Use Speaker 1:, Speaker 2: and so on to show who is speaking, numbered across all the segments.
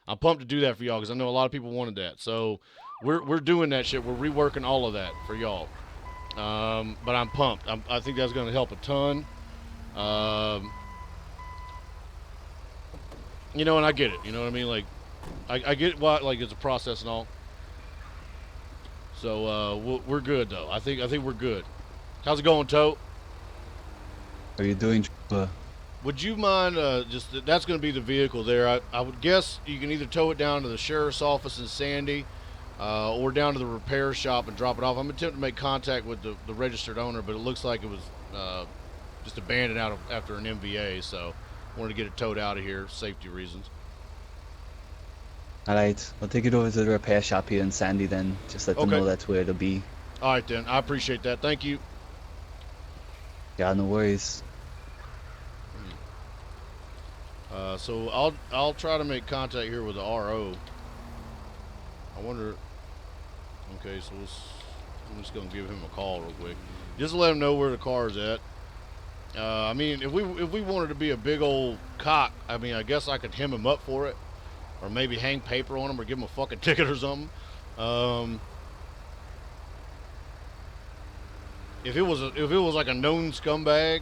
Speaker 1: I'm pumped to do that for y'all because I know a lot of people wanted that. So we're doing that shit. We're reworking all of that for y'all. But I'm pumped. I think that's going to help a ton. Um, you know, and I get it. You know what I mean? Like, I get what like it's a process and all. So we're good though. I think we're good. How's it going, Toe?
Speaker 2: How are you doing,
Speaker 1: Would you mind just that's going to be the vehicle there? I would guess you can either tow it down to the sheriff's office in Sandy, or down to the repair shop and drop it off. I'm attempting to make contact with the registered owner, but it looks like it was just abandoned after an MVA. So wanted to get it towed out of here, safety reasons.
Speaker 2: Alright, I'll take it over to the repair shop here in Sandy then. Just let them
Speaker 1: Okay.
Speaker 2: know that's where it'll be.
Speaker 1: All right then. I appreciate that. Thank you.
Speaker 2: Yeah, no worries.
Speaker 1: So I'll try to make contact here with the RO. I wonder. Okay, so I'm just gonna give him a call real quick, just to let him know where the car's at. I mean, if we wanted to be a big old cock, I mean, I guess I could hem him up for it, or maybe hang paper on him, or give him a fucking ticket or something. Um, if it was like a known scumbag,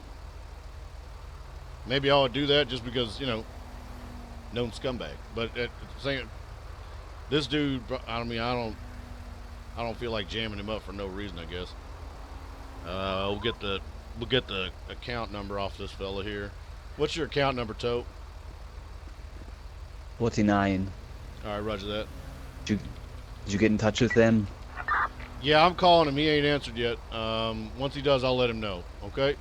Speaker 1: maybe I would do that just because known scumbag. But saying this dude, I mean, I don't feel like jamming him up for no reason. I guess. We'll get the account number off this fella here. What's your account number, Tote?
Speaker 2: 49.
Speaker 1: All right, Roger that.
Speaker 2: Did you get in touch with them?
Speaker 1: Yeah, I'm calling him. He ain't answered yet. Once he does, I'll let him know. Okay.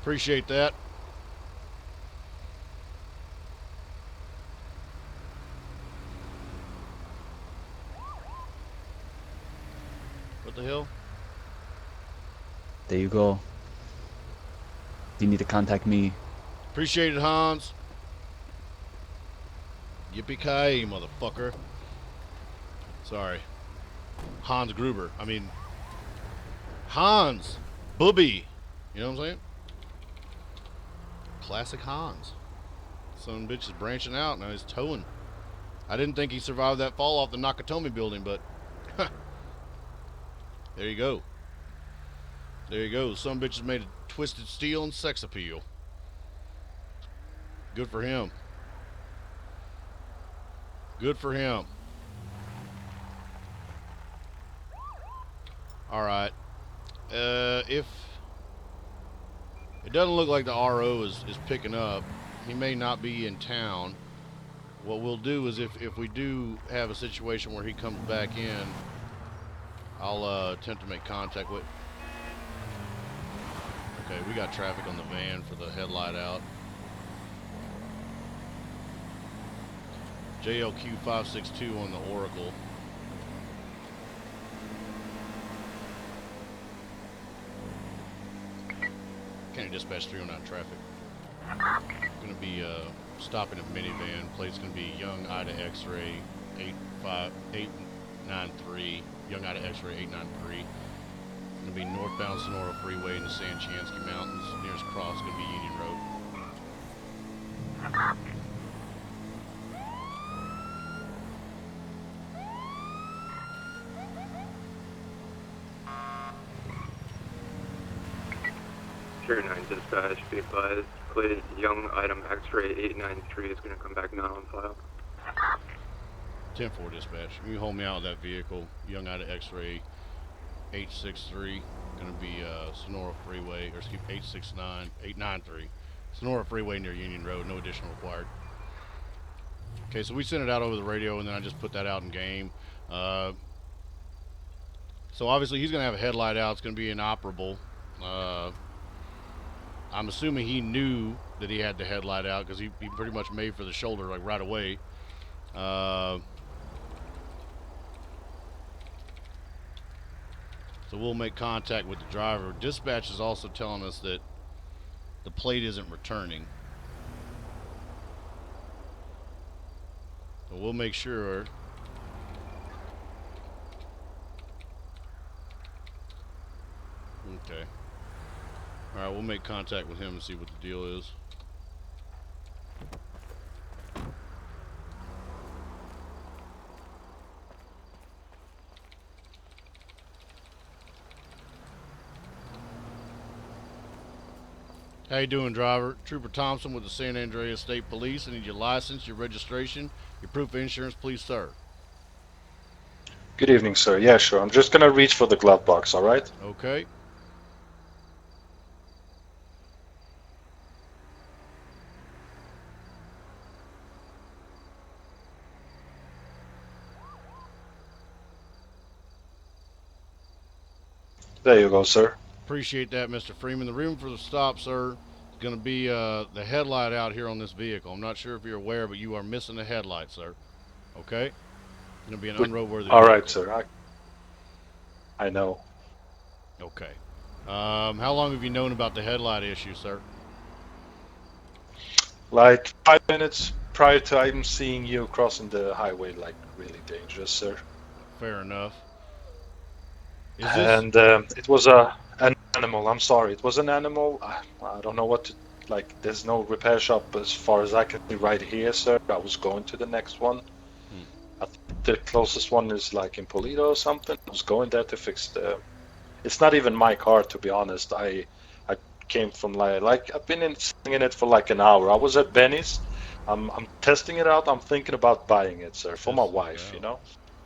Speaker 1: Appreciate that. What the hell?
Speaker 2: There you go. You need to contact me.
Speaker 1: Appreciate it, Hans. Yippee ki motherfucker. Sorry, Hans Gruber. I mean Hans, Booby. You know what I'm saying? Classic Hans. Some bitch is branching out now. He's towing. I didn't think he survived that fall off the Nakatomi building, but there you go. There you go. Some bitch has made a twisted steel and sex appeal. Good for him. Good for him. All right. If it doesn't look like the RO is picking up, he may not be in town. What we'll do is if we do have a situation where he comes back in, I'll attempt to make contact with. Okay, we got traffic on the van for the headlight out. JLQ 562 on the Oracle. County Dispatch 309 traffic. Going to be stopping a minivan. Plate's going to be Young Ida X-Ray 893. Young Ida X-Ray 893. Going to be northbound Sonora Freeway in the San Chansky Mountains. Nearest cross is going to be Union Road.
Speaker 3: Sure 9 dispatch, be advised, plate Young item X-ray 893 is going to come back not on file.
Speaker 1: 10-4 dispatch. You hold me out of that vehicle. Young Ida X-Ray 863. Going to be Sonora Freeway, or excuse me, 893. Sonora Freeway near Union Road. No additional required. Okay, so we sent it out over the radio, and then I just put that out in game. So obviously he's going to have a headlight out. It's going to be inoperable. I'm assuming he knew that he had the headlight out because he pretty much made for the shoulder like right away. So we'll make contact with the driver. Dispatch is also telling us that the plate isn't returning. So we'll make sure. Okay. All right, we'll make contact with him and see what the deal is. How you doing, driver? Trooper Thompson with the San Andreas State Police. I need your license, your registration, your proof of insurance, please, sir.
Speaker 4: Good evening, sir. Yeah, sure. I'm just gonna reach for the glove box, all right?
Speaker 1: Okay.
Speaker 4: There you go, sir.
Speaker 1: Appreciate that, Mr. Freeman. The reason for the stop, sir, is going to be the headlight out here on this vehicle. I'm not sure if you're aware, but you are missing a headlight, sir. Okay? It's going to be an unroadworthy
Speaker 4: All
Speaker 1: vehicle.
Speaker 4: right, sir. I know.
Speaker 1: Okay. How long have you known about the headlight issue, sir?
Speaker 4: Like 5 minutes prior to I'm seeing you crossing the highway, like really dangerous, sir.
Speaker 1: Fair enough. Is this...
Speaker 4: And it was an animal. I'm sorry. It was an animal. I don't know what to... Like, there's no repair shop as far as I can see right here, sir. I was going to the next one. I think the closest one is like in Polito or something. I was going there to fix the... It's not even my car, to be honest. I came from like I've been sitting in it for like an hour. I was at Benny's. I'm testing it out. I'm thinking about buying it, sir, for my wife. You know,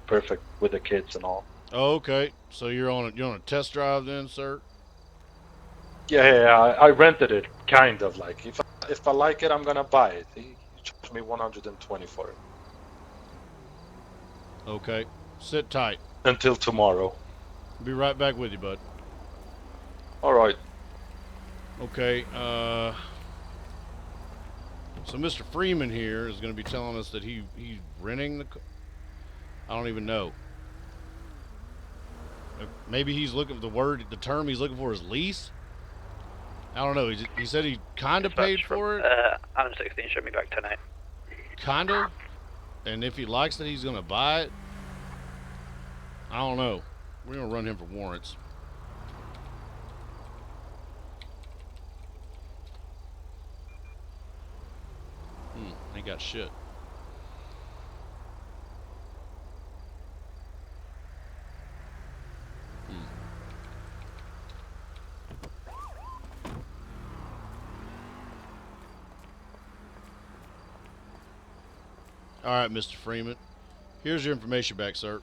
Speaker 4: perfect with the kids and all.
Speaker 1: Oh, okay. So you're on a test drive then, sir?
Speaker 4: Yeah, I rented it, kind of like. If I like it, I'm gonna buy it. He charged me 120 for it.
Speaker 1: Okay. Sit tight.
Speaker 4: Until tomorrow.
Speaker 1: Be right back with you, bud.
Speaker 4: All right.
Speaker 1: Okay, so Mr. Freeman here is going to be telling us that he's renting the car. I don't even know. Maybe he's looking for the term he's looking for is lease? I don't know. He said he kind of paid for it.
Speaker 5: I'm 16, show me back tonight.
Speaker 1: Kind of? And if he likes it, he's going to buy it? I don't know. We're going to run him for warrants. Ain't got shit. All right, Mr. Freeman. Here's your information back, sir.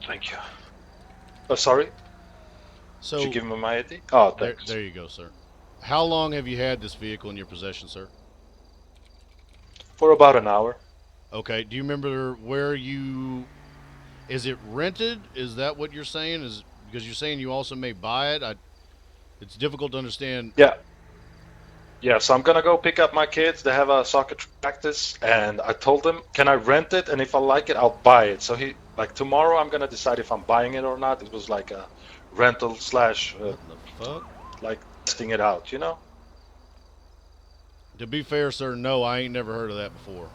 Speaker 4: Thank you. Oh, sorry?
Speaker 1: So,
Speaker 4: did you give me my ID? Oh, thanks.
Speaker 1: There you go, sir. How long have you had this vehicle in your possession, sir?
Speaker 4: For about an hour.
Speaker 1: Okay. Do you remember where you... Is it rented? Is that what you're saying? Is because you're saying you also may buy it? It's difficult to understand.
Speaker 4: Yeah. Yeah, so I'm gonna go pick up my kids. They have a soccer practice, and I told them, can I rent it? And if I like it, I'll buy it. So tomorrow I'm gonna decide if I'm buying it or not. It was like a rental slash,
Speaker 1: what the fuck?
Speaker 4: like testing it out, you know?
Speaker 1: To be fair, sir, no, I ain't never heard of that before.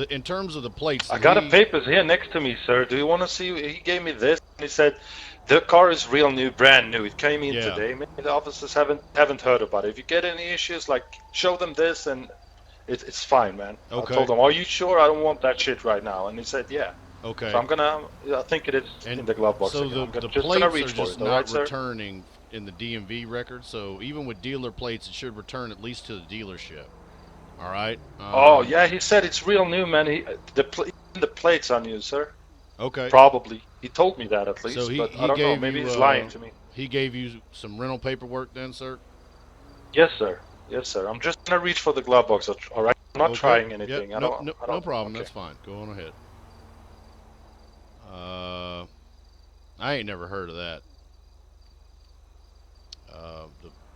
Speaker 1: In terms of the plates,
Speaker 4: I got the papers here next to me, sir. Do you want to see? He gave me this, and he said, the car is real new, brand new. It came in today. Maybe the officers haven't heard about it. If you get any issues, like, show them this, and it's fine, man.
Speaker 1: Okay.
Speaker 4: I told him, are you sure? I don't want that shit right now. And he said, yeah.
Speaker 1: Okay.
Speaker 4: So I think it is in the glove box.
Speaker 1: So
Speaker 4: again.
Speaker 1: the plates are just not returning in the DMV record. So even with dealer plates, it should return at least to the dealership. All right.
Speaker 4: Oh yeah, he said it's real new, man. The plates are new, sir.
Speaker 1: Okay.
Speaker 4: Probably. He told me that at least,
Speaker 1: so
Speaker 4: but I don't know. Maybe he's lying to me.
Speaker 1: He gave you some rental paperwork then, sir?
Speaker 4: Yes, sir. Yes, sir. I'm just gonna reach for the glove box. All right. I'm not trying anything.
Speaker 1: Yep. No problem. Okay. That's fine. Go on ahead. I ain't never heard of that.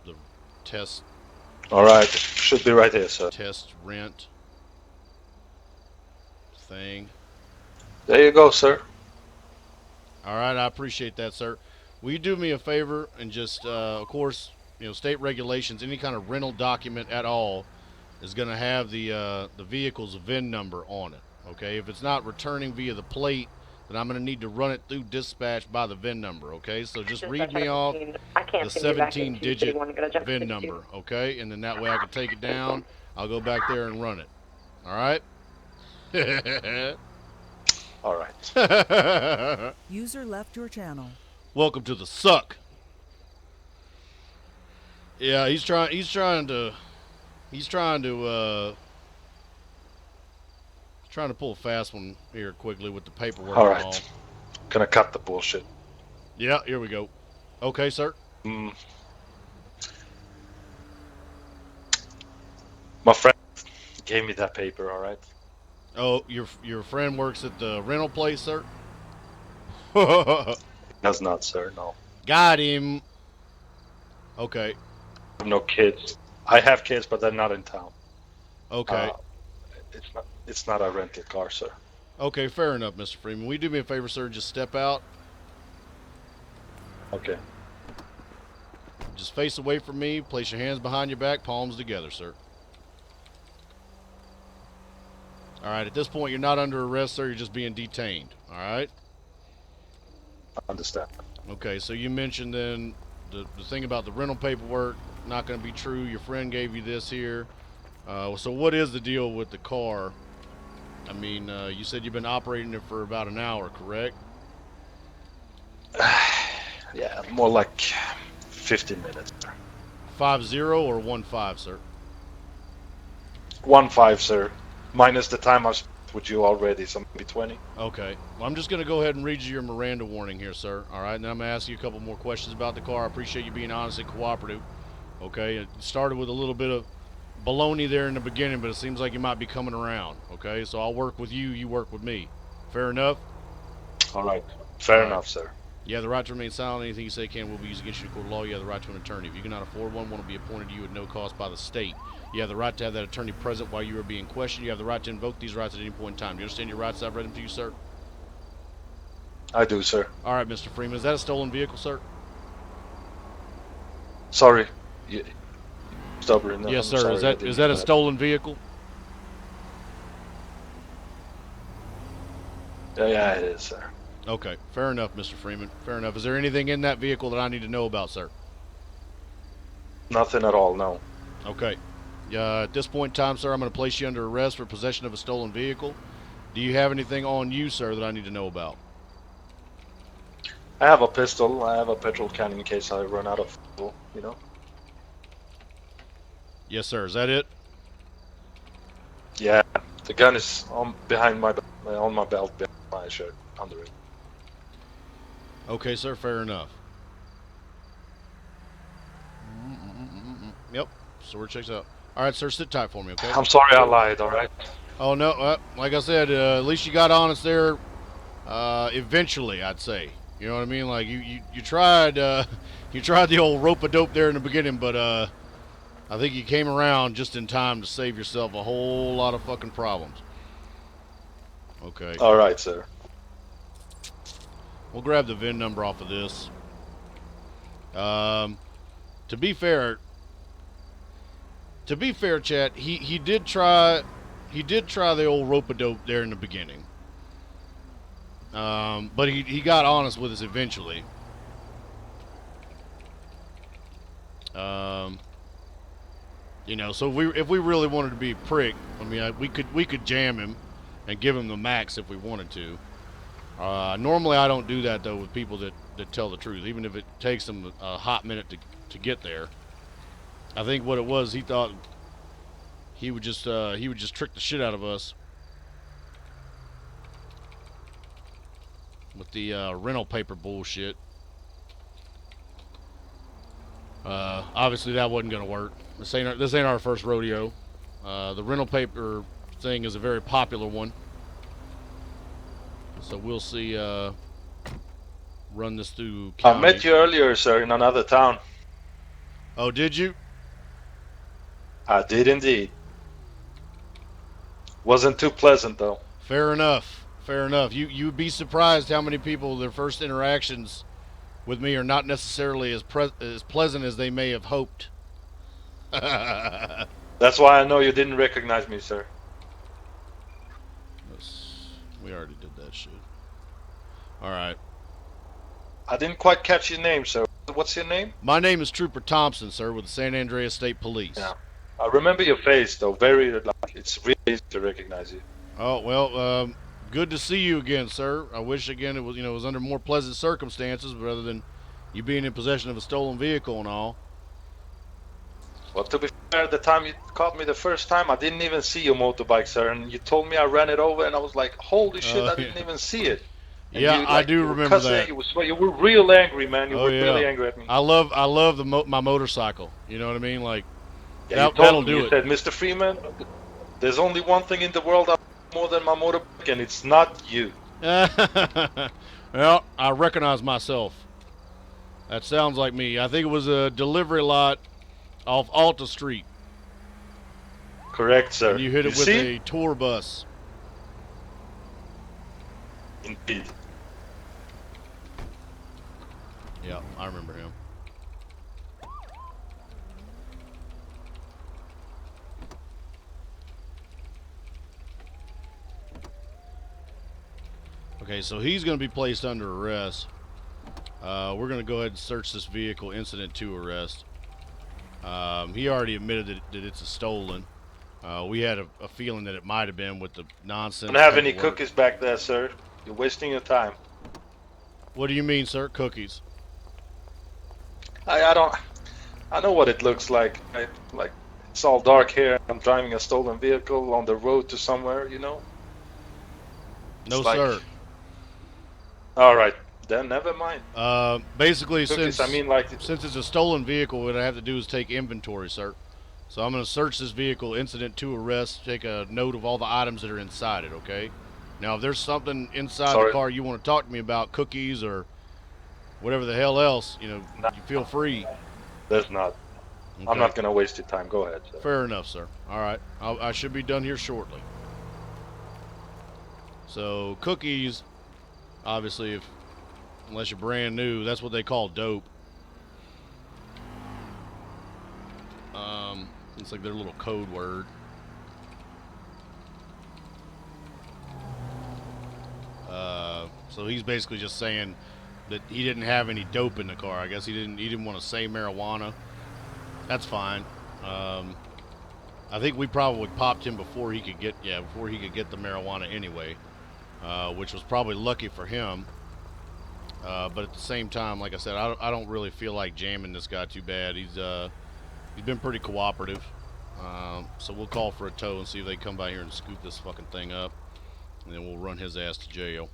Speaker 1: The test.
Speaker 4: All right. Should be right here, sir.
Speaker 1: Test rent thing.
Speaker 4: There you go, sir.
Speaker 1: All right, I appreciate that, sir. Will you do me a favor and just, of course, state regulations, any kind of rental document at all is going to have the vehicle's VIN number on it. Okay, if it's not returning via the plate, then I'm going to need to run it through dispatch by the VIN number, okay? So just read
Speaker 6: Dispatch
Speaker 1: me off
Speaker 6: 17. I can't
Speaker 1: the
Speaker 6: send you back into
Speaker 1: 17-digit
Speaker 6: 31. Gonna jump to
Speaker 1: VIN
Speaker 6: 62.
Speaker 1: number, okay? And then that way I can take it down. I'll go back there and run it. All right?
Speaker 4: All right.
Speaker 7: User left your channel.
Speaker 1: Welcome to the suck. Yeah, he's trying to pull a fast one here quickly with the paperwork
Speaker 4: All
Speaker 1: and all.
Speaker 4: right. Gonna cut the bullshit.
Speaker 1: Yeah, here we go. Okay, sir.
Speaker 4: My friend gave me that paper. All right.
Speaker 1: Oh, your friend works at the rental place, sir?
Speaker 4: Does not, sir. No.
Speaker 1: Got him. Okay.
Speaker 4: I have no kids. I have kids, but they're not in town.
Speaker 1: Okay.
Speaker 4: It's not a rental car, sir.
Speaker 1: Okay, fair enough, Mr. Freeman. Will you do me a favor, sir? Just step out.
Speaker 4: Okay.
Speaker 1: Just face away from me. Place your hands behind your back, palms together, sir. All right, at this point, you're not under arrest, sir. You're just being detained. All right?
Speaker 4: I understand.
Speaker 1: Okay, so you mentioned then the thing about the rental paperwork, not going to be true. Your friend gave you this here. So what is the deal with the car? I mean, you said you've been operating it for about an hour, correct?
Speaker 4: Yeah, more like 15 minutes.
Speaker 1: 50 or 15, sir?
Speaker 4: 15, sir. Minus the time I spent with you already, so maybe 20.
Speaker 1: Okay. Well, I'm just going to go ahead and read you your Miranda warning here, sir. All right, and then I'm going to ask you a couple more questions about the car. I appreciate you being honest and cooperative. Okay, it started with a little bit of baloney there in the beginning, but it seems like you might be coming around. Okay, so I'll work with you, you work with me. Fair enough?
Speaker 4: All right. Fair enough, sir.
Speaker 1: You have the right to remain silent. Anything you say can will be used against you in court of law. You have the right to an attorney. If you cannot afford one will be appointed to you at no cost by the state. You have the right to have that attorney present while you are being questioned. You have the right to invoke these rights at any point in time. Do you understand your rights? I've read them to you, sir.
Speaker 4: I do, sir.
Speaker 1: All right, Mr. Freeman. Is that a stolen vehicle, sir?
Speaker 4: Sorry. Stubborn.
Speaker 1: Yes,
Speaker 4: I'm
Speaker 1: sir.
Speaker 4: sorry,
Speaker 1: Is that a stolen vehicle?
Speaker 4: Yeah, it is, sir.
Speaker 1: Okay, fair enough, Mr. Freeman. Fair enough. Is there anything in that vehicle that I need to know about, sir?
Speaker 4: Nothing at all, no.
Speaker 1: Okay. At this point in time, sir, I'm going to place you under arrest for possession of a stolen vehicle. Do you have anything on you, sir, that I need to know about?
Speaker 4: I have a pistol. I have a petrol can in case I run out of fuel, you know?
Speaker 1: Yes, sir. Is that it?
Speaker 4: Yeah. The gun is behind my on my belt, behind my shirt, under it.
Speaker 1: Okay, sir. Fair enough. Yep. Sword checks out. All right, sir. Sit tight for me, okay?
Speaker 4: I'm sorry I lied, all right?
Speaker 1: Oh, no. Like I said, at least you got honest there eventually, I'd say. You know what I mean? Like, you tried you tried the old rope-a-dope there in the beginning, but I think you came around just in time to save yourself a whole lot of fucking problems. Okay.
Speaker 4: All right, sir.
Speaker 1: We'll grab the VIN number off of this. To be fair, chat, he did try the old rope-a-dope there in the beginning. But he got honest with us eventually. You know, so if we really wanted to be a prick, I mean, we could jam him and give him the max if we wanted to. Normally I don't do that though with people that tell the truth, even if it takes them a hot minute to get there. I think what it was, he thought he would just trick the shit out of us with the rental paper bullshit. Obviously that wasn't gonna work. This ain't our first rodeo. The rental paper thing is a very popular one, so we'll see. Run this through county.
Speaker 4: I met you earlier, sir, in another town.
Speaker 1: Oh, did you?
Speaker 4: I did indeed. Wasn't too pleasant though.
Speaker 1: Fair enough. Fair enough. You'd be surprised how many people their first interactions with me are not necessarily as pleasant as they may have hoped.
Speaker 4: That's why I know you didn't recognize me, sir.
Speaker 1: We already did that shit. All right.
Speaker 4: I didn't quite catch your name, sir. What's your name?
Speaker 1: My name is Trooper Thompson, sir, with the San Andreas State Police.
Speaker 4: Yeah. I remember your face, though. Very, like, it's really easy to recognize you.
Speaker 1: Oh, well, good to see you again, sir. I wish, again, it was, it was under more pleasant circumstances rather than you being in possession of a stolen vehicle and all.
Speaker 4: Well, to be fair, the time you caught me the first time, I didn't even see your motorbike, sir. And you told me I ran it over, and I was like, holy shit, I didn't even see it. And
Speaker 1: Yeah,
Speaker 4: you,
Speaker 1: I
Speaker 4: like,
Speaker 1: do
Speaker 4: you were
Speaker 1: remember
Speaker 4: cussing,
Speaker 1: that.
Speaker 4: You were real angry, man. You
Speaker 1: Oh,
Speaker 4: were
Speaker 1: yeah.
Speaker 4: really angry at me.
Speaker 1: I love my motorcycle. You know what I mean? Like,
Speaker 4: Yeah,
Speaker 1: that'll
Speaker 4: you
Speaker 1: do
Speaker 4: you
Speaker 1: it.
Speaker 4: said, Mr. Freeman, there's only one thing in the world I love more than my motorbike, and it's not you.
Speaker 1: Well, I recognize myself. That sounds like me. I think it was a delivery lot off Alta Street.
Speaker 4: Correct, sir.
Speaker 1: And you hit it with
Speaker 4: see?
Speaker 1: a tour bus.
Speaker 4: Indeed.
Speaker 1: Yeah, I remember him. Okay, so he's going to be placed under arrest. We're going to go ahead and search this vehicle, incident to arrest. He already admitted that it's a stolen. We had a feeling that it might have been with the nonsense.
Speaker 4: Don't have any
Speaker 1: paperwork.
Speaker 4: cookies back there, sir. You're wasting your time.
Speaker 1: What do you mean, sir? Cookies?
Speaker 4: I know what it looks like. Like, it's all dark here. I'm driving a stolen vehicle on the road to somewhere, you know?
Speaker 1: No,
Speaker 4: It's like-
Speaker 1: sir.
Speaker 4: All right, then never mind.
Speaker 1: Basically,
Speaker 4: Cookies,
Speaker 1: since
Speaker 4: I mean, like,
Speaker 1: since it's a stolen vehicle, what I have to do is take inventory, sir. So I'm going to search this vehicle, incident to arrest, take a note of all the items that are inside it, okay? Now, if there's something inside the car you want to talk to me about, cookies or whatever the hell else, you feel free.
Speaker 4: there's not.
Speaker 1: Okay.
Speaker 4: I'm not going to waste your time. Go ahead, sir.
Speaker 1: Fair enough, sir. All right. I should be done here shortly. So, cookies, obviously, unless you're brand new, that's what they call dope. It's like their little code word. So he's basically just saying that he didn't have any dope in the car. I guess he didn't want to say marijuana. That's fine. I think we probably popped him before he could get the marijuana anyway, which was probably lucky for him. But at the same time, like I said, I don't really feel like jamming this guy too bad. He's been pretty cooperative. So we'll call for a tow and see if they come by here and scoop this fucking thing up, and then we'll run his ass to jail.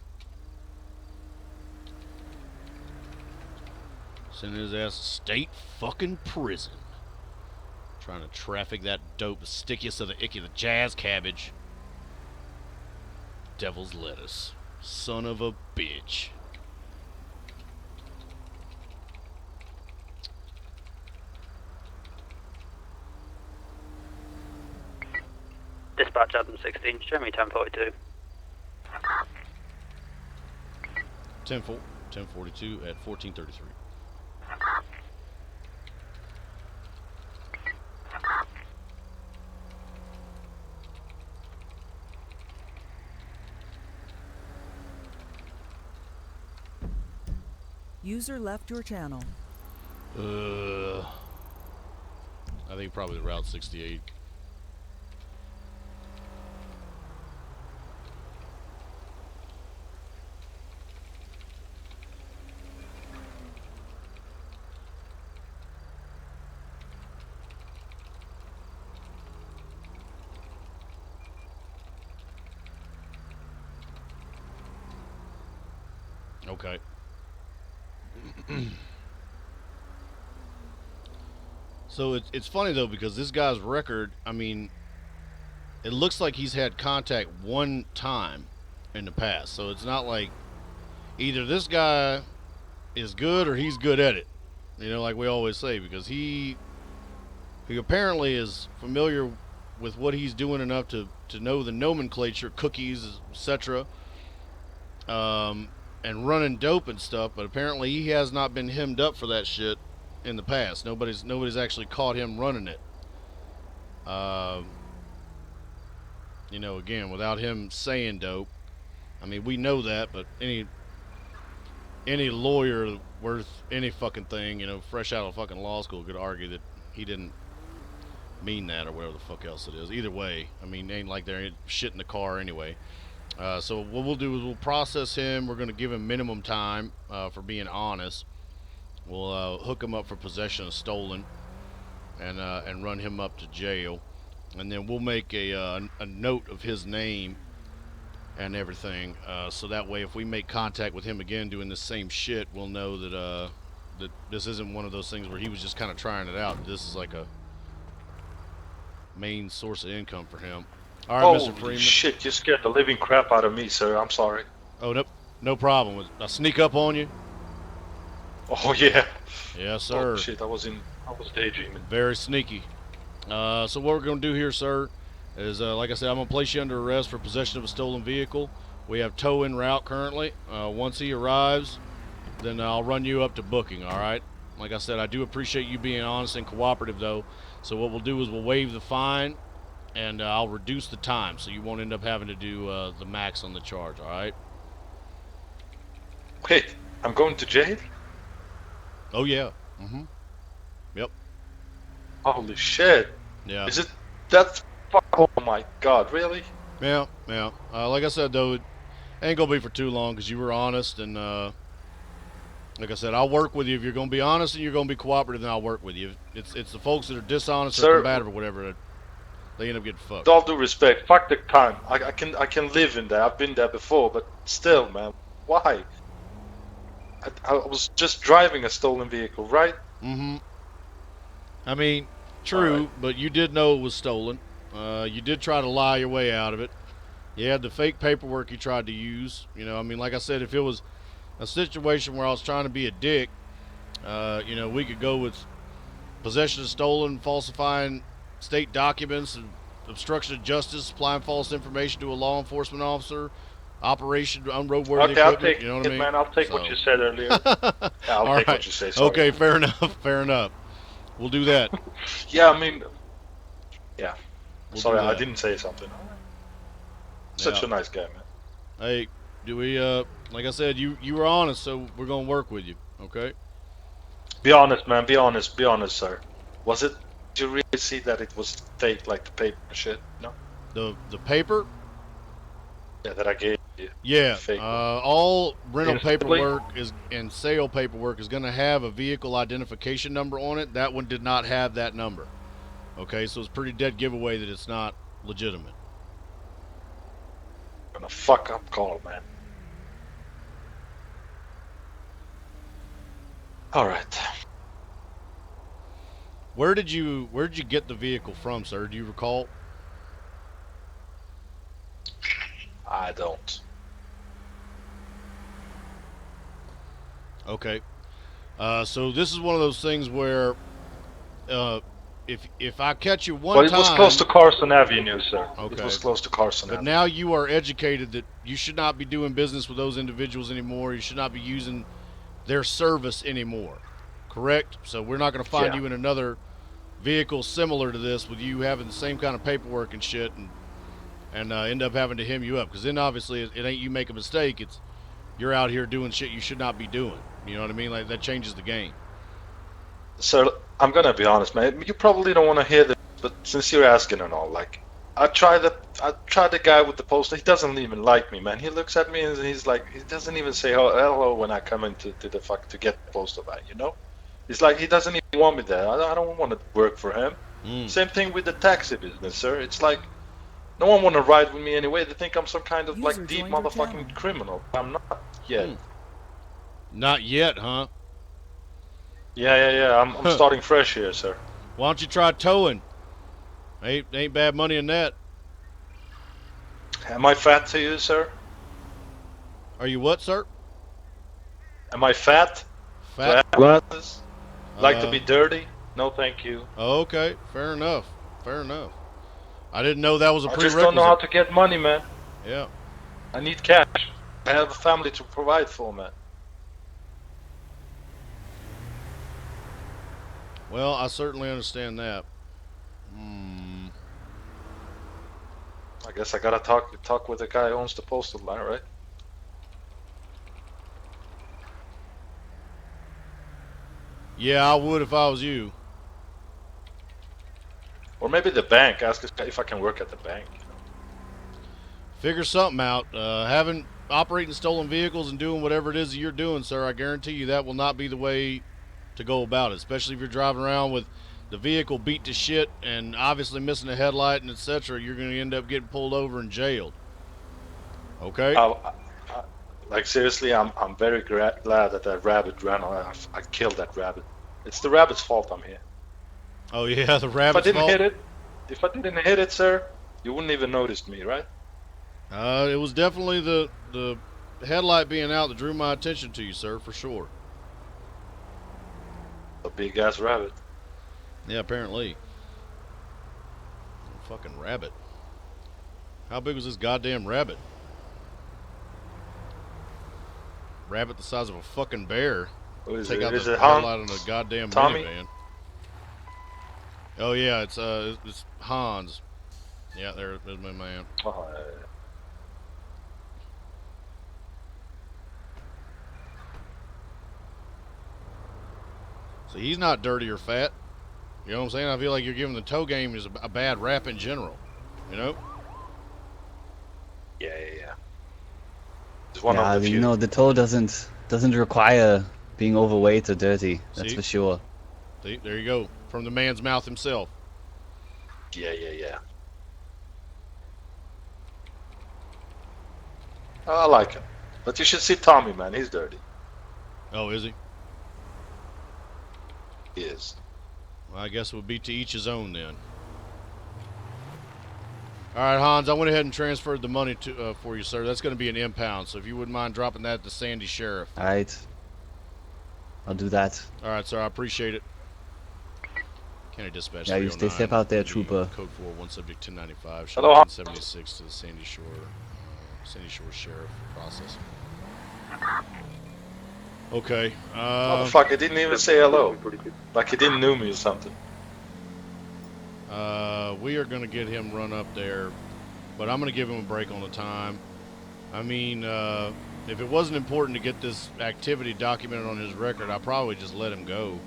Speaker 1: Send his ass to state fucking prison. Trying to traffic that dope, the stickiest of the icky, the jazz cabbage. Devil's lettuce. Son of a bitch.
Speaker 5: Dispatch Adam 16, show me 1042.
Speaker 1: 1042 at 1433.
Speaker 6: User left your channel.
Speaker 1: I think probably the Route 68. Okay. So it's funny though, because this guy's record, I mean, it looks like he's had contact one time in the past. So it's not like either this guy is good or he's good at it. Like we always say, because he apparently is familiar with what he's doing enough to know the nomenclature, cookies, etc. And running dope and stuff, but apparently he has not been hemmed up for that shit in the past. Nobody's actually caught him running it. Again, without him saying dope. I mean, we know that, but any lawyer worth any fucking thing, fresh out of fucking law school could argue that he didn't mean that or whatever the fuck else it is. Either way, I mean, ain't like there ain't shit in the car anyway. So what we'll do is we'll process him. We're gonna give him minimum time for being honest. We'll hook him up for possession of stolen, and run him up to jail, and then we'll make a note of his name and everything, so that way if we make contact with him again doing the same shit, we'll know that this isn't one of those things where he was just kind of trying it out. This is like a main source of income for him. All right, Mr.
Speaker 4: Holy
Speaker 1: Freeman.
Speaker 4: shit, you scared the living crap out of me, sir. I'm sorry.
Speaker 1: Oh, nope, no problem. I sneak up on you?
Speaker 4: Oh, yeah.
Speaker 1: Yes, sir.
Speaker 4: Oh, shit, I was daydreaming.
Speaker 1: Very sneaky. So what we're going to do here, sir, is, like I said, I'm going to place you under arrest for possession of a stolen vehicle. We have tow en route currently. Once he arrives, then I'll run you up to booking, all right? Like I said, I do appreciate you being honest and cooperative, though. So what we'll do is we'll waive the fine, and I'll reduce the time, so you won't end up having to do the max on the charge, all right?
Speaker 4: Wait, I'm going to jail?
Speaker 1: Oh, yeah. Mm-hmm. Yep.
Speaker 4: Holy shit.
Speaker 1: Yeah.
Speaker 4: Is it that? Oh my god, really?
Speaker 1: Yeah, yeah. Like I said, though, it ain't gonna be for too long because you were honest, and like I said, I'll work with you if you're gonna be honest and you're gonna be cooperative. Then I'll work with you. It's the folks that are dishonest or
Speaker 4: Sir,
Speaker 1: combative or whatever that they end up getting fucked.
Speaker 4: with all due respect, fuck the time. I can live in there. I've been there before, but still, man, why? I was just driving a stolen vehicle, right?
Speaker 1: Mm-hmm. I mean, true,
Speaker 4: Alright.
Speaker 1: but you did know it was stolen. You did try to lie your way out of it. You had the fake paperwork you tried to use. I mean, like I said, if it was a situation where I was trying to be a dick, we could go with possession of stolen, falsifying state documents, and obstruction of justice, supplying false information to a law enforcement officer, operation unroadworthy
Speaker 4: Okay, I'll
Speaker 1: equipment.
Speaker 4: take
Speaker 1: You know what
Speaker 4: it,
Speaker 1: I mean?
Speaker 4: man. I'll take what you said earlier. Yeah, I'll
Speaker 1: All
Speaker 4: take
Speaker 1: right.
Speaker 4: what you say. Sorry.
Speaker 1: Okay, fair enough. Fair enough. We'll do that.
Speaker 4: Yeah, I mean, yeah.
Speaker 1: We'll
Speaker 4: Sorry,
Speaker 1: do
Speaker 4: I
Speaker 1: that.
Speaker 4: didn't say something. Such
Speaker 1: Yeah.
Speaker 4: a nice guy, man.
Speaker 1: Hey, do we? Like I said, you were honest, so we're gonna work with you. Okay.
Speaker 4: Be honest, man. Be honest. Be honest, sir. Was it? Did you really see that it was fake, like the paper shit? No.
Speaker 1: The paper.
Speaker 4: Yeah, that I gave you.
Speaker 1: Yeah.
Speaker 4: Fake one.
Speaker 1: All rental
Speaker 4: Instantly?
Speaker 1: paperwork and sale paperwork is gonna have a vehicle identification number on it. That one did not have that number. Okay, so it's pretty dead giveaway that it's not legitimate.
Speaker 4: Gonna fuck up call, man. All right.
Speaker 1: Where did you get the vehicle from, sir? Do you recall?
Speaker 4: I don't.
Speaker 1: Okay. So this is one of those things where if I catch you one
Speaker 4: Well, it
Speaker 1: time,
Speaker 4: was close to Carson Avenue, sir.
Speaker 1: Okay.
Speaker 4: It was close to Carson
Speaker 1: but
Speaker 4: Avenue.
Speaker 1: now you are educated that you should not be doing business with those individuals anymore. You should not be using their service anymore. Correct? So we're not going to find
Speaker 4: Yeah.
Speaker 1: you in another vehicle similar to this with you having the same kind of paperwork and shit, and end up having to hem you up, because then obviously it ain't you make a mistake, it's you're out here doing shit you should not be doing. You know what I mean? Like, that changes the game.
Speaker 4: Sir, I'm gonna be honest, man. You probably don't want to hear this, but since you're asking and all, like, I tried the guy with the poster. He doesn't even like me, man. He looks at me and he's like, he doesn't even say hello when I come into to get the poster back. You know? He's like, he doesn't even want me there. I don't want to work for him. Same thing with the taxi business, sir. It's like, no one want to ride with me anyway. They think I'm some kind of like
Speaker 6: User
Speaker 4: deep
Speaker 6: joined your
Speaker 4: motherfucking
Speaker 6: channel.
Speaker 4: criminal. I'm not yet.
Speaker 1: Not yet, huh?
Speaker 4: Yeah. I'm starting fresh here, sir.
Speaker 1: Why don't you try towing? Ain't bad money in that.
Speaker 4: Am I fat to you, sir?
Speaker 1: Are you what, sir?
Speaker 4: Am I fat?
Speaker 1: Fat?
Speaker 4: Do I have glasses? Like to
Speaker 1: Uh,
Speaker 4: be dirty? No, thank you.
Speaker 1: Okay, fair enough. Fair enough. I didn't know that was a
Speaker 4: I
Speaker 1: prerequisite.
Speaker 4: just don't know how to get money, man.
Speaker 1: Yeah.
Speaker 4: I need cash. I have a family to provide for, man.
Speaker 1: Well, I certainly understand that.
Speaker 4: I guess I gotta talk with the guy who owns the postal line, right?
Speaker 1: Yeah, I would if I was you.
Speaker 4: Or maybe the bank. Ask if I can work at the bank.
Speaker 1: Figure something out. Operating stolen vehicles and doing whatever it is that you're doing, sir, I guarantee you that will not be the way to go about it, especially if you're driving around with the vehicle beat to shit and obviously missing a headlight and etc. You're going to end up getting pulled over and jailed. Okay?
Speaker 4: Like seriously, I'm very glad that rabbit ran. I killed that rabbit. It's the rabbit's fault I'm here.
Speaker 1: Oh yeah, the
Speaker 4: If I
Speaker 1: rabbit's
Speaker 4: didn't
Speaker 1: fault.
Speaker 4: if I didn't hit it, sir, you wouldn't even notice me, right?
Speaker 1: It was definitely the headlight being out that drew my attention to you, sir, for sure.
Speaker 4: A big ass rabbit.
Speaker 1: Yeah, apparently. Fucking rabbit. How big was this goddamn rabbit? Rabbit the size of a fucking bear.
Speaker 4: Who is
Speaker 1: Take
Speaker 4: it?
Speaker 1: out
Speaker 4: Is
Speaker 1: the
Speaker 4: it
Speaker 1: headlight on a goddamn
Speaker 4: Tommy?
Speaker 1: minivan. Oh yeah, it's Hans. Yeah, there's my man.
Speaker 4: Oh,
Speaker 1: So he's not dirty or fat. You know what I'm saying? I feel like you're giving the tow game is a bad rap in general. You know?
Speaker 4: yeah. It's one
Speaker 2: Yeah,
Speaker 4: of the few.
Speaker 2: you know, the tow doesn't require being overweight or dirty. That's
Speaker 1: See?
Speaker 2: for sure.
Speaker 1: See, there you go. From the man's mouth himself.
Speaker 4: Yeah. I like him. But you should see Tommy, man. He's dirty.
Speaker 1: Oh, is he?
Speaker 4: He is.
Speaker 1: Well, I guess it would be to each his own then. All right, Hans, I went ahead and transferred the money to for you, sir. That's going to be an impound, so if you wouldn't mind dropping that to Sandy Sheriff.
Speaker 2: All right. I'll do that.
Speaker 1: All right, sir, I appreciate it. County Dispatch.
Speaker 2: Yeah, you stay
Speaker 1: 309,
Speaker 2: safe out there,
Speaker 1: the
Speaker 2: trooper.
Speaker 1: Code 4, one subject 1095.
Speaker 4: Hello, Hans.
Speaker 1: 76 to the Sandy Shore Sheriff process. Okay.
Speaker 4: Motherfucker didn't even say hello. Like he didn't know me or something.
Speaker 1: We are going to get him run up there, but I'm going to give him a break on the time. I mean, if it wasn't important to get this activity documented on his record, I'd probably just let him go.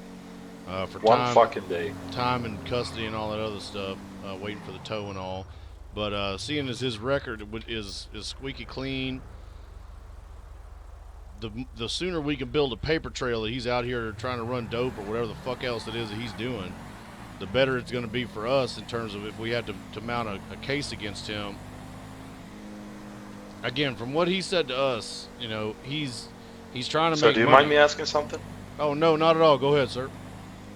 Speaker 1: For
Speaker 4: One fucking day.
Speaker 1: time and custody and all that other stuff, waiting for the tow and all. But seeing as his record is squeaky clean, the sooner we can build a paper trail that he's out here trying to run dope or whatever the fuck else it is that he's doing, the better it's going to be for us in terms of if we had to mount a case against him. Again, from what he said to us, you know, he's trying to
Speaker 4: So
Speaker 1: make
Speaker 4: do you
Speaker 1: money.
Speaker 4: mind me asking something?
Speaker 1: Oh, no, not at all. Go ahead, sir.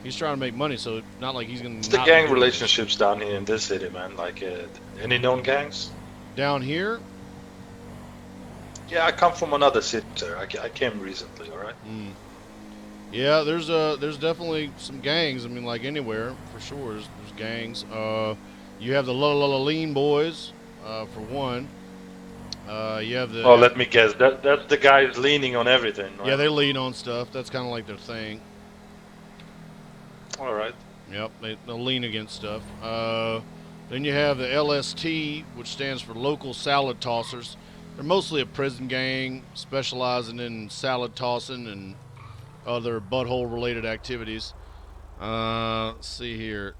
Speaker 1: He's trying to make money, so not like he's going to.
Speaker 4: What's the gang relationships down here in this city, man? Like, any known gangs?
Speaker 1: Down here?
Speaker 4: Yeah, I come from another city, sir. I came recently, alright?
Speaker 1: Yeah, there's definitely some gangs. I mean, like anywhere, for sure. There's gangs. You have the Lean Boys, for one. You have the.
Speaker 4: Oh, let me guess. That's the guys leaning on everything, right?
Speaker 1: Yeah, they lean on stuff. That's kind of like their thing.
Speaker 4: Alright.
Speaker 1: Yep, they'll lean against stuff. Then you have the LST, which stands for Local Salad Tossers. They're mostly a prison gang, specializing in salad tossing and other butthole-related activities. Let's see here.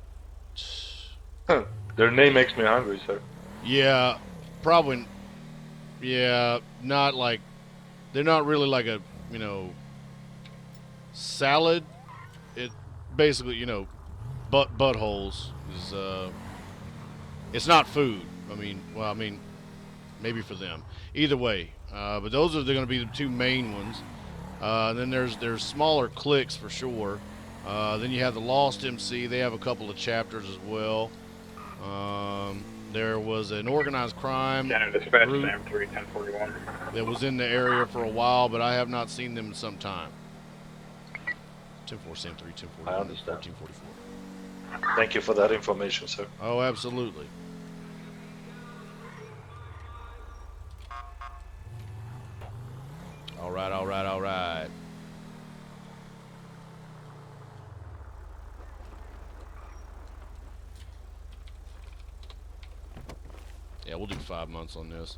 Speaker 4: Their name makes me hungry, sir.
Speaker 1: Yeah, probably. Yeah, not like. They're not really like a, you know, salad. It basically, you know, buttholes is. It's not food. I mean, well, I mean, maybe for them. Either way, but those are going to be the two main ones. Then there's smaller cliques for sure. Then you have the Lost MC. They have a couple of chapters as well. There was an organized crime group that was in the area for a while, but I have not seen them in some time. 10-4, Sam 3, 10-4,
Speaker 4: I understand.
Speaker 1: 14-44.
Speaker 4: Thank you for that information, sir.
Speaker 1: Oh, absolutely. All right, all right, all right. Yeah, we'll do 5 months on this.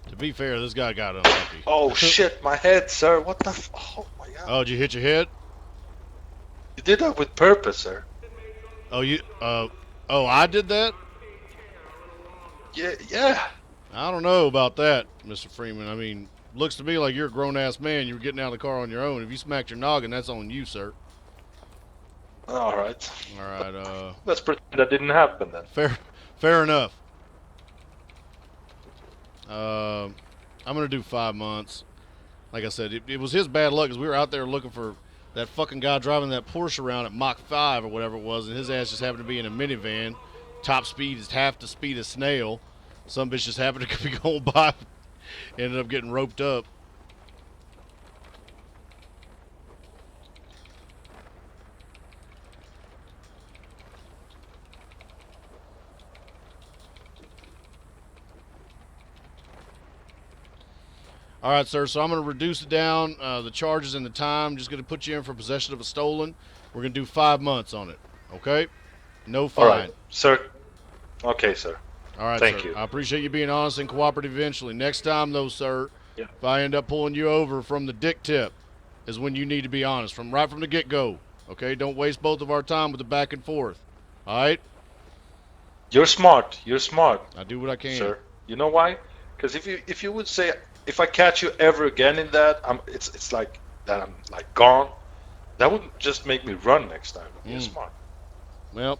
Speaker 1: To be fair, this guy got unlucky.
Speaker 4: Oh shit, my head, sir. What the oh my god.
Speaker 1: Oh, did you hit your head?
Speaker 4: You did that with purpose, sir.
Speaker 1: Oh, oh, I did that?
Speaker 4: Yeah.
Speaker 1: I don't know about that, Mr. Freeman. I mean, looks to me like you're a grown-ass man. You were getting out of the car on your own. If you smacked your noggin, that's on you, sir.
Speaker 4: All right.
Speaker 1: All right,
Speaker 4: Let's pretend that didn't happen then.
Speaker 1: fair enough. I'm going to do 5 months. Like I said, it was his bad luck because we were out there looking for that fucking guy driving that Porsche around at Mach 5 or whatever it was, and his ass just happened to be in a minivan. Top speed is half the speed of snail. Some bitch just happened to be going by. Ended up getting roped up. All right, sir, so I'm going to reduce it down, the charges and the time. Just going to put you in for possession of a stolen. We're going to do 5 months on it, okay? No fine.
Speaker 4: All right, sir. Okay, sir.
Speaker 1: All right,
Speaker 4: Thank
Speaker 1: sir.
Speaker 4: you.
Speaker 1: I appreciate you being honest and cooperative eventually. Next time, though, sir,
Speaker 4: Yeah.
Speaker 1: if I end up pulling you over from the dick tip is when you need to be honest, right from the get-go, okay? Don't waste both of our time with the back and forth, all right?
Speaker 4: You're smart. You're smart,
Speaker 1: I do what I can.
Speaker 4: sir. You know why? Because if you would say, if I catch you ever again in that, it's like that I'm like gone. That would just make me run next time. You're smart.
Speaker 1: Well,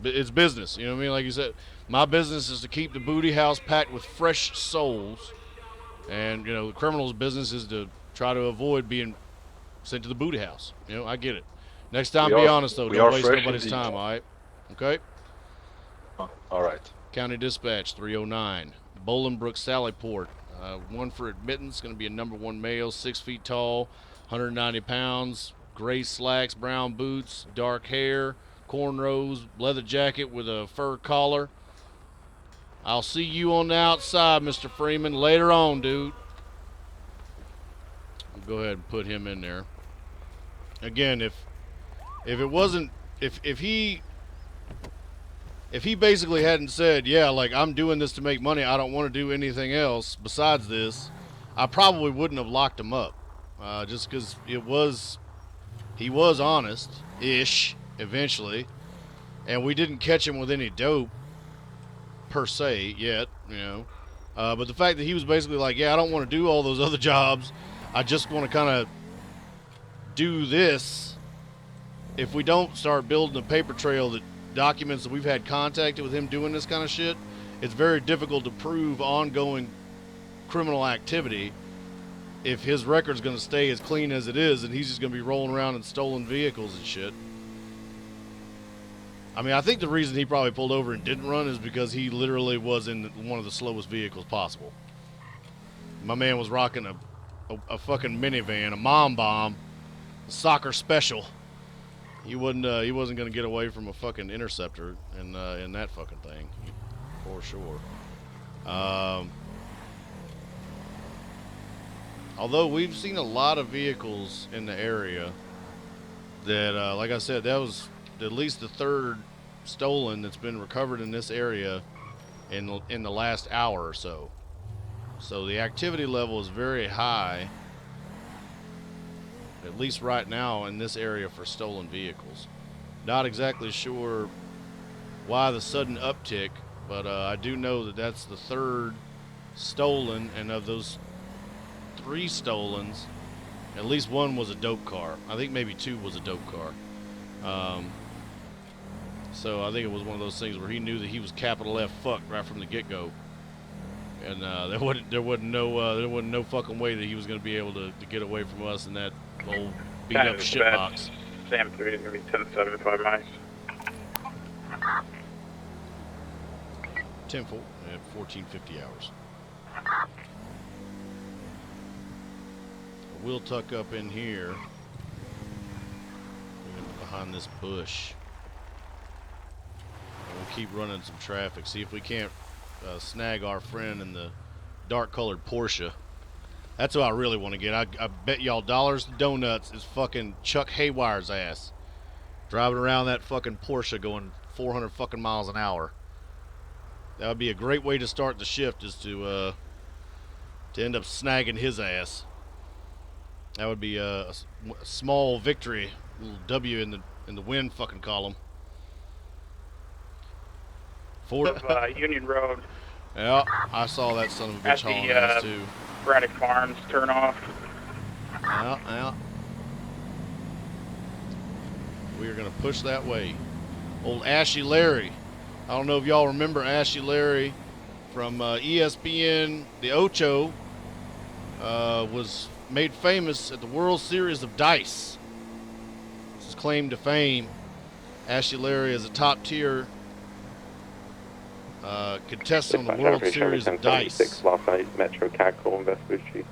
Speaker 1: it's business, you know what I mean? Like you said, my business is to keep the booty house packed with fresh souls. And, you know, the criminal's business is to try to avoid being sent to the booty house. You know, I get it. Next time, be honest, though. Don't waste nobody's time, all right? Okay?
Speaker 4: All right.
Speaker 1: County Dispatch 309. Bolingbrook Sallyport. One for admittance. Going to be a number 1 male, 6 feet tall, 190 pounds, gray slacks, brown boots, dark hair, cornrows, leather jacket with a fur collar. I'll see you on the outside, Mr. Freeman. Later on, dude. I'll go ahead and put him in there. Again, if it wasn't, if he basically hadn't said, yeah, like, I'm doing this to make money, I don't want to do anything else besides this, I probably wouldn't have locked him up. Just because he was honest-ish eventually, and we didn't catch him with any dope per se yet, you know. But the fact that he was basically like, yeah, I don't want to do all those other jobs, I just want to kind of do this. If we don't start building a paper trail that documents that we've had contact with him doing this kind of shit, it's very difficult to prove ongoing criminal activity if his record's going to stay as clean as it is and he's just going to be rolling around in stolen vehicles and shit. I mean, I think the reason he probably pulled over and didn't run is because he literally was in one of the slowest vehicles possible. My man was rocking a fucking minivan, a mom bomb, a soccer special. He wasn't going to get away from a fucking interceptor in that fucking thing, for sure. Although we've seen a lot of vehicles in the area that, like I said, that was at least the third stolen that's been recovered in this area in the last hour or so. So the activity level is very high, at least right now in this area for stolen vehicles. Not exactly sure why the sudden uptick, but I do know that that's the third stolen, and of those 3 stolens, at least one was a dope car. I think maybe 2 was a dope car. So I think it was one of those things where he knew that he was capital F fucked right from the get-go, and there wasn't no fucking way that he was going to be able to get away from us in that old beat up shit box.
Speaker 3: Sam 3 is going to be 1075 miles.
Speaker 1: 10-4 at 1450 hours. We'll tuck up in here behind this bush. We'll keep running some traffic. See if we can't snag our friend in the dark-colored Porsche. That's what I really want to get. I bet y'all dollars to donuts is fucking Chuck Haywire's ass driving around that fucking Porsche going 400 fucking miles an hour. That would be a great way to start the shift, is to to end up snagging his ass. That would be a small victory, a little W in the win fucking column.
Speaker 7: Union Road.
Speaker 1: Yeah, I saw that son of a bitch hauling ass too.
Speaker 7: Braddock Farms turn off.
Speaker 1: Yeah. We are gonna push that way. Old Ashy Larry. I don't know if y'all remember Ashy Larry from ESPN. The Ocho was made famous at the World Series of Dice. This is claim to fame. Ashy Larry is a top tier contestant on the World Series of Dice.
Speaker 3: Last night, Metro Cackle and Vespucci.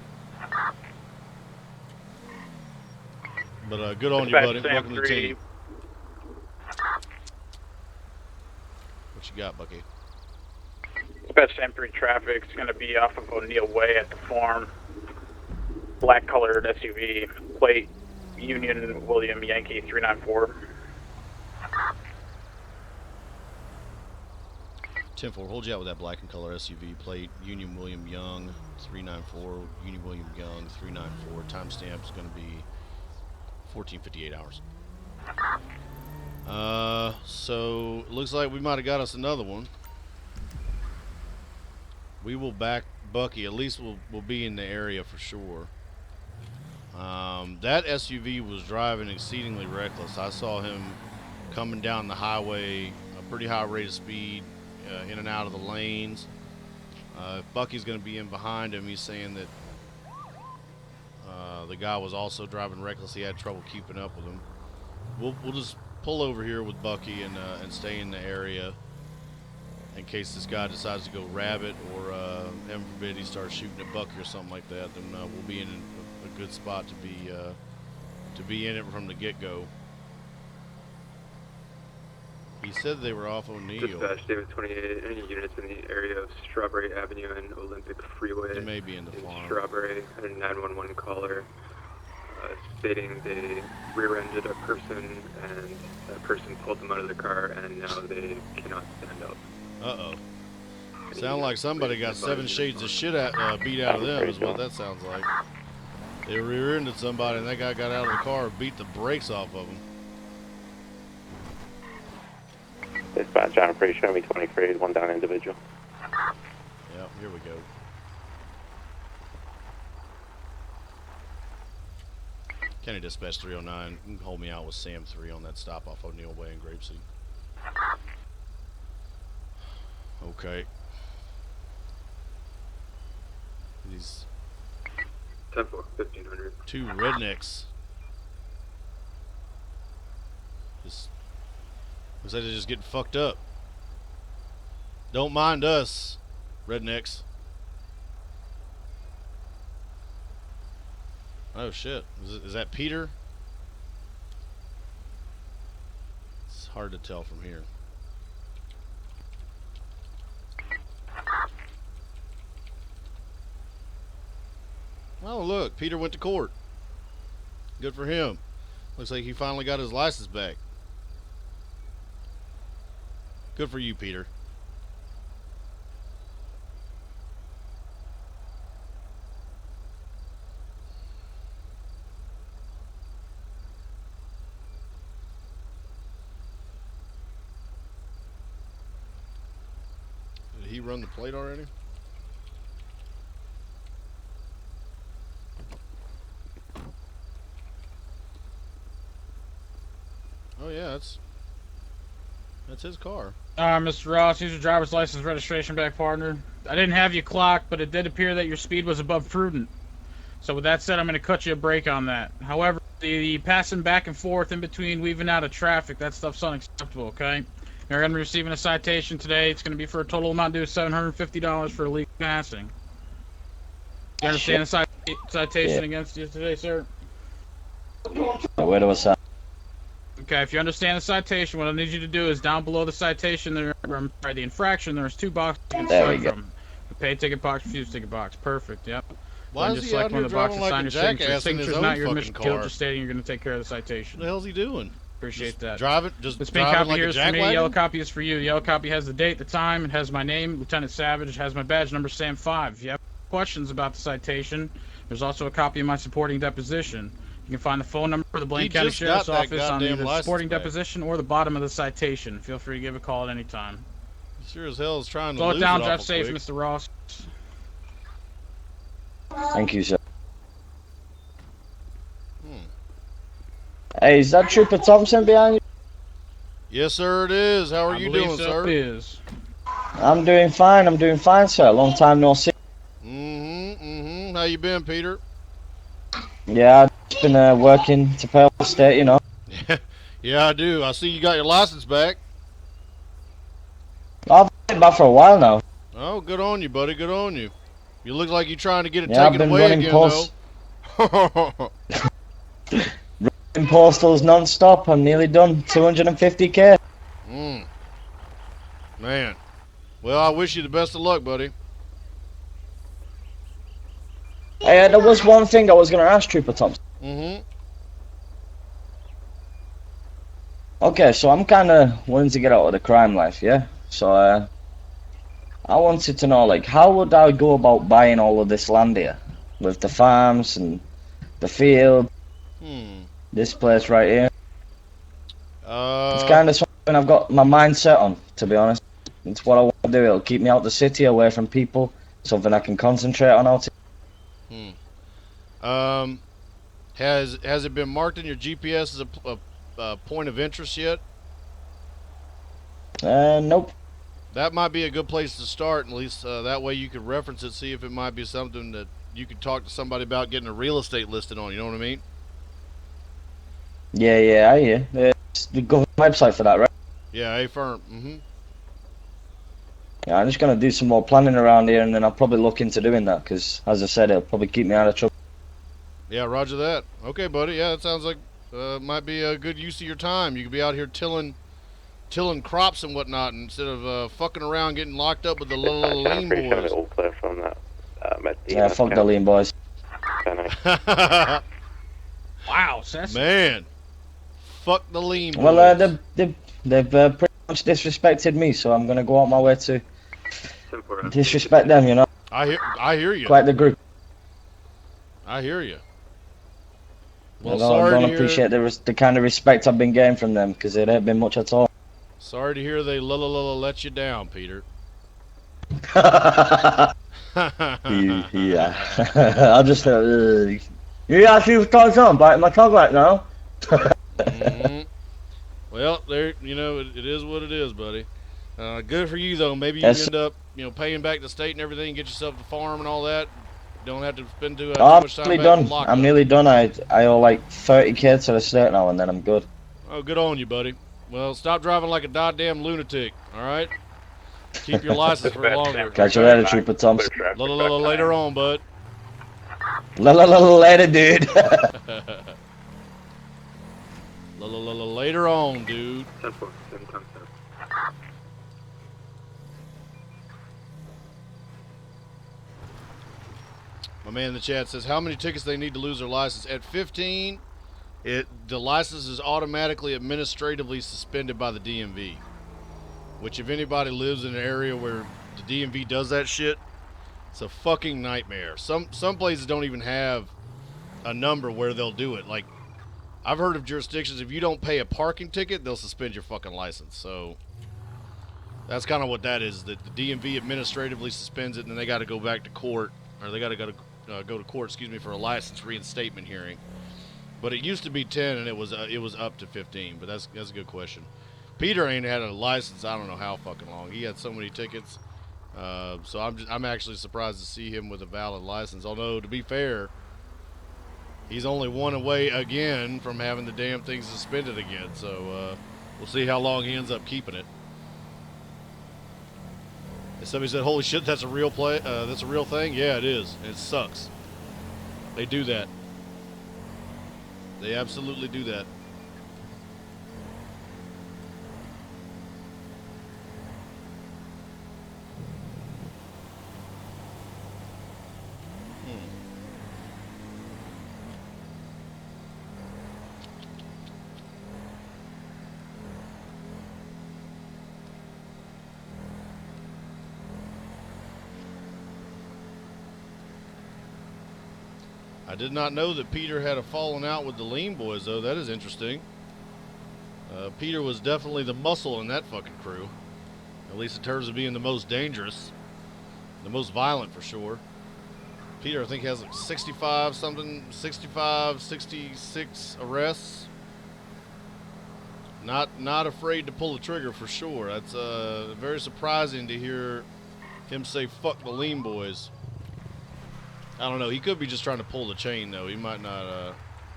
Speaker 1: But good on you, buddy. Welcome to the team. What you got, Bucky?
Speaker 7: Dispatch Sam 3 traffic is going to be off of O'Neill Way at the farm. Black colored SUV, plate Union William Yankee 394.
Speaker 1: 10-4, hold you out with that black and color SUV plate. Union William Young 394. Union William Young 394. Timestamp is going to be 14:58 hours. So it looks like we might have got us another one. We will back Bucky. At least we'll be in the area for sure. That SUV was driving exceedingly reckless. I saw him coming down the highway, a pretty high rate of speed, in and out of the lanes. If Bucky's going to be in behind him, he's saying that the guy was also driving reckless. He had trouble keeping up with him. We'll just pull over here with Bucky and stay in the area in case this guy decides to go rabbit or heaven forbid he starts shooting at Bucky or something like that. Then we'll be in a good spot to be in it from the get-go. He said they were off O'Neill.
Speaker 3: Dispatch David 28. Any units in the area of Strawberry Avenue and Olympic Freeway?
Speaker 1: They may be in the farm.
Speaker 3: Strawberry. I had a 911 caller stating they rear-ended a person and that person pulled them out of the car and now they cannot stand up.
Speaker 1: Uh-oh. Sound like somebody got 7 shades of shit beat out of them is what that sounds like. They rear-ended somebody and that guy got out of the car and beat the brakes off of them.
Speaker 3: Dispatch, I'm pretty sure me 23, one down individual.
Speaker 1: Yep, here we go. County Dispatch 309, you can hold me out with Sam 3 on that stop off O'Neill Way in Grapeseed. Okay. These
Speaker 3: 10-4, 1500.
Speaker 1: 2 rednecks. Just looks like they're just getting fucked up. Don't mind us, rednecks. Oh shit, is that Peter? It's hard to tell from here. Oh look, Peter went to court. Good for him. Looks like he finally got his license back. Good for you, Peter. Did he run the plate already? Oh yeah, that's his car.
Speaker 8: Mr. Ross, use your driver's license registration back, partner. I didn't have you clocked, but it did appear that your speed was above prudent. So with that said, I'm going to cut you a break on that. However, the passing back and forth in between weaving out of traffic, that stuff's unacceptable, okay? You're going to be receiving a citation today. It's going to be for a total amount due of $750 for illegal passing. You understand the citation against you today, sir?
Speaker 2: Where do I sign?
Speaker 8: Okay, if you understand the citation, what I need you to do is down below the citation, the infraction, there's 2 boxes you can sign from. The pay ticket box, refuse ticket box. Perfect, yep.
Speaker 1: Why is he out here driving like a jackass in his own
Speaker 8: not your
Speaker 1: fucking
Speaker 8: mission
Speaker 1: car?
Speaker 8: kill, just stating you're going to take care of the citation.
Speaker 1: What the hell's he doing?
Speaker 8: Appreciate that.
Speaker 1: This
Speaker 8: pink copy
Speaker 1: like
Speaker 8: here
Speaker 1: a
Speaker 8: is for me.
Speaker 1: jackwagon?
Speaker 8: Yellow copy is for you. The yellow copy has the date, the time, it has my name, Lieutenant Savage. It has my badge number, Sam 5. Yep. questions about the citation, there's also a copy of my supporting deposition. You can find the phone number for the Blaine County
Speaker 1: just
Speaker 8: Sheriff's
Speaker 1: got that
Speaker 8: Office on
Speaker 1: goddamn
Speaker 8: either the
Speaker 1: license
Speaker 8: supporting
Speaker 1: back.
Speaker 8: deposition or the bottom of the citation. Feel free to give a call at any time.
Speaker 1: Sure as hell is trying to
Speaker 8: Slow
Speaker 1: lose
Speaker 8: it down,
Speaker 1: it
Speaker 8: drive
Speaker 1: awful
Speaker 8: safe,
Speaker 1: quick.
Speaker 8: Mr. Ross.
Speaker 2: Thank you, sir.
Speaker 1: Hmm.
Speaker 2: Hey, is that Trooper Thompson behind you?
Speaker 1: Yes, sir, it is. How are
Speaker 8: I
Speaker 1: you
Speaker 8: believe
Speaker 1: doing,
Speaker 8: so
Speaker 1: sir?
Speaker 8: It is.
Speaker 2: I'm doing fine, sir. Long time no see.
Speaker 1: How you been, Peter?
Speaker 2: Yeah, I've just been working to pay off the state, you know.
Speaker 1: Yeah, I do. I see you got your license back.
Speaker 2: I've been back for a while now.
Speaker 1: Oh, good on you, buddy. Good on you. You look like you're trying to get it
Speaker 2: Yeah, I've
Speaker 1: taken
Speaker 2: been
Speaker 1: away
Speaker 2: running
Speaker 1: again,
Speaker 2: posts.
Speaker 1: though.
Speaker 2: Running postals non-stop. I'm nearly done. 250k.
Speaker 1: Man. Well, I wish you the best of luck, buddy.
Speaker 2: Hey, there was one thing I was going to ask Trooper Thompson. Okay, so I'm kind of wanting to get out of the crime life, yeah? So, I wanted to know, like, how would I go about buying all of this land here? With the farms and the field, this place right here. It's kind of something I've got my mind set on, to be honest. It's what I want to do. It'll keep me out the city, away from people. Something I can concentrate on out here.
Speaker 1: Has it been marked in your GPS as a point of interest yet?
Speaker 2: Nope.
Speaker 1: That might be a good place to start. At least that way you could reference it, see if it might be something that you could talk to somebody about getting a real estate listed on. You know what I mean?
Speaker 2: Yeah, I hear. It's the government website for that, right?
Speaker 1: Yeah, A firm.
Speaker 2: Yeah, I'm just going to do some more planning around here, and then I'll probably look into doing that, because, as I said, it'll probably keep me out of trouble.
Speaker 1: Yeah, roger that. Okay, buddy. Yeah, that sounds like might be a good use of your time. You could be out here tilling crops and whatnot instead of fucking around getting locked up with the little lean boys.
Speaker 9: All clear from that.
Speaker 2: Yeah, fuck the lean boys.
Speaker 8: Wow, Seth.
Speaker 1: Man, fuck the lean boys.
Speaker 2: Well, they've pretty much disrespected me, so I'm gonna go out my way to disrespect them. You know.
Speaker 1: I hear you.
Speaker 2: Quite the group.
Speaker 1: I hear you.
Speaker 2: Well, I don't appreciate the kind of respect I've been getting from them, because it ain't been much at all.
Speaker 1: Sorry to hear they let you down, Peter.
Speaker 2: Yeah. I'll just you actually start something biting my tongue right now.
Speaker 1: Well, there, it is what it is, buddy. Good for you though. Maybe you end up, paying back the state and everything, get yourself the farm and all that. Don't have to spend too much time back in lockup.
Speaker 2: I'm nearly done. I owe like 30k to the state now, and then I'm good.
Speaker 1: Oh, good on you, buddy. Well, stop driving like a goddamn lunatic, all right? Keep your license for longer.
Speaker 2: Catch you later, Trooper Thompson.
Speaker 1: Later on, bud.
Speaker 2: Later, dude.
Speaker 1: Later on, dude. My man in the chat says, how many tickets they need to lose their license? At 15, the license is automatically administratively suspended by the DMV. Which, if anybody lives in an area where the DMV does that shit, it's a fucking nightmare. Some places don't even have a number where they'll do it. Like, I've heard of jurisdictions, if you don't pay a parking ticket, they'll suspend your fucking license. So that's kind of what that is. That the DMV administratively suspends it, and then they got to go back to court, or they got to go to court, for a license reinstatement hearing. But it used to be 10, and it was up to 15. But that's a good question. Peter ain't had a license I don't know how fucking long. He had so many tickets. So I'm actually surprised to see him with a valid license. Although, to be fair, he's only one away again from having the damn thing suspended again. So we'll see how long he ends up keeping it. And somebody said, "Holy shit, that's a real play. That's a real thing." Yeah, it is. And it sucks. They do that. They absolutely do that. I did not know that Peter had a falling out with the Lean Boys, though. That is interesting. Peter was definitely the muscle in that fucking crew. At least in terms of being the most dangerous. The most violent, for sure. Peter, I think, has like 65 something, 65, 66 arrests. Not afraid to pull the trigger, for sure. That's very surprising to hear him say fuck the Lean Boys. I don't know. He could be just trying to pull the chain, though. He might not.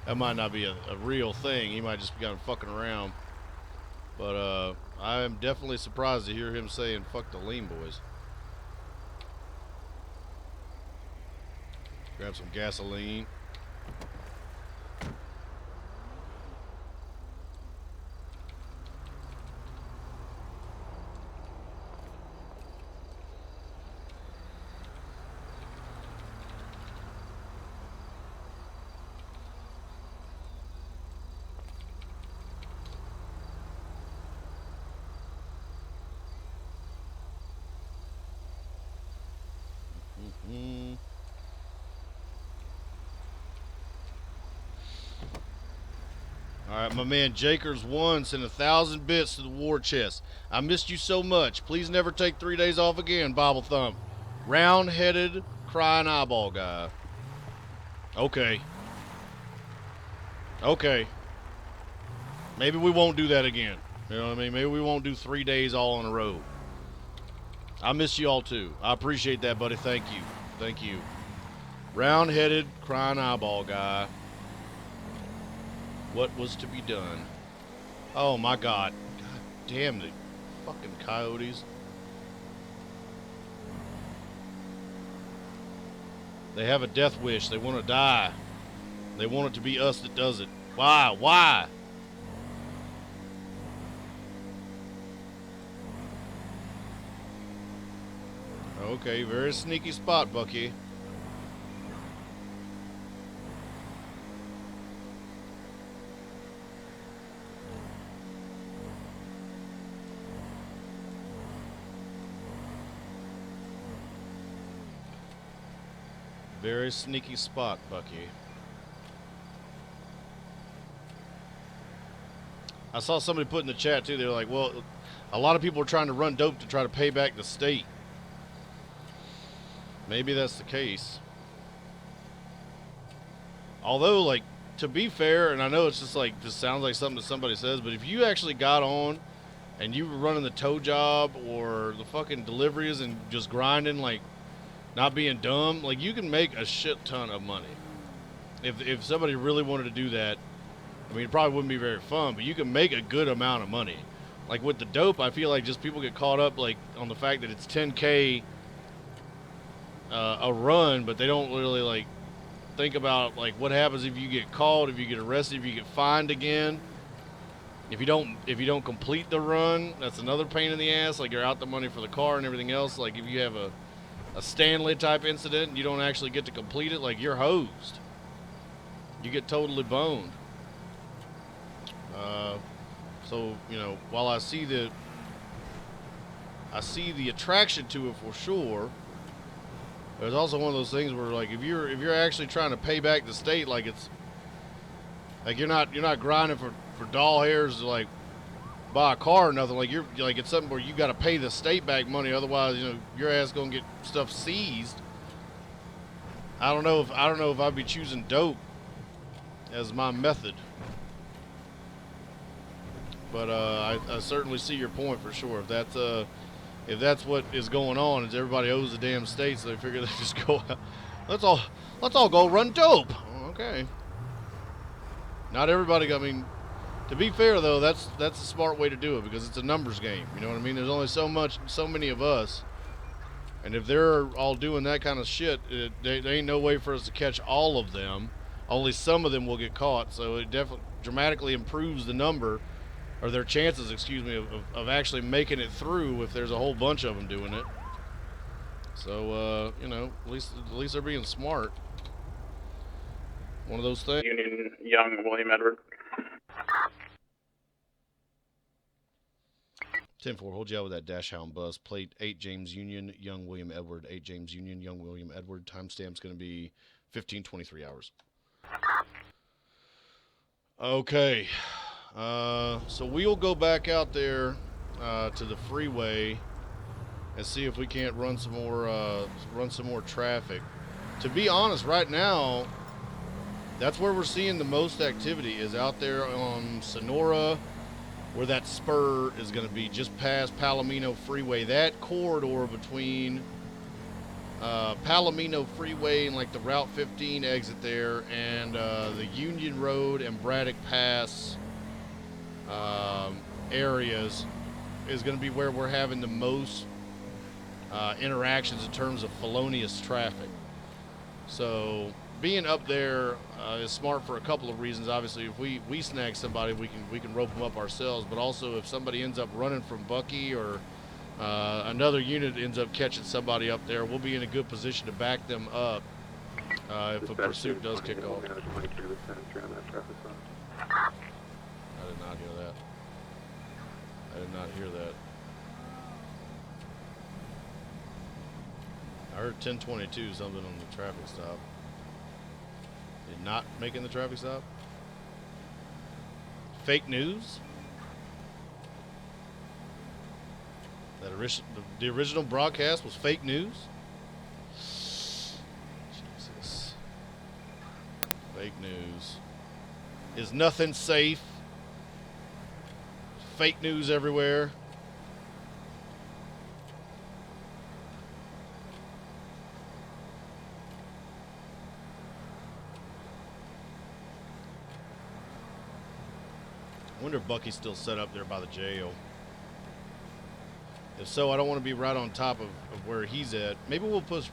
Speaker 1: That might not be a real thing. He might just be kind of fucking around. But I am definitely surprised to hear him saying fuck the Lean Boys. Grab some gasoline. Alright, my man Jakers1 sent 1,000 bits to the war chest. I missed you so much. Please never take 3 days off again, Bible Thump. Round-headed, crying eyeball guy. Okay. Okay. Maybe we won't do that again. You know what I mean? Maybe we won't do 3 days all in a row. I miss you all too. I appreciate that, buddy. Thank you. Thank you. Round-headed, crying eyeball guy. What was to be done? Oh my God. God damn the fucking coyotes. They have a death wish. They want to die. They want it to be us that does it. Why? Why? Okay, very sneaky spot, Bucky. Very sneaky spot, Bucky. I saw somebody put in the chat, too. They were like, well, a lot of people are trying to run dope to try to pay back the state. Maybe that's the case. Although, like, to be fair, and I know it's just like, this sounds like something that somebody says, but if you actually got on and you were running the tow job or the fucking deliveries and just grinding, like, not being dumb, like, you can make a shit ton of money. If somebody really wanted to do that, I mean, it probably wouldn't be very fun, but you can make a good amount of money. Like, with the dope, I feel like just people get caught up, like, on the fact that it's 10K a run, but they don't really, like, think about, like, what happens if you get caught, if you get arrested, if you get fined again. If you don't complete the run, that's another pain in the ass. Like, you're out the money for the car and everything else. Like, if you have a Stanley type incident and you don't actually get to complete it, like, you're hosed. You get totally boned. So, you know, while I see the attraction to it for sure, there's also one of those things where, like, if you're actually trying to pay back the state, like, it's like you're not grinding for doll hairs to, like, buy a car or nothing. Like, you're like, it's something where you got to pay the state back money, otherwise, you know, your ass gonna get stuff seized. I don't know if I'd be choosing dope as my method, but I certainly see your point for sure. If that's what is going on, is everybody owes the damn state, so they figure they just go, let's all go run dope. Okay. Not everybody. I mean, to be fair though, that's a smart way to do it because it's a numbers game. You know what I mean? There's only so many of us, and if they're all doing that kind of shit, there ain't no way for us to catch all of them. Only some of them will get caught, so it definitely dramatically improves the number, or their chances, excuse me, of actually making it through if there's a whole bunch of them doing it. So, you know, at least they're being smart. One of those things.
Speaker 7: Union Young William Edward.
Speaker 1: 10-4, hold you out with that dash hound bus. Plate 8 James Union, Young William Edward. 8 James Union, Young William Edward. Timestamp's going to be 15-23 hours. Okay. So we'll go back out there to the freeway and see if we can't run some more traffic. To be honest, right now, that's where we're seeing the most activity is out there on Sonora, where that spur is going to be just past Palomino Freeway. That corridor between Palomino Freeway and like the Route 15 exit there and the Union Road and Braddock Pass areas is going to be where we're having the most interactions in terms of felonious traffic. So being up there is smart for a couple of reasons. Obviously, if we snag somebody, we can rope them up ourselves. But also, if somebody ends up running from Bucky or another unit ends up catching somebody up there, we'll be in a good position to back them up if a pursuit does kick off. I did not hear that. I did not hear that. I heard 1022 something on the traffic stop. Did not making the traffic stop? Fake news? That the original broadcast was fake news? Jesus. Fake news. Is nothing safe? Fake news everywhere. I wonder if Bucky's still set up there by the jail. If so, I don't want to be right on top of where he's at. Maybe we'll push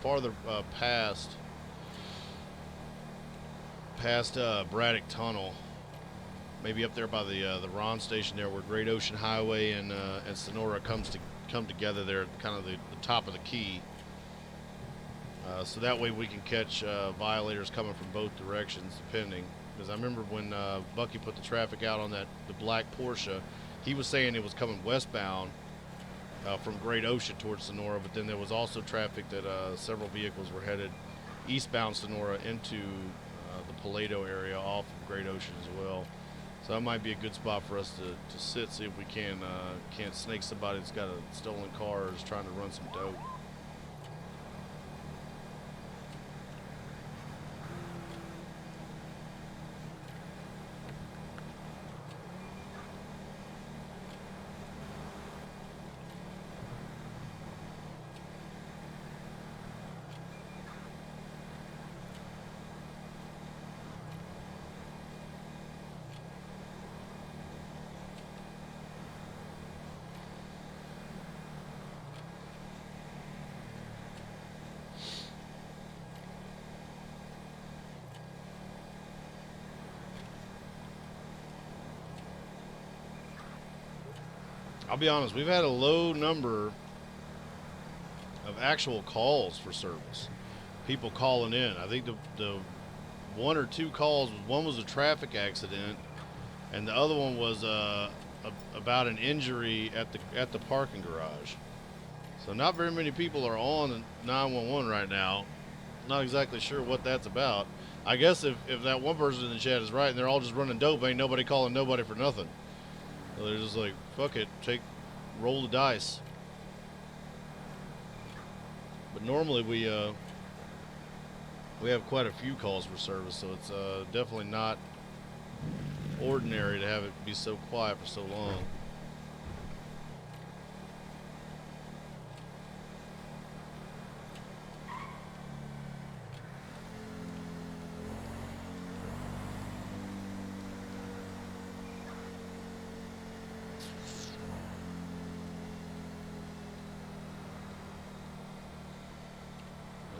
Speaker 1: farther past Braddock Tunnel. Maybe up there by the Ron station there, where Great Ocean Highway and Sonora come together there, kind of the top of the key. So that way we can catch violators coming from both directions, depending. Because I remember when Bucky put the traffic out on the black Porsche, he was saying it was coming westbound from Great Ocean towards Sonora, but then there was also traffic that several vehicles were headed eastbound Sonora into the Paleto area off of Great Ocean as well. So that might be a good spot for us to sit, see if we can't snake somebody that's got a stolen car or is trying to run some dope. I'll be honest, we've had a low number of actual calls for service. People calling in. I think the one or two calls, one was a traffic accident, and the other one was about an injury at the parking garage. So not very many people are on 911 right now. Not exactly sure what that's about. I guess if that one person in the chat is right and they're all just running dope, ain't nobody calling nobody for nothing. So they're just like, fuck it, roll the dice. But normally we have quite a few calls for service, so it's definitely not ordinary to have it be so quiet for so long.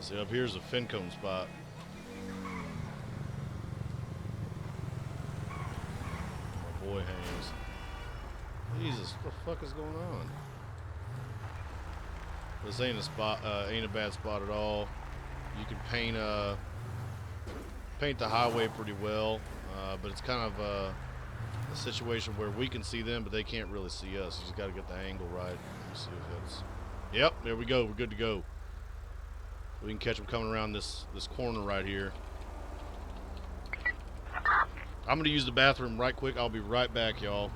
Speaker 1: See, up here's a Fincone spot. My boy hangs. Jesus, what the fuck is going on? This ain't a spot. Ain't a bad spot at all. You can paint the highway pretty well, but it's kind of a situation where we can see them, but they can't really see us. You just got to get the angle right. Let me see if that's. Yep, there we go. We're good to go. We can catch him coming around this corner right here. I'm gonna use the bathroom right quick. I'll be right back, y'all.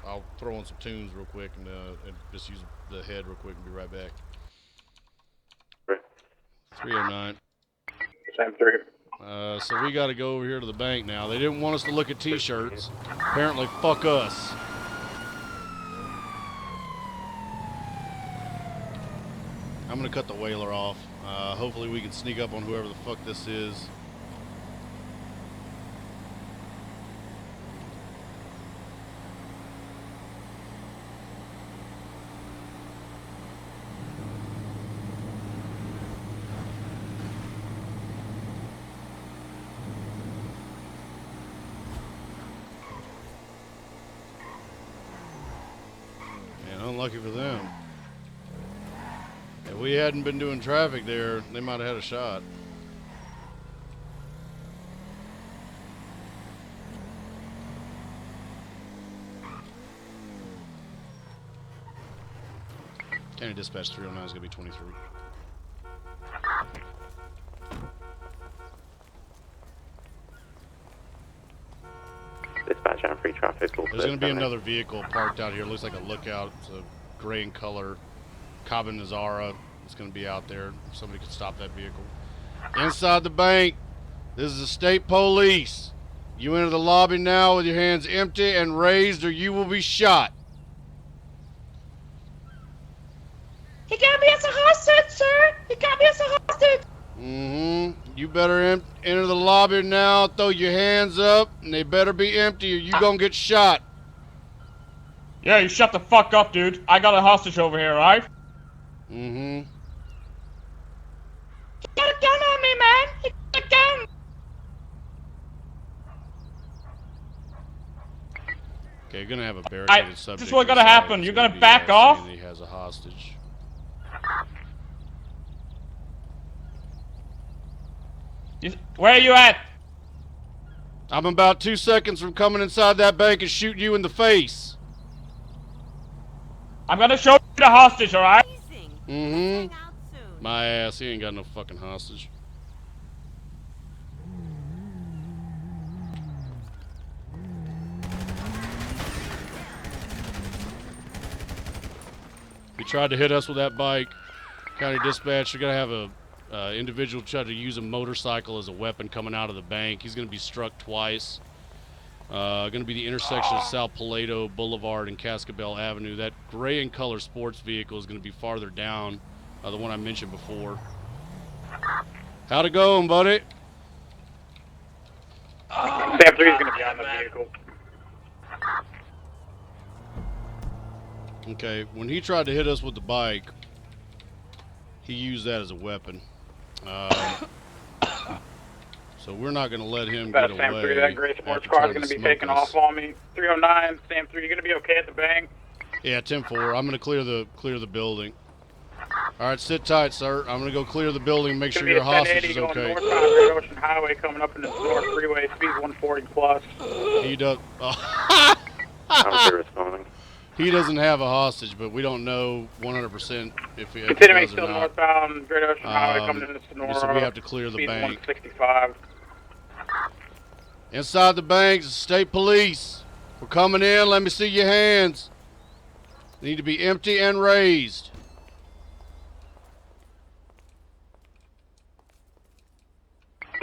Speaker 1: I'll throw on some tunes real quick and just use the head real quick and be right back. 309.
Speaker 7: Same 3.
Speaker 1: So we got to go over here to the bank now. They didn't want us to look at T-shirts. Apparently, fuck us. I'm gonna cut the whaler off. Hopefully, we can sneak up on whoever the fuck this is. Unlucky for them. If we hadn't been doing traffic there, they might have had a shot. County Dispatch 309 is going to be 23.
Speaker 3: Dispatch on free traffic.
Speaker 1: There's going to be another vehicle parked out here. Looks like a lookout. It's a gray in color. Cabin Nazara. It's going to be out there. Somebody could stop that vehicle. Inside the bank. This is the state police. You enter the lobby now with your hands empty and raised or you will be shot.
Speaker 9: He got me as a hostage, sir. He got me as a hostage.
Speaker 1: You better enter the lobby now. Throw your hands up, and they better be empty, or you gonna get shot.
Speaker 8: Yeah, you shut the fuck up, dude. I got a hostage over here, alright?
Speaker 9: He got a gun on me, man. He got a gun.
Speaker 1: Okay, you're gonna have a barricaded subject.
Speaker 8: This is what's gonna happen. You're gonna back off.
Speaker 1: He has a hostage.
Speaker 8: Where are you at?
Speaker 1: I'm about 2 seconds from coming inside that bank and shooting you in the face.
Speaker 8: I'm gonna show you the hostage, alright?
Speaker 1: My ass, he ain't got no fucking hostage. He tried to hit us with that bike. County Dispatch, you're gonna have a individual try to use a motorcycle as a weapon coming out of the bank. He's going to be struck twice. Going to be the intersection of South Paleto Boulevard and Cascabel Avenue. That gray in color sports vehicle is going to be farther down, the one I mentioned before. How'd it going, buddy?
Speaker 7: Sam 3 is going to be on the vehicle.
Speaker 1: Okay, when he tried to hit us with the bike, he used that as a weapon. So we're not going to let him get away.
Speaker 7: Sam 3, that gray sports car is going to be taking off on me. 309, Sam 3, you going to be okay at the bank?
Speaker 1: Yeah, 10-4. I'm going to clear the building. All right, sit tight, sir. I'm going to go clear the building, make sure your hostage is okay.
Speaker 7: Going northbound Great Ocean Highway, coming up into the North Freeway, speed 140 plus.
Speaker 1: He does.
Speaker 3: Responding.
Speaker 1: He doesn't have a hostage, but we don't know 100% if he
Speaker 7: Continuing
Speaker 1: does or
Speaker 7: still
Speaker 1: not.
Speaker 7: Northbound Great Ocean Highway, coming into Sonora.
Speaker 1: So we have to clear the
Speaker 7: speed
Speaker 1: bank.
Speaker 7: 165.
Speaker 1: Inside the bank is the state police. We're coming in. Let me see your hands. They need to be empty and raised.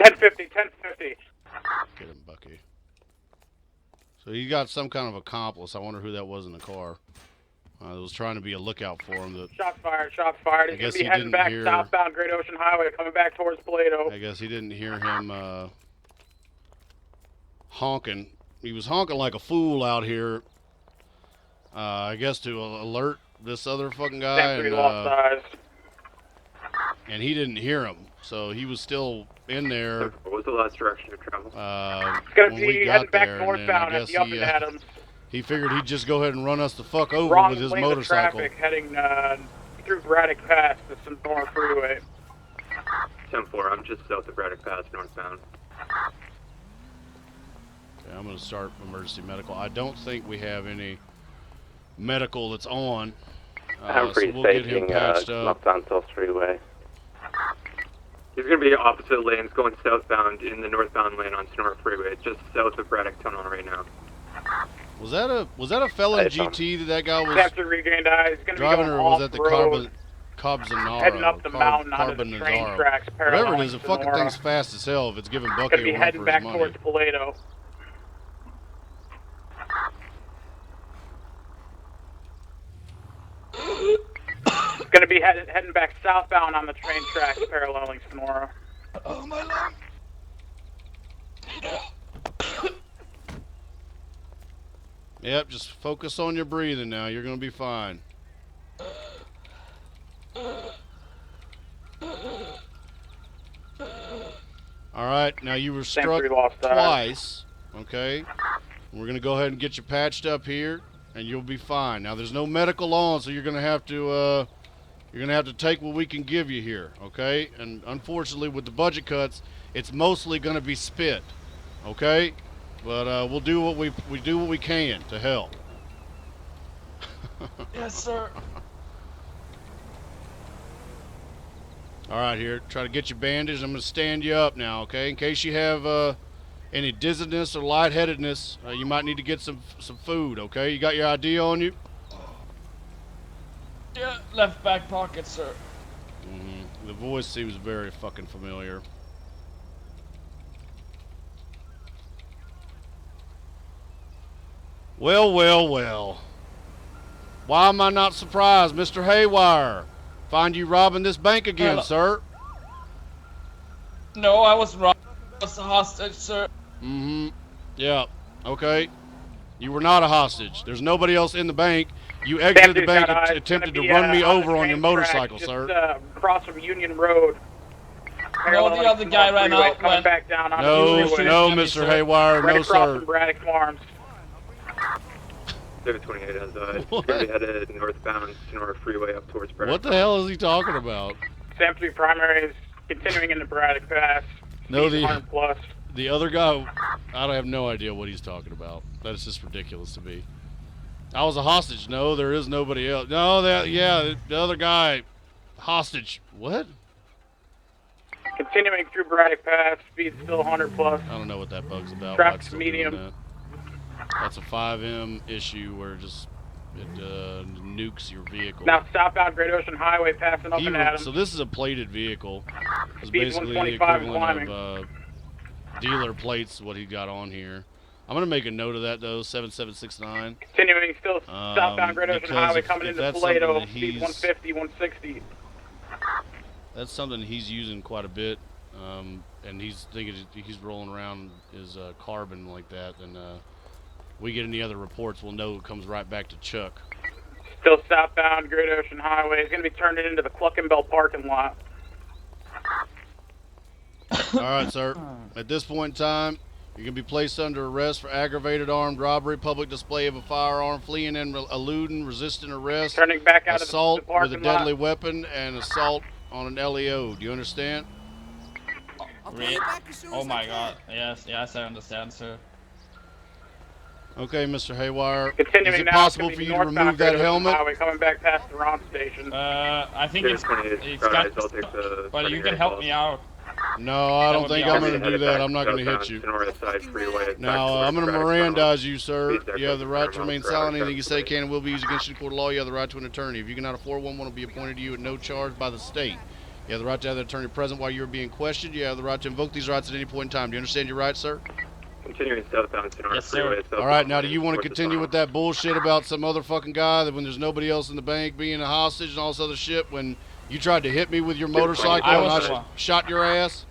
Speaker 7: $10.50.
Speaker 1: Get him, Bucky. So he got some kind of accomplice. I wonder who that was in the car. That was trying to be a lookout for him.
Speaker 7: Shots fired. He's going to be heading back southbound Great Ocean Highway, coming back towards Paleto.
Speaker 1: I guess he didn't hear him honking. He was honking like a fool out here. I guess to alert this other fucking guy. And he didn't hear him. So he was still in there.
Speaker 3: What was the last direction of travel?
Speaker 7: It's going to be heading back northbound at the Up and Adams.
Speaker 1: He figured he'd just go ahead and run us the fuck over with his motorcycle.
Speaker 7: Traffic heading through Braddock Pass to Sonora Freeway.
Speaker 3: 10-4, I'm just south of Braddock Pass, northbound.
Speaker 1: Okay, I'm going to start emergency medical. I don't think we have any medical that's on.
Speaker 3: I'm free
Speaker 1: so we'll get him patched up.
Speaker 3: Northbound South Freeway. He's going to be opposite lanes going southbound in the northbound lane on Sonora Freeway, just south of Braddock Tunnel right now.
Speaker 1: Was that a felon GT that guy was
Speaker 7: After regained eye, he's going to be
Speaker 1: driving,
Speaker 7: going
Speaker 1: or was that the
Speaker 7: off-road,
Speaker 1: Carbonaro?
Speaker 7: heading up the mountain onto the train
Speaker 1: Carbonaro.
Speaker 7: tracks
Speaker 1: Whatever it
Speaker 7: paralleling
Speaker 1: is, the fucking
Speaker 7: Sonora.
Speaker 1: thing's fast as hell if it's giving
Speaker 7: Going
Speaker 1: Bucky
Speaker 7: to be
Speaker 1: a run
Speaker 7: heading
Speaker 1: for his
Speaker 7: back
Speaker 1: money.
Speaker 7: towards Paleto. Going to be heading back southbound on the train tracks paralleling Sonora.
Speaker 2: Oh, my lung.
Speaker 1: Yep, just focus on your breathing now. You're going to be fine. Alright, now you were struck twice, okay? We're going to go ahead and get you patched up here, and you'll be fine. Now, there's no medical on, so you're going to have to take what we can give you here, okay? And unfortunately, with the budget cuts, it's mostly going to be spit, okay? But we'll do what we do what we can to help.
Speaker 2: Yes, sir.
Speaker 1: All right, here. Try to get you bandaged. I'm going to stand you up now, okay? In case you have any dizziness or lightheadedness, you might need to get some food, okay? You got your ID on you?
Speaker 2: Yeah, left back pocket, sir.
Speaker 1: Mm-hmm. The voice seems very fucking familiar. Well, well, well. Why am I not surprised, Mr. Haywire? Find you robbing this bank again,
Speaker 2: Hello.
Speaker 1: sir.
Speaker 2: No, I was wrong. I was a hostage, sir.
Speaker 1: Mm-hmm. Yeah. Okay. You were not a hostage. There's nobody else in the bank. You exited the bank and attempted to run me over on your motorcycle, sir.
Speaker 7: Across from Union Road.
Speaker 2: No, the other guy ran out
Speaker 7: coming
Speaker 2: when...
Speaker 7: back down on
Speaker 1: No,
Speaker 7: the freeway.
Speaker 1: no, Mr. Haywire,
Speaker 7: Right
Speaker 1: no,
Speaker 7: across
Speaker 1: sir.
Speaker 7: from Braddock Farms.
Speaker 3: 728 has going to be headed northbound Sonora Freeway up towards Braddock.
Speaker 1: What the hell is he talking about?
Speaker 7: Sam 3 primary is continuing into Braddock Pass.
Speaker 1: No,
Speaker 7: Speed 100 plus.
Speaker 1: the other guy, I have no idea what he's talking about. That is just ridiculous to me. I was a hostage. No, there is nobody else. No, the other guy, hostage. What?
Speaker 7: Continuing through Braddock Pass, speed still 100 plus.
Speaker 1: I don't know what that bug's about.
Speaker 7: Traffic's
Speaker 1: Why it's still doing
Speaker 7: medium.
Speaker 1: that. That's a 5M issue where it nukes your vehicle.
Speaker 7: Now southbound Great Ocean Highway passing up and Adams.
Speaker 1: So this is a plated vehicle. It's
Speaker 7: Speed
Speaker 1: basically the
Speaker 7: 125
Speaker 1: equivalent of dealer plates, what he got on here. I'm going to make a note of that, though, 7769.
Speaker 7: Continuing still southbound Great Ocean Highway coming into Paleto, speed 150, 160.
Speaker 1: That's something he's using quite a bit, and he's thinking he's rolling around his carbon like that, and we get any other reports, we'll know it comes right back to Chuck.
Speaker 7: Still southbound Great Ocean Highway. It's going to be turned into the Cluckenbell parking lot.
Speaker 1: All right, sir. At this point in time, you're going to be placed under arrest for aggravated armed robbery, public display of a firearm, fleeing and eluding, resisting arrest,
Speaker 7: Turning back out
Speaker 1: assault
Speaker 7: of the parking
Speaker 1: with a deadly
Speaker 7: lot.
Speaker 1: weapon, and assault on an LEO. Do you understand?
Speaker 2: Oh my god. Yes, I understand, sir.
Speaker 1: Okay, Mr. Haywire.
Speaker 7: Continuing
Speaker 1: Is it
Speaker 7: now,
Speaker 1: possible
Speaker 7: it's
Speaker 1: for
Speaker 7: gonna
Speaker 1: you
Speaker 7: be
Speaker 1: to remove that
Speaker 7: northbound Great Ocean
Speaker 1: helmet?
Speaker 7: Highway coming back past the Ron station.
Speaker 2: I think it's got... But you can help me out.
Speaker 1: No, I don't think I'm going to do that. I'm not going to hit you. Now, I'm going to Mirandize you, sir. You have the right to remain silent. Anything you say can and will be used against you in court of law. You have the right to an attorney. If you cannot afford one will be appointed to you at no charge by the state. You have the right to have an attorney present while you are being questioned. You have the right to invoke these rights at any point in time. Do you understand your rights, sir?
Speaker 3: Continuing southbound Sonora Freeway.
Speaker 1: All right, now do you want to continue with that bullshit about some other fucking guy that when there's nobody else in the bank being a hostage and all this other shit when you tried to hit me with your motorcycle and I shot your ass?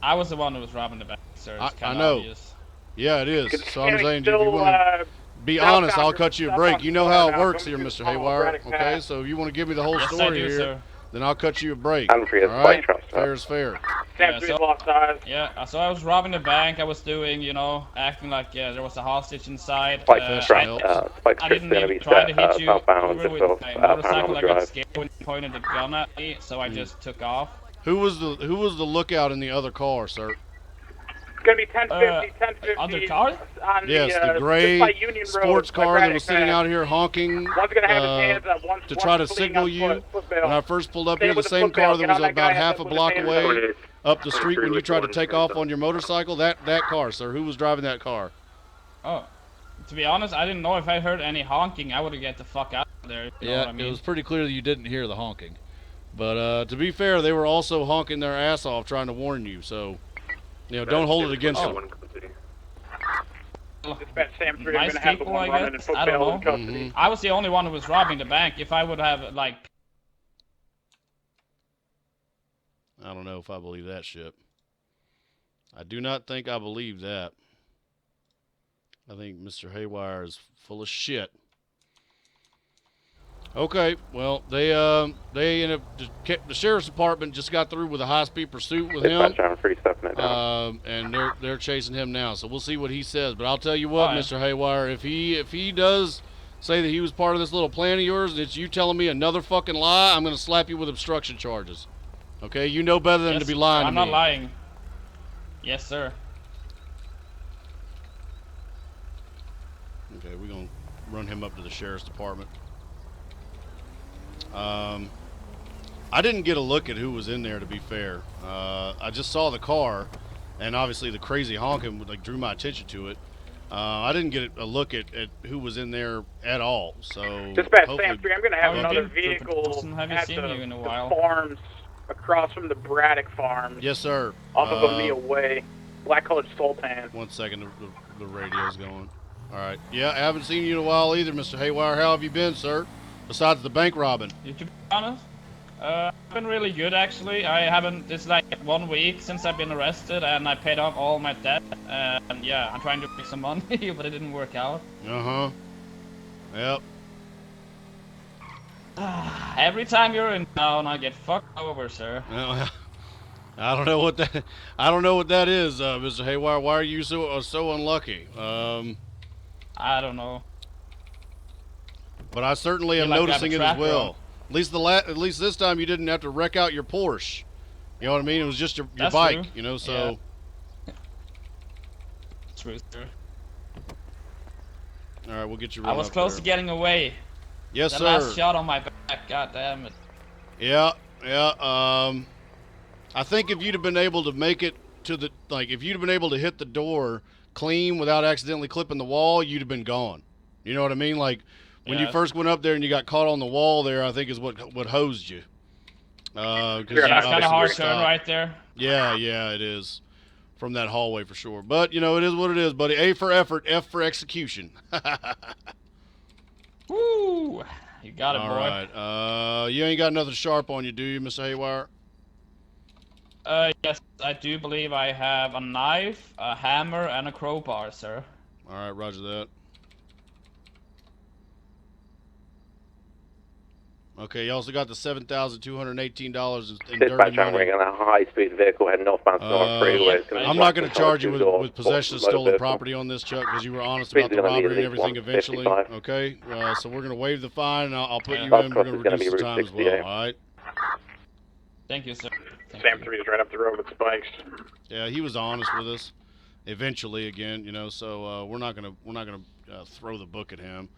Speaker 2: I was the one who was robbing the bank, sir. It's
Speaker 1: I know.
Speaker 2: obvious.
Speaker 1: Yeah, it is. So I'm saying, if you want to be honest, I'll cut you a break. You know how it works here, Mr. Haywire. Okay, so if you want to give me the whole story here,
Speaker 2: sir.
Speaker 1: then I'll cut you a break. All right? Fair is fair.
Speaker 2: Yeah, so I was robbing the bank. I was doing, acting like there was a hostage inside. I didn't even try to hit you over with my motorcycle. I got scared when you pointed the gun at me, so I just took off.
Speaker 1: Who was the lookout in the other car, sir?
Speaker 7: It's gonna be 1050, 1050.
Speaker 8: Other car?
Speaker 7: On
Speaker 1: Yes,
Speaker 7: the,
Speaker 1: the gray
Speaker 7: just by Union
Speaker 1: sports
Speaker 7: Road,
Speaker 1: car
Speaker 7: by
Speaker 1: that was
Speaker 7: Braddock
Speaker 1: sitting
Speaker 7: Pass.
Speaker 1: out here honking
Speaker 7: One's gonna have his hands up, one's
Speaker 1: to try to
Speaker 7: bleeding
Speaker 1: signal
Speaker 7: on
Speaker 1: you.
Speaker 7: foot bail.
Speaker 1: When I first pulled up
Speaker 7: Stay
Speaker 1: here, the
Speaker 7: with the
Speaker 1: same
Speaker 7: foot bail.
Speaker 1: car that
Speaker 7: Get
Speaker 1: was
Speaker 7: on that
Speaker 1: about
Speaker 7: guy
Speaker 1: half a
Speaker 7: with his
Speaker 1: block
Speaker 7: hands
Speaker 1: away
Speaker 7: up.
Speaker 1: up the street when you tried to
Speaker 3: with
Speaker 1: take
Speaker 3: one,
Speaker 1: off
Speaker 3: hands up.
Speaker 1: on your motorcycle, that car, sir. Who was driving that car?
Speaker 8: Oh, to be honest, I didn't know if I heard any honking. I would have get the fuck out of there. You know what I mean?
Speaker 1: It was pretty clear that you didn't hear the honking. But to be fair, they were also honking their ass off trying to warn you. So, don't hold it against them.
Speaker 7: Dispatch Sam 3, I'm
Speaker 8: Nice
Speaker 7: gonna have the
Speaker 8: people,
Speaker 7: one
Speaker 8: I
Speaker 7: running in
Speaker 8: guess.
Speaker 7: foot
Speaker 8: I
Speaker 7: bail
Speaker 8: don't
Speaker 7: in
Speaker 8: know.
Speaker 7: custody.
Speaker 8: I was the only one who was robbing the bank. If I would have, like...
Speaker 1: I don't know if I believe that shit. I do not think I believe that. I think Mr. Haywire is full of shit. Okay, well, they ended up, the sheriff's department just got through with a high-speed pursuit with him. And they're chasing him now, so we'll see what he says. But I'll tell you what, Mr. Haywire, if he does say that he was part of this little plan of yours, and it's you telling me another fucking lie, I'm going to slap you with obstruction charges. Okay, you know better than to be lying to me.
Speaker 8: I'm not lying. Yes, sir.
Speaker 1: Okay, we're going to run him up to the sheriff's department. I didn't get a look at who was in there, to be fair. I just saw the car, and obviously the crazy honking drew my attention to it. I didn't get a look at who was in there at all. So
Speaker 7: Dispatch
Speaker 1: hopefully,
Speaker 7: Sam 3, I'm gonna have
Speaker 8: Oh,
Speaker 7: another
Speaker 8: good.
Speaker 7: vehicle
Speaker 8: Haven't
Speaker 7: at
Speaker 8: seen you in a
Speaker 7: the
Speaker 8: while.
Speaker 7: farms across from the Braddock Farms.
Speaker 1: yes, sir.
Speaker 7: Off of O'Neill Way. Black colored Sultan.
Speaker 1: 1 second, the radio's going. All right. Yeah, I haven't seen you in a while either, Mr. Haywire. How have you been, sir? Besides the bank robbing.
Speaker 8: To be honest, I've been really good actually. I haven't. It's like 1 week since I've been arrested, and I paid off all my debt. And yeah, I'm trying to make some money, but it didn't work out.
Speaker 1: Yep.
Speaker 8: Every time you're in town, I get fucked over, sir.
Speaker 1: Well, I don't know what that. I don't know what that is, Mr. Haywire. Why are you so unlucky?
Speaker 8: I don't know.
Speaker 1: But I certainly am
Speaker 8: like
Speaker 1: noticing it
Speaker 8: grab a
Speaker 1: as well.
Speaker 8: track
Speaker 1: At least this time you didn't have to wreck out your Porsche. You know what I mean? It was just your
Speaker 8: That's
Speaker 1: bike.
Speaker 8: true.
Speaker 1: So.
Speaker 8: Yeah. True, sir.
Speaker 1: All right, we'll get you.
Speaker 8: I was close to getting away.
Speaker 1: Yes,
Speaker 8: that
Speaker 1: sir.
Speaker 8: last shot on my back. God damn it.
Speaker 1: Yeah. I think if you'd have been able to make it to the if you'd have been able to hit the door clean without accidentally clipping the wall, you'd have been gone. You know what I mean? Like when you first went up there and you got caught on the wall there, I think is what hosed you.
Speaker 8: Yeah, it's kind of hard turn right there.
Speaker 1: Yeah, it is. From that hallway for sure. But, it is what it is, buddy. A for effort, F for execution.
Speaker 8: Woo! You got it, boy.
Speaker 1: All right. You ain't got nothing sharp on you, do you, Mr. Haywire?
Speaker 8: Yes, I do believe I have a knife, a hammer, and a crowbar, sir.
Speaker 1: All right, roger that. Okay, you also got the $7,218 in dirty money.
Speaker 10: On a high-speed vehicle heading northbound North Freeway.
Speaker 1: I'm not going to charge you with possession of stolen property on this, Chuck, because you were honest about the robbery and everything eventually. Okay, so we're going to waive the fine, and I'll put you in. We're going to reduce the time as well, all right?
Speaker 8: Thank you, sir.
Speaker 7: Sam 3 is right up the road with spikes.
Speaker 1: Yeah, he was honest with us. Eventually, again, so we're not going to throw the book at him.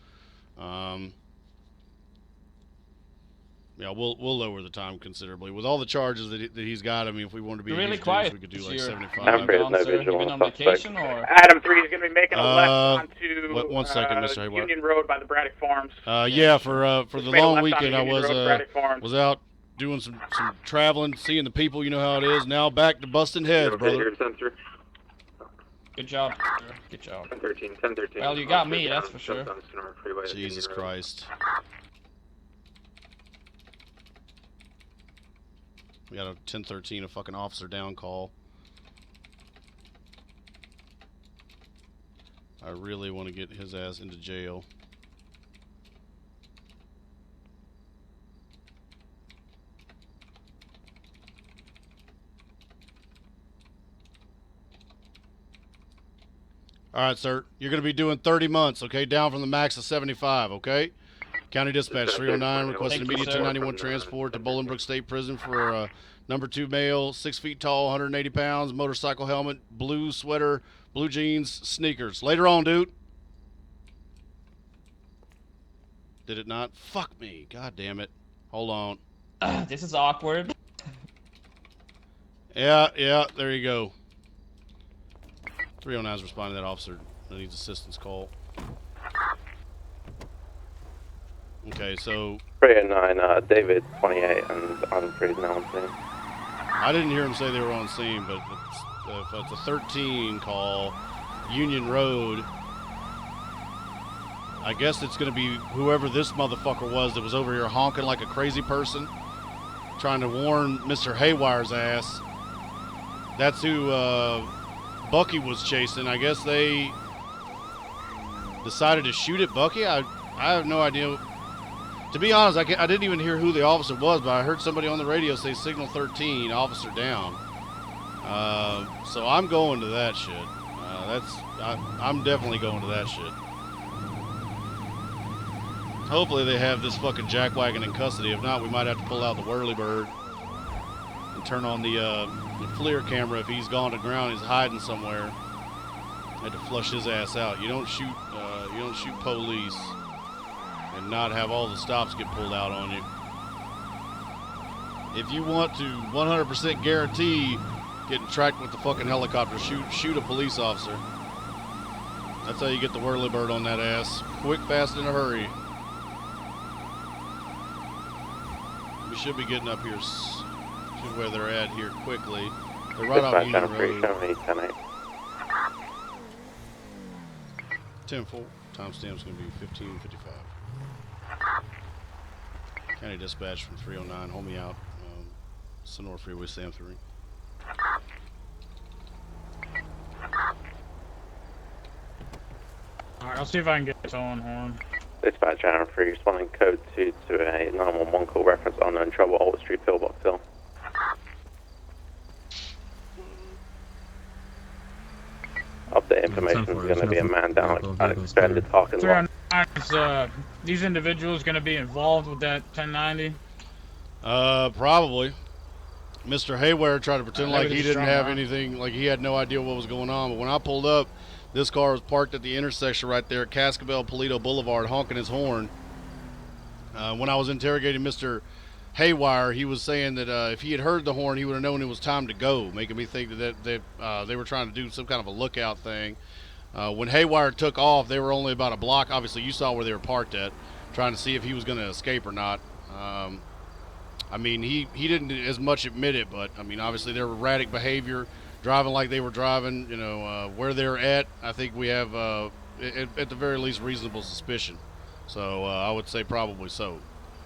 Speaker 1: Yeah, we'll lower the time considerably with all the charges that he's got. I mean, if we wanted to be
Speaker 8: really quiet,
Speaker 1: we could do like 75.
Speaker 10: I'm afraid there's no
Speaker 8: Sir,
Speaker 10: visual
Speaker 8: you been
Speaker 10: on
Speaker 8: on
Speaker 10: suspect.
Speaker 8: vacation or?
Speaker 7: Adam 3 is going to be making a left onto
Speaker 1: 1 second, Mr. Haywire.
Speaker 7: Union Road by the Braddock Farms.
Speaker 1: Yeah, for the
Speaker 7: made a
Speaker 1: long
Speaker 7: left
Speaker 1: weekend, I
Speaker 7: onto Union Road, Braddock Farms.
Speaker 1: was out doing some traveling, seeing the people. You know how it is. Now back to busting heads, brother.
Speaker 8: Good job, sir. Good job.
Speaker 3: 1013.
Speaker 8: Well, you got me, that's for sure.
Speaker 1: Jesus Christ. We got a 1013, a fucking officer down call. I really want to get his ass into jail. All right, sir. You're going to be doing 30 months, okay? Down from the max of 75, okay? County Dispatch 309 requesting
Speaker 8: Thank you,
Speaker 1: immediate
Speaker 8: sir.
Speaker 1: 1091 transport to Bolingbrook State Prison for number 2 male, 6 feet tall, 180 pounds, motorcycle helmet, blue sweater, blue jeans, sneakers. Later on, dude. Did it not? Fuck me. God damn it. Hold on.
Speaker 11: This is awkward.
Speaker 1: Yeah, there you go. 309 is responding to that officer that needs assistance call. Okay, so
Speaker 10: 309, David, 28, and I'm free now on scene.
Speaker 1: I didn't hear him say they were on scene, but if it's a 13 call, Union Road, I guess it's going to be whoever this motherfucker was that was over here honking like a crazy person, trying to warn Mr. Haywire's ass. That's who Bucky was chasing. I guess they decided to shoot at Bucky. I have no idea. To be honest, I didn't even hear who the officer was, but I heard somebody on the radio say Signal 13, officer down. So I'm going to that shit. I'm definitely going to that shit. Hopefully they have this fucking jackwagon in custody. If not, we might have to pull out the whirlybird and turn on the FLIR camera. If he's gone to ground, he's hiding somewhere. Had to flush his ass out. You don't shoot police and not have all the stops get pulled out on you. If you want to 100% guarantee getting tracked with the fucking helicopter, shoot a police officer. That's how you get the whirlybird on that ass. Quick, fast, in a hurry. We should be getting up here to where they're at here quickly. They're right off Union Road. 10-4. Timestamp's going to be 15:55. County Dispatch from 309. Hold me out. Sonora Freeway, Sam 3.
Speaker 8: Alright, I'll see if I can get a towing horn.
Speaker 10: Dispatch Channel 3, responding code 2 to a 911 call reference unknown trouble, Old Street, Pillbox Hill. Update information is going to be a man down Alexander talking lot.
Speaker 8: These individuals going to be involved with that 1090?
Speaker 1: Probably. Mr. Haywire tried to pretend like he didn't have
Speaker 8: arm.
Speaker 1: anything, like he had no idea what was going on. But when I pulled up, this car was parked at the intersection right there at Cascabel Polito Boulevard, honking his horn. When I was interrogating Mr. Haywire, he was saying that if he had heard the horn, he would have known it was time to go, making me think that they were trying to do some kind of a lookout thing. When Haywire took off, they were only about a block. Obviously, you saw where they were parked at, trying to see if he was going to escape or not. I mean, he didn't as much admit it, but, I mean, obviously their erratic behavior, driving like they were driving, you know, where they're at, I think we have, at the very least, reasonable suspicion. So I would say probably so.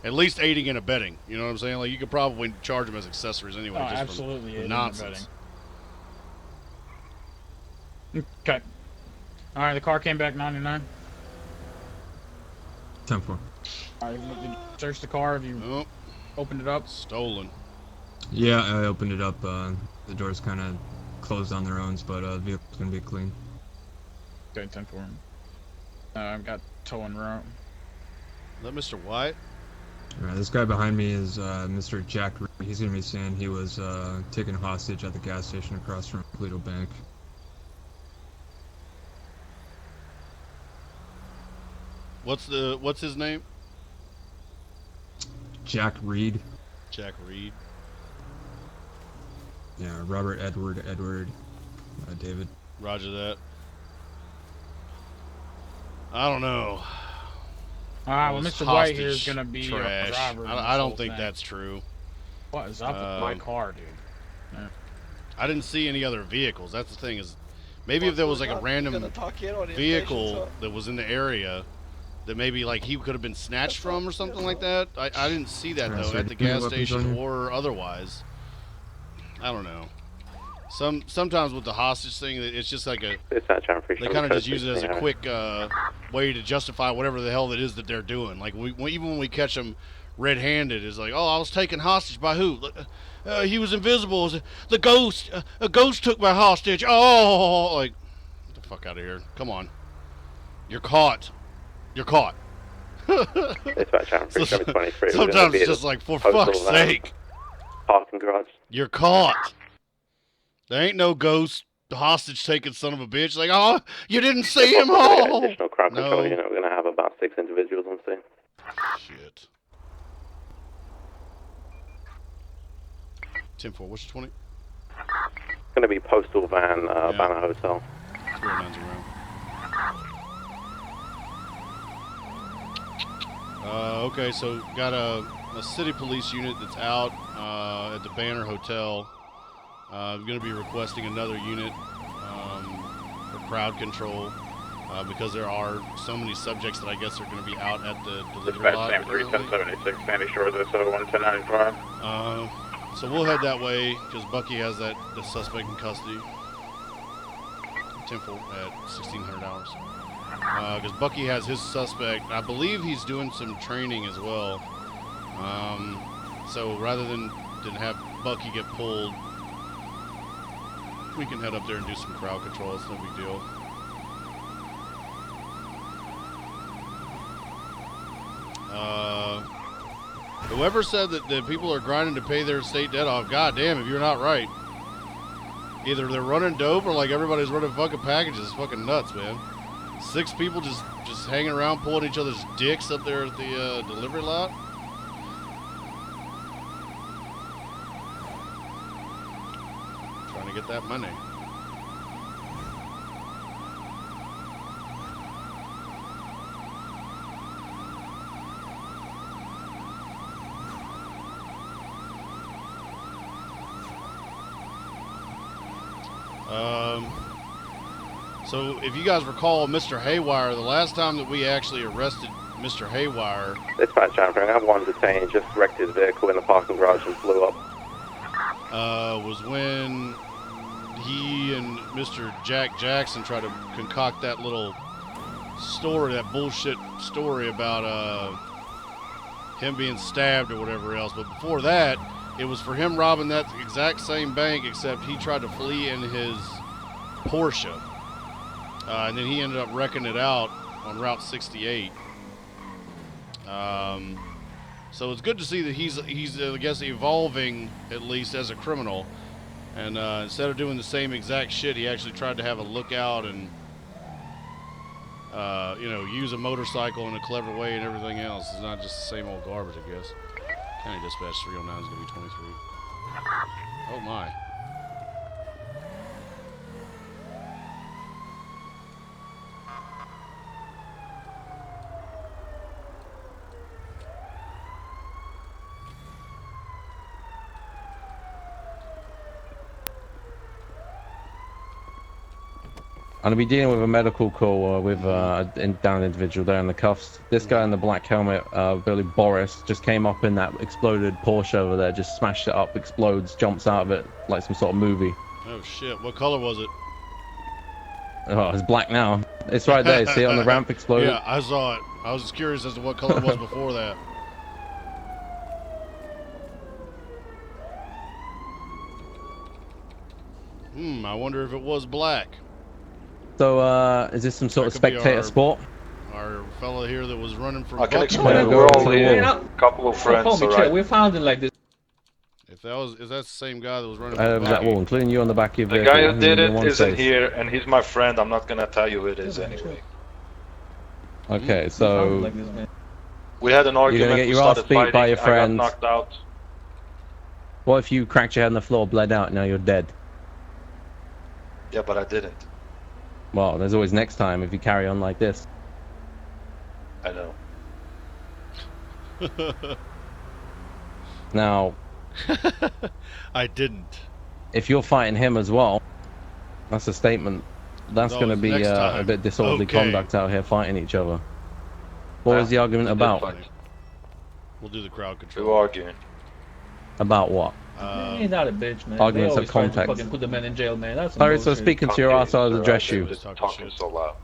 Speaker 1: At least aiding and abetting, you know what I'm saying? Like, you could probably charge them as accessories anyway.
Speaker 8: Oh,
Speaker 1: just
Speaker 8: absolutely.
Speaker 1: from nonsense.
Speaker 8: Okay. All right, the car came back 99.
Speaker 12: 10-4.
Speaker 8: All right, did you search the car? Have you opened it up?
Speaker 1: Stolen.
Speaker 12: Yeah, I opened it up. The doors kind of closed on their own, but the vehicle's going to be clean.
Speaker 8: Okay, 10-4. I've got towing route.
Speaker 1: Is that Mr. White?
Speaker 12: Alright, this guy behind me is Mr. Jack Reed. He's going to be saying he was taken hostage at the gas station across from Polito Bank.
Speaker 1: What's his name?
Speaker 12: Jack Reed.
Speaker 1: Jack Reed.
Speaker 12: Yeah, Robert Edward David.
Speaker 1: Roger that. I don't know.
Speaker 8: Well, Mr. White here is going to be
Speaker 1: trash.
Speaker 8: driver.
Speaker 1: I don't think that's true.
Speaker 8: What is up with my car, dude?
Speaker 1: I didn't see any other vehicles. That's the thing is, maybe if there was like a random vehicle that was in the area that maybe like he could have been snatched from or something like that. I didn't see that though at the gas station or otherwise. I don't know. Sometimes with the hostage thing, it's just like they kind of just use it as a quick way to justify whatever the hell it is that they're doing. Like even when we catch them red-handed, it's like, oh, I was taken hostage by who? He was invisible. The ghost. A ghost took my hostage. Oh, like, get the fuck out of here! Come on, you're caught. You're caught.
Speaker 10: Dispatch, I'm free, 23.
Speaker 1: Sometimes it's just like, for fuck's sake.
Speaker 10: Parking garage.
Speaker 1: You're caught. There ain't no ghost hostage taking son of a bitch. Like, oh, you didn't see him. Oh,
Speaker 10: Additional crowd control unit. We're gonna have about 6 individuals on scene.
Speaker 1: Shit. 10-4, what's your 20?
Speaker 10: Gonna be postal van, Banner Hotel.
Speaker 1: 309's around. Okay, so got a city police unit that's out at the Banner Hotel. I'm going to be requesting another unit for crowd control because there are so many subjects that I guess are going to be out at the delivery lot.
Speaker 7: Dispatch, Sam 1076, Sandy Shores, SO 11095.
Speaker 1: So we'll head that way because Bucky has the suspect in custody. 10-4 at 1600 hours. Because Bucky has his suspect. I believe he's doing some training as well. So rather than have Bucky get pulled, we can head up there and do some crowd control. It's no big deal. Whoever said that people are grinding to pay their state debt off, goddamn, if you're not right. Either they're running dope or like everybody's running fucking packages. It's fucking nuts, man. 6 people just hanging around pulling each other's dicks up there at the delivery lot. Trying to get that money. So if you guys recall Mr. Haywire, the last time that we actually arrested Mr. Haywire...
Speaker 10: Dispatch, I have one detained, just wrecked his vehicle in the parking garage and blew up.
Speaker 1: Was when he and Mr. Jack Jackson tried to concoct that little story, that bullshit story about him being stabbed or whatever else. But before that, it was for him robbing that exact same bank, except he tried to flee in his Porsche. And then he ended up wrecking it out on Route 68. So it's good to see that he's I guess evolving at least as a criminal. And instead of doing the same exact shit, he actually tried to have a lookout and you know, use a motorcycle in a clever way and everything else. It's not just the same old garbage, I guess. County Dispatch 309 is going to be 23. Oh my.
Speaker 13: I'm going to be dealing with a medical call with a down individual there in the cuffs. This guy in the black helmet, Billy Boris, just came up in that exploded Porsche over there, just smashed it up, explodes, jumps out of it like some sort of movie.
Speaker 1: Oh shit, what color was it?
Speaker 13: Oh, it's black now. It's right there, see it on the ramp exploded?
Speaker 1: Yeah, I saw it. I was just curious as to what color it was before that. I wonder if it was black.
Speaker 13: So, is this some sort of spectator sport?
Speaker 1: Our fella here that was running from...
Speaker 4: I can explain. We're all here. A couple of friends, alright.
Speaker 14: We found it like this.
Speaker 1: If that's the same guy that was running
Speaker 13: from that wall, including you on the back of your vehicle.
Speaker 4: The guy who did it isn't here, and he's my friend. I'm not gonna tell you who it is anyway.
Speaker 13: Okay, so...
Speaker 4: We had an argument,
Speaker 13: you're gonna get your ass beat by your friends.
Speaker 4: I got knocked out.
Speaker 13: What if you cracked your head on the floor, bled out, and now you're dead?
Speaker 4: Yeah, but I didn't.
Speaker 13: Well, there's always next time if you carry on like this.
Speaker 4: I know.
Speaker 13: Now...
Speaker 1: I didn't.
Speaker 13: If you're fighting him as well, that's a statement. That's going to be a bit disorderly conduct out here fighting each other. What was the argument about?
Speaker 1: We'll do the crowd control.
Speaker 4: Who arguing?
Speaker 13: About what?
Speaker 14: Ain't that a bitch, man.
Speaker 13: Arguments of context.
Speaker 14: Fucking put the man in jail, man. That's
Speaker 13: Sorry, so speaking to your ass, I'll address you.
Speaker 4: Talking so loud.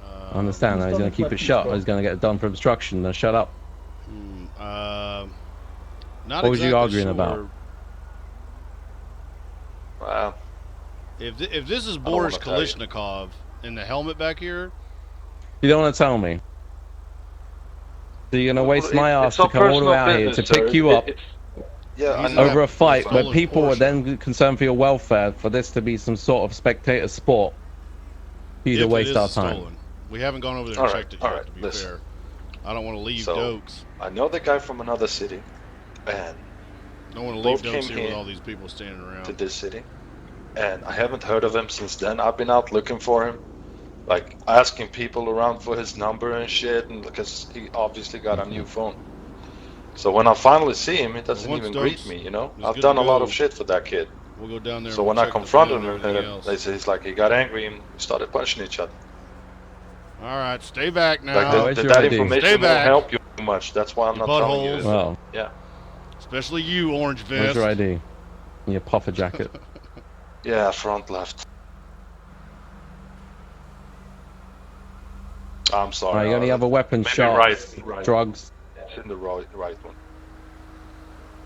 Speaker 13: I understand. He's going to keep it shut. He's going to get it done for obstruction. Now shut up.
Speaker 1: Not
Speaker 13: what was
Speaker 1: exactly
Speaker 13: you arguing
Speaker 1: sure.
Speaker 13: about?
Speaker 4: Wow.
Speaker 1: If this is Boris Kalishnikov in the helmet back here,
Speaker 13: you don't want to tell me. So you're gonna waste my ass
Speaker 4: it's
Speaker 13: to
Speaker 4: our
Speaker 13: come all the way
Speaker 4: personal
Speaker 13: out here to
Speaker 4: business,
Speaker 13: pick
Speaker 4: sir.
Speaker 13: you up
Speaker 4: Yeah, I
Speaker 1: He's
Speaker 4: know.
Speaker 13: over a fight where
Speaker 1: stolen
Speaker 13: people are
Speaker 1: Porsche.
Speaker 13: then concerned for your welfare, for this to be some sort of spectator sport. For you to
Speaker 1: If it
Speaker 13: waste
Speaker 1: is
Speaker 13: our time.
Speaker 1: stolen. We haven't gone over there and
Speaker 4: All right,
Speaker 1: checked it
Speaker 4: all
Speaker 1: yet,
Speaker 4: right,
Speaker 1: to be
Speaker 4: listen.
Speaker 1: fair. I don't want to leave
Speaker 4: So,
Speaker 1: Dokes.
Speaker 4: I know the guy from another city, and
Speaker 1: Don't want to
Speaker 4: both
Speaker 1: leave Dokes
Speaker 4: came
Speaker 1: here with
Speaker 4: here
Speaker 1: all these people standing around.
Speaker 4: to this city, and I haven't heard of him since then. I've been out looking for him, like asking people around for his number and shit, and because he obviously got a new phone. So when I finally see him, he doesn't
Speaker 1: once
Speaker 4: even
Speaker 1: Dokes
Speaker 4: greet me, you know?
Speaker 1: is
Speaker 4: I've
Speaker 1: good
Speaker 4: done
Speaker 1: to
Speaker 4: a lot
Speaker 1: go,
Speaker 4: of shit for that kid.
Speaker 1: We'll go down there
Speaker 4: So
Speaker 1: and
Speaker 4: when I
Speaker 1: check the
Speaker 4: confronted
Speaker 1: bill
Speaker 4: him,
Speaker 1: and everything else.
Speaker 4: he's like, he got angry and we started punching each other.
Speaker 1: All right, stay back now.
Speaker 4: Like
Speaker 13: where's your
Speaker 4: that
Speaker 13: ID?
Speaker 4: information
Speaker 1: Stay
Speaker 4: won't
Speaker 1: back.
Speaker 4: help you much. That's why I'm
Speaker 1: You
Speaker 4: not telling you.
Speaker 1: buttholes.
Speaker 13: Well,
Speaker 4: Yeah.
Speaker 1: Especially you, Orange Vest.
Speaker 13: where's your ID? And your puffer jacket.
Speaker 4: Yeah, front left. I'm sorry.
Speaker 13: You only have a weapon,
Speaker 4: maybe
Speaker 13: shots,
Speaker 4: right.
Speaker 13: drugs.
Speaker 4: It's in the right one.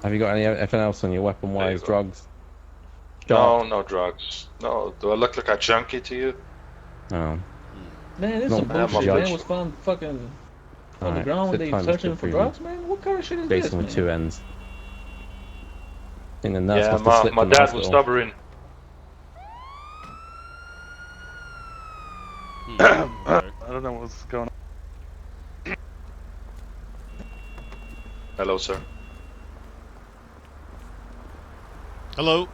Speaker 13: Have you got anything else on you, weapon-wise,
Speaker 4: go.
Speaker 13: drugs?
Speaker 4: No, no drugs. No, do I look like a junkie to you?
Speaker 13: No.
Speaker 14: Man, this is
Speaker 13: No,
Speaker 14: some
Speaker 13: I'm
Speaker 14: bullshit,
Speaker 13: judge.
Speaker 14: man. Was found fucking on the
Speaker 13: Alright,
Speaker 14: ground when
Speaker 13: sit
Speaker 14: they
Speaker 13: tight,
Speaker 14: searching
Speaker 13: Mr.
Speaker 14: for
Speaker 13: Freeman.
Speaker 14: drugs, man. What kind of shit is this,
Speaker 13: Jason
Speaker 14: man?
Speaker 13: with two ends. I think the nurse
Speaker 4: Yeah,
Speaker 13: must have slipped
Speaker 4: my
Speaker 13: in the
Speaker 4: dad was
Speaker 13: hospital.
Speaker 4: stubborn.
Speaker 15: I don't know what's going on.
Speaker 4: Hello, sir.
Speaker 1: Hello.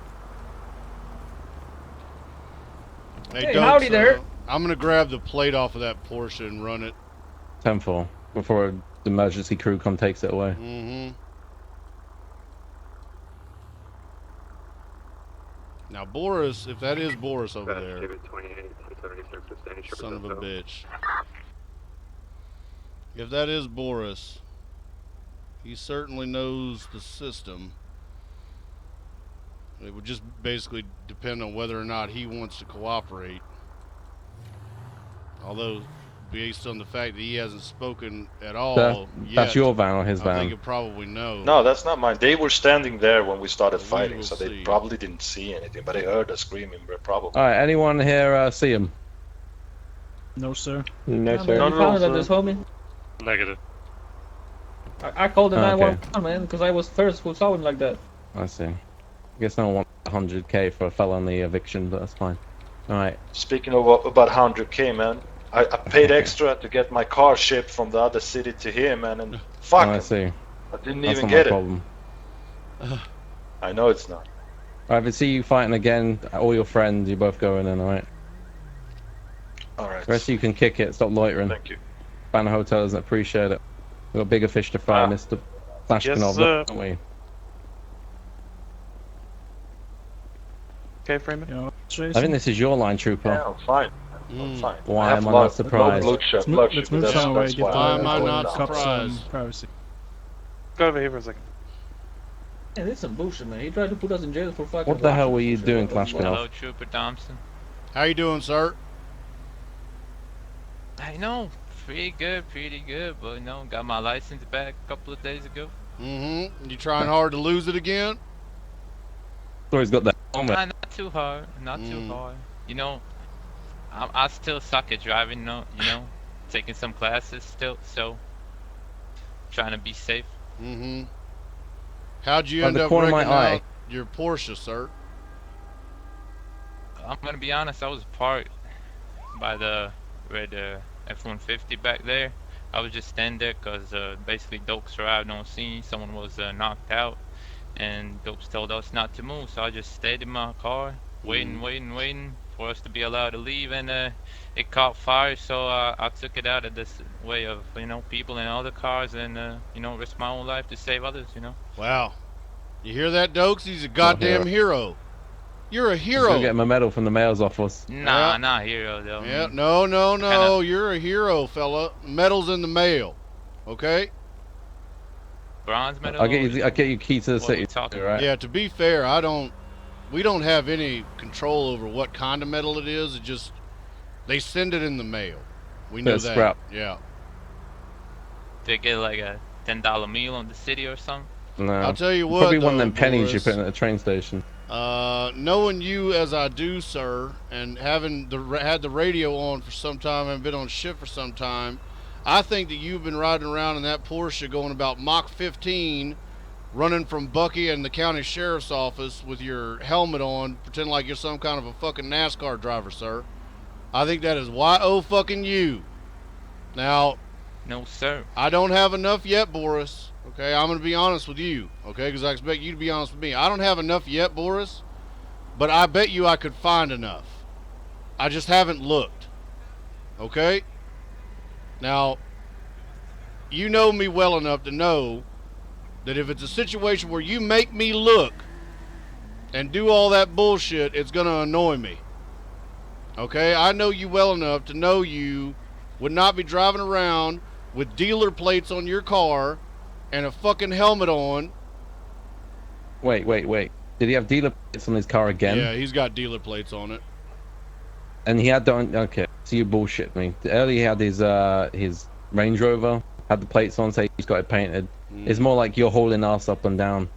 Speaker 14: Hey,
Speaker 1: Dokes,
Speaker 14: howdy there.
Speaker 1: I'm going to grab the plate off of that Porsche and run it.
Speaker 13: 10-4, before the emergency crew come takes it away.
Speaker 1: Mm-hmm. Now, Boris, if that is Boris over there, son of a bitch. If that is Boris, he certainly knows the system. It would just basically depend on whether or not he wants to cooperate. Although, based on the fact that he hasn't spoken at all yet,
Speaker 13: That's your van or his
Speaker 1: I
Speaker 13: van?
Speaker 1: think it probably no.
Speaker 4: No, that's not mine. They were standing there when we started
Speaker 1: We
Speaker 4: fighting,
Speaker 1: will
Speaker 4: so they
Speaker 1: see.
Speaker 4: probably didn't see anything, but they heard us screaming, probably.
Speaker 13: Alright, anyone here see him?
Speaker 14: No, sir.
Speaker 13: No,
Speaker 14: Nah,
Speaker 13: sir.
Speaker 14: man, you found it at this, homie.
Speaker 15: Negative.
Speaker 14: I called the
Speaker 13: Okay.
Speaker 14: 911, man, because I was first who saw him like that.
Speaker 13: I see. I guess no one wants 100k for a felony eviction, but that's fine. Alright.
Speaker 4: Speaking of about 100k, man, I paid extra to get my car shipped from the other city to here, man, and fuck
Speaker 13: I
Speaker 4: him.
Speaker 13: see.
Speaker 4: I didn't
Speaker 13: That's
Speaker 4: even
Speaker 13: not my
Speaker 4: get it.
Speaker 13: problem.
Speaker 4: I know it's not.
Speaker 13: Alright, if I see you fighting again, all your friends, you both go in, alright?
Speaker 4: Alright.
Speaker 13: The rest of you can kick it, stop loitering.
Speaker 4: Thank you.
Speaker 13: Banner Hotel doesn't appreciate it. We've got bigger fish to fry, Mr. Flashkinov,
Speaker 15: sir.
Speaker 13: don't we?
Speaker 15: Okay, Freeman?
Speaker 13: I think this is your line, Trooper.
Speaker 4: Yeah, I'm fine. I'm fine.
Speaker 13: Why
Speaker 4: have
Speaker 13: am I
Speaker 4: lot-
Speaker 13: not surprised?
Speaker 4: lot of bloodshed,
Speaker 15: Let's move
Speaker 4: that's
Speaker 15: somewhere.
Speaker 4: why
Speaker 1: Why am I
Speaker 4: I'm
Speaker 1: not
Speaker 4: going down.
Speaker 1: surprised?
Speaker 15: Privacy. Go over here for a second.
Speaker 14: Yeah, this is some bullshit, man. He tried to put us in jail for fucking.
Speaker 13: What the hell were you
Speaker 14: watching
Speaker 13: doing,
Speaker 14: some shit.
Speaker 13: Flashkinov?
Speaker 16: Hello, Trooper Thompson.
Speaker 1: How you doing, sir?
Speaker 16: I know, pretty good, but got my license back a couple of days ago.
Speaker 1: Mm-hmm. You trying hard to lose it again?
Speaker 13: So he's got that helmet.
Speaker 16: Not too hard, not too hard. I still suck at driving, taking some classes still, so trying to be safe.
Speaker 1: Mm-hmm. How'd you
Speaker 13: By
Speaker 1: end
Speaker 13: the
Speaker 1: up
Speaker 13: corner of
Speaker 1: wrecking
Speaker 13: my eye.
Speaker 1: out your Porsche, sir?
Speaker 16: I'm gonna be honest, I was parked by the red F-150 back there. I was just standing there because basically Dokes arrived on scene. Someone was knocked out, and Dokes told us not to move. So I just stayed in my car, waiting for us to be allowed to leave, and it caught fire. So I took it out of this way of people in other cars, and risk my own life to save others.
Speaker 1: Wow. You hear that, Dokes? He's a goddamn hero. You're a hero.
Speaker 13: Go get him a medal from the mayor's office.
Speaker 16: Nah,
Speaker 1: Yeah.
Speaker 16: not hero though.
Speaker 1: Yeah, no. You're a hero, fella. Medal's in the mail. Okay?
Speaker 16: Bronze medal.
Speaker 13: I'll get you key to the
Speaker 16: What we
Speaker 13: city.
Speaker 16: talking
Speaker 13: Right?
Speaker 1: Yeah, to be fair, we don't have any control over what kind of medal it is. It just, they send it in the mail. We know
Speaker 13: Bit of
Speaker 1: that.
Speaker 13: scrap.
Speaker 1: Yeah.
Speaker 16: They get like a $10 meal on the city or something.
Speaker 13: No.
Speaker 1: I'll tell you what,
Speaker 13: Probably one of
Speaker 1: though,
Speaker 13: them pennies you
Speaker 1: Boris.
Speaker 13: put in at a train station.
Speaker 1: Knowing you as I do, sir, and having had the radio on for some time and been on shift for some time, I think that you've been riding around in that Porsche going about Mach 15, running from Bucky and the county sheriff's office with your helmet on, pretending like you're some kind of a fucking NASCAR driver, sir. I think that is Y-O fucking you. Now,
Speaker 16: No, sir.
Speaker 1: I don't have enough yet, Boris. Okay, I'm going to be honest with you. Okay, because I expect you to be honest with me. I don't have enough yet, Boris, but I bet you I could find enough. I just haven't looked. Okay? Now, you know me well enough to know that if it's a situation where you make me look and do all that bullshit, it's going to annoy me. Okay? I know you well enough to know you would not be driving around with dealer plates on your car and a fucking helmet on.
Speaker 13: Wait. Did he have dealer plates on his car again?
Speaker 1: Yeah, he's got dealer plates on it.
Speaker 13: And he had done. Okay, so you bullshit me. Earlier he had his Range Rover, had the plates on, say he's got it painted. It's more like you're hauling ass up and down.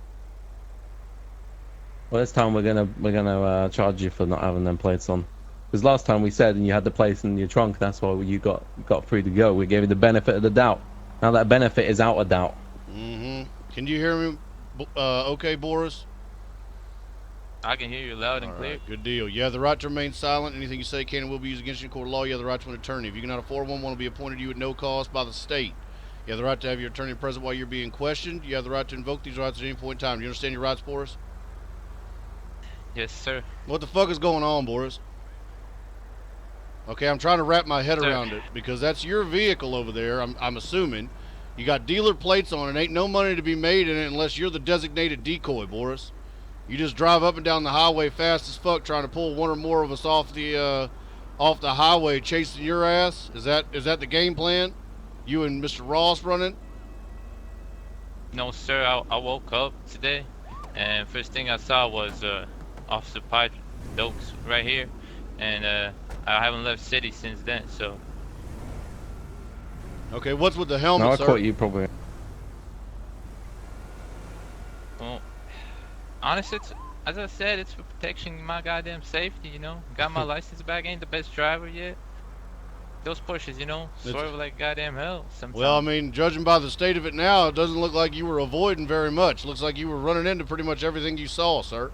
Speaker 13: Well, this time we're gonna charge you for not having them plates on. Because last time we said and you had the plates in your trunk, that's why you got free to go. We gave you the benefit of the doubt. Now that benefit is out of doubt.
Speaker 1: Mm-hmm. Can you hear me? Okay, Boris.
Speaker 16: I can hear you loud and
Speaker 1: All
Speaker 16: clear.
Speaker 1: right, good deal. You have the right to remain silent. Anything you say can and will be used against you in court of law. You have the right to an attorney. If you cannot afford one will be appointed to you at no cost by the state. You have the right to have your attorney present while you're being questioned. You have the right to invoke these rights at any point in time. Do you understand your rights, Boris?
Speaker 16: Yes, sir.
Speaker 1: What the fuck is going on, Boris? Okay, I'm trying to wrap my head around it because that's your vehicle over there. I'm assuming you got dealer plates on it. Ain't no money to be made in it unless you're the designated decoy, Boris. You just drive up and down the highway fast as fuck, trying to pull one or more of us off the highway, chasing your ass. Is that the game plan? You and Mr. Ross running?
Speaker 16: No, sir. I woke up today, and first thing I saw was Officer Pike Dokes right here, and I haven't left city since then. So.
Speaker 1: Okay, what's with the helmet,
Speaker 13: No, I
Speaker 1: sir?
Speaker 13: caught you probably.
Speaker 16: Well, honestly, as I said, it's for protection, my goddamn safety, you know. Got my license back, ain't the best driver yet. Those Porsches, you know, swerve like goddamn hell sometimes.
Speaker 1: Well, I mean, judging by the state of it now, it doesn't look like you were avoiding very much. Looks like you were running into pretty much everything you saw, sir.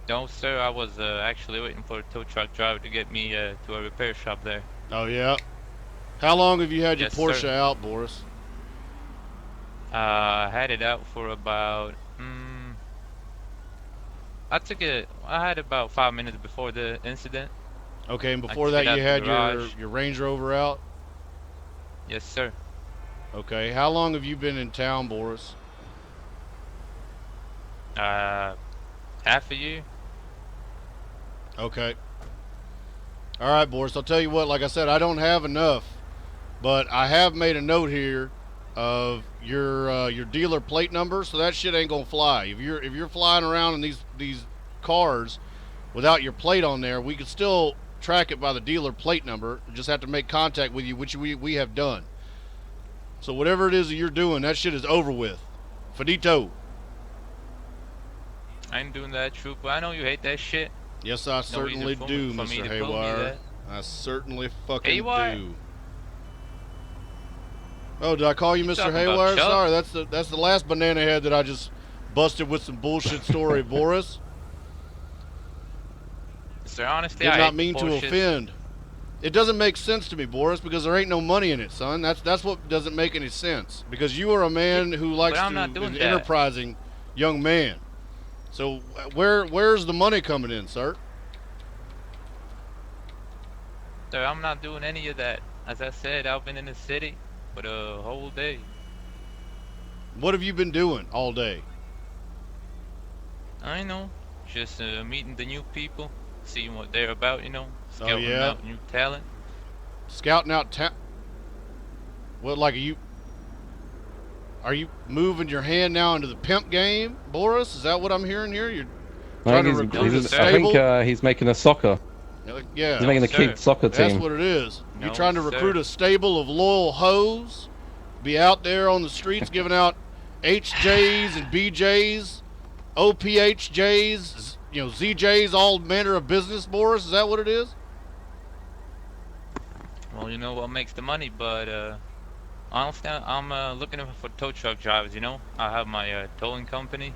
Speaker 16: No, sir, I was actually waiting for a tow truck driver to get me to a repair shop there.
Speaker 1: Oh, yeah? How long have you had your
Speaker 16: Yes,
Speaker 1: Porsche
Speaker 16: sir.
Speaker 1: out, Boris?
Speaker 16: I had it out for about, I had about 5 minutes before the incident.
Speaker 1: Okay, and
Speaker 16: I
Speaker 1: before
Speaker 16: took
Speaker 1: that
Speaker 16: it out
Speaker 1: you
Speaker 16: the
Speaker 1: had
Speaker 16: garage.
Speaker 1: your Range Rover out?
Speaker 16: Yes, sir.
Speaker 1: Okay, how long have you been in town, Boris?
Speaker 16: Half a year.
Speaker 1: Okay. All right, Boris, I'll tell you what, like I said, I don't have enough, but I have made a note here of your dealer plate number, so that shit ain't gonna fly. If you're flying around in these cars without your plate on there, we could still track it by the dealer plate number. We just have to make contact with you, which we have done. So whatever it is that you're doing, that shit is over with. Finito.
Speaker 16: I ain't doing that, trooper. I know you hate that shit.
Speaker 1: Yes, I certainly do, Mr. Haywire. I certainly fucking
Speaker 16: Haywire?
Speaker 1: do. Oh, did I call you Mr.
Speaker 16: talking about
Speaker 1: Haywire?
Speaker 16: Chuck?
Speaker 1: Sorry, that's the last banana head that I just busted with some bullshit story, Boris.
Speaker 16: Sir, honestly,
Speaker 1: Did
Speaker 16: I
Speaker 1: not
Speaker 16: hate
Speaker 1: mean to
Speaker 16: Porsches.
Speaker 1: offend. It doesn't make sense to me, Boris, because there ain't no money in it, son. That's what doesn't make any sense. Because you are a man who likes
Speaker 16: I'm
Speaker 1: to
Speaker 16: not doing
Speaker 1: an
Speaker 16: that.
Speaker 1: enterprising young man. So where's the money coming in, sir?
Speaker 16: Sir, I'm not doing any of that. As I said, I've been in the city for the whole day.
Speaker 1: What have you been doing all day?
Speaker 16: I know. Just meeting the new people, seeing what they're about, you know.
Speaker 1: Oh,
Speaker 16: Scouting
Speaker 1: yeah?
Speaker 16: out new talent.
Speaker 1: Scouting out What, like, are you moving your hand now into the pimp game, Boris? Is that what I'm hearing here? You're trying to recruit a
Speaker 13: I
Speaker 1: stable?
Speaker 13: think he's making a soccer.
Speaker 1: Yeah.
Speaker 13: He's making a
Speaker 16: sir.
Speaker 13: kid soccer team.
Speaker 1: That's what it is.
Speaker 16: No,
Speaker 1: You're trying to
Speaker 16: sir.
Speaker 1: recruit a stable of loyal hoes, be out there on the streets giving out HJs and BJs, OPHJs, ZJs, all manner of business, Boris. Is that what it is?
Speaker 16: Well, you know what makes the money, but honestly, I'm looking for tow truck drivers. You know, I have my towing company.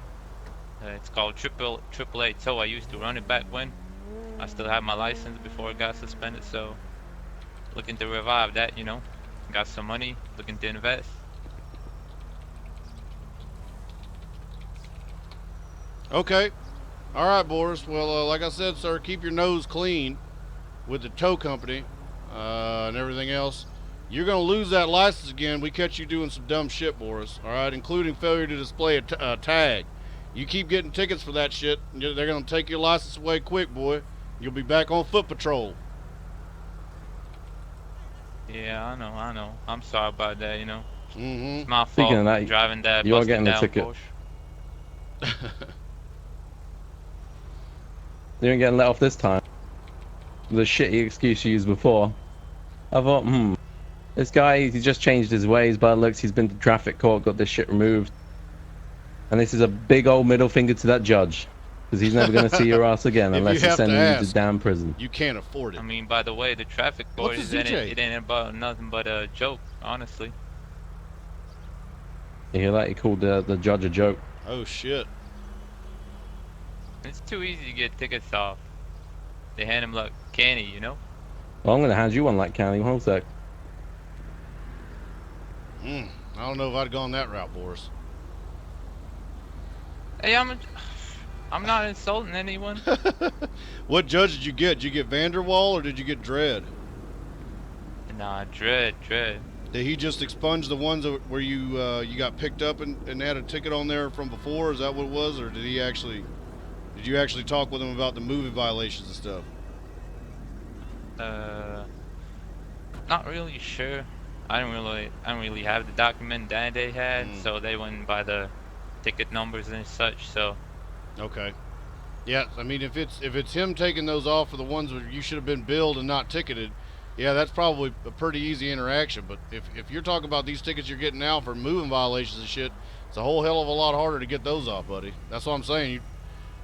Speaker 16: It's called AAA Tow. I used to run it back when I still had my license before it got suspended. So looking to revive that. You know, got some money, looking to invest.
Speaker 1: Okay. All right, Boris. Well, like I said, sir, keep your nose clean with the tow company and everything else. You're going to lose that license again. We catch you doing some dumb shit, Boris. All right, including failure to display a tag. You keep getting tickets for that shit, they're going to take your license away quick, boy. You'll be back on foot patrol.
Speaker 16: Yeah, I know. I'm sorry about that. You know,
Speaker 1: Mm-hmm.
Speaker 16: It's my
Speaker 13: Speaking
Speaker 16: fault
Speaker 13: of that,
Speaker 16: driving that
Speaker 13: you're
Speaker 16: busted
Speaker 13: getting the
Speaker 16: down
Speaker 13: ticket.
Speaker 16: Porsche.
Speaker 13: You ain't getting let off this time. The shitty excuse you used before. I thought, this guy, he just changed his ways, but looks, he's been to traffic court, got this shit removed. And this is a big old middle finger to that judge. Because he's never going to see your ass again unless he's sending you to damn prison.
Speaker 1: You can't afford it.
Speaker 16: I mean, by the way, the traffic court
Speaker 1: What's
Speaker 16: is
Speaker 1: a
Speaker 16: in
Speaker 1: ZJ?
Speaker 16: it ain't about nothing but a joke, honestly.
Speaker 13: You hear that? He called the judge a joke.
Speaker 1: Oh, shit.
Speaker 16: It's too easy to get tickets off. They hand him like candy, you know?
Speaker 13: Well, I'm going to hand you one like candy. Hold a sec.
Speaker 1: I don't know if I'd gone that route, Boris.
Speaker 16: Hey, I'm not insulting anyone.
Speaker 1: What judge did you get? Did you get Vanderwall or did you get Dredd?
Speaker 16: Nah, Dredd.
Speaker 1: Did he just expunge the ones where you got picked up and had a ticket on there from before? Is that what it was? Or did you actually talk with him about the movie violations and stuff?
Speaker 16: Not really sure. I don't really have the document that they had, so they went by the ticket numbers and such. So.
Speaker 1: Okay. Yeah, I mean, if it's him taking those off for the ones where you should have been billed and not ticketed, yeah, that's probably a pretty easy interaction. But if you're talking about these tickets you're getting now for moving violations and shit, it's a whole hell of a lot harder to get those off, buddy. That's what I'm saying. You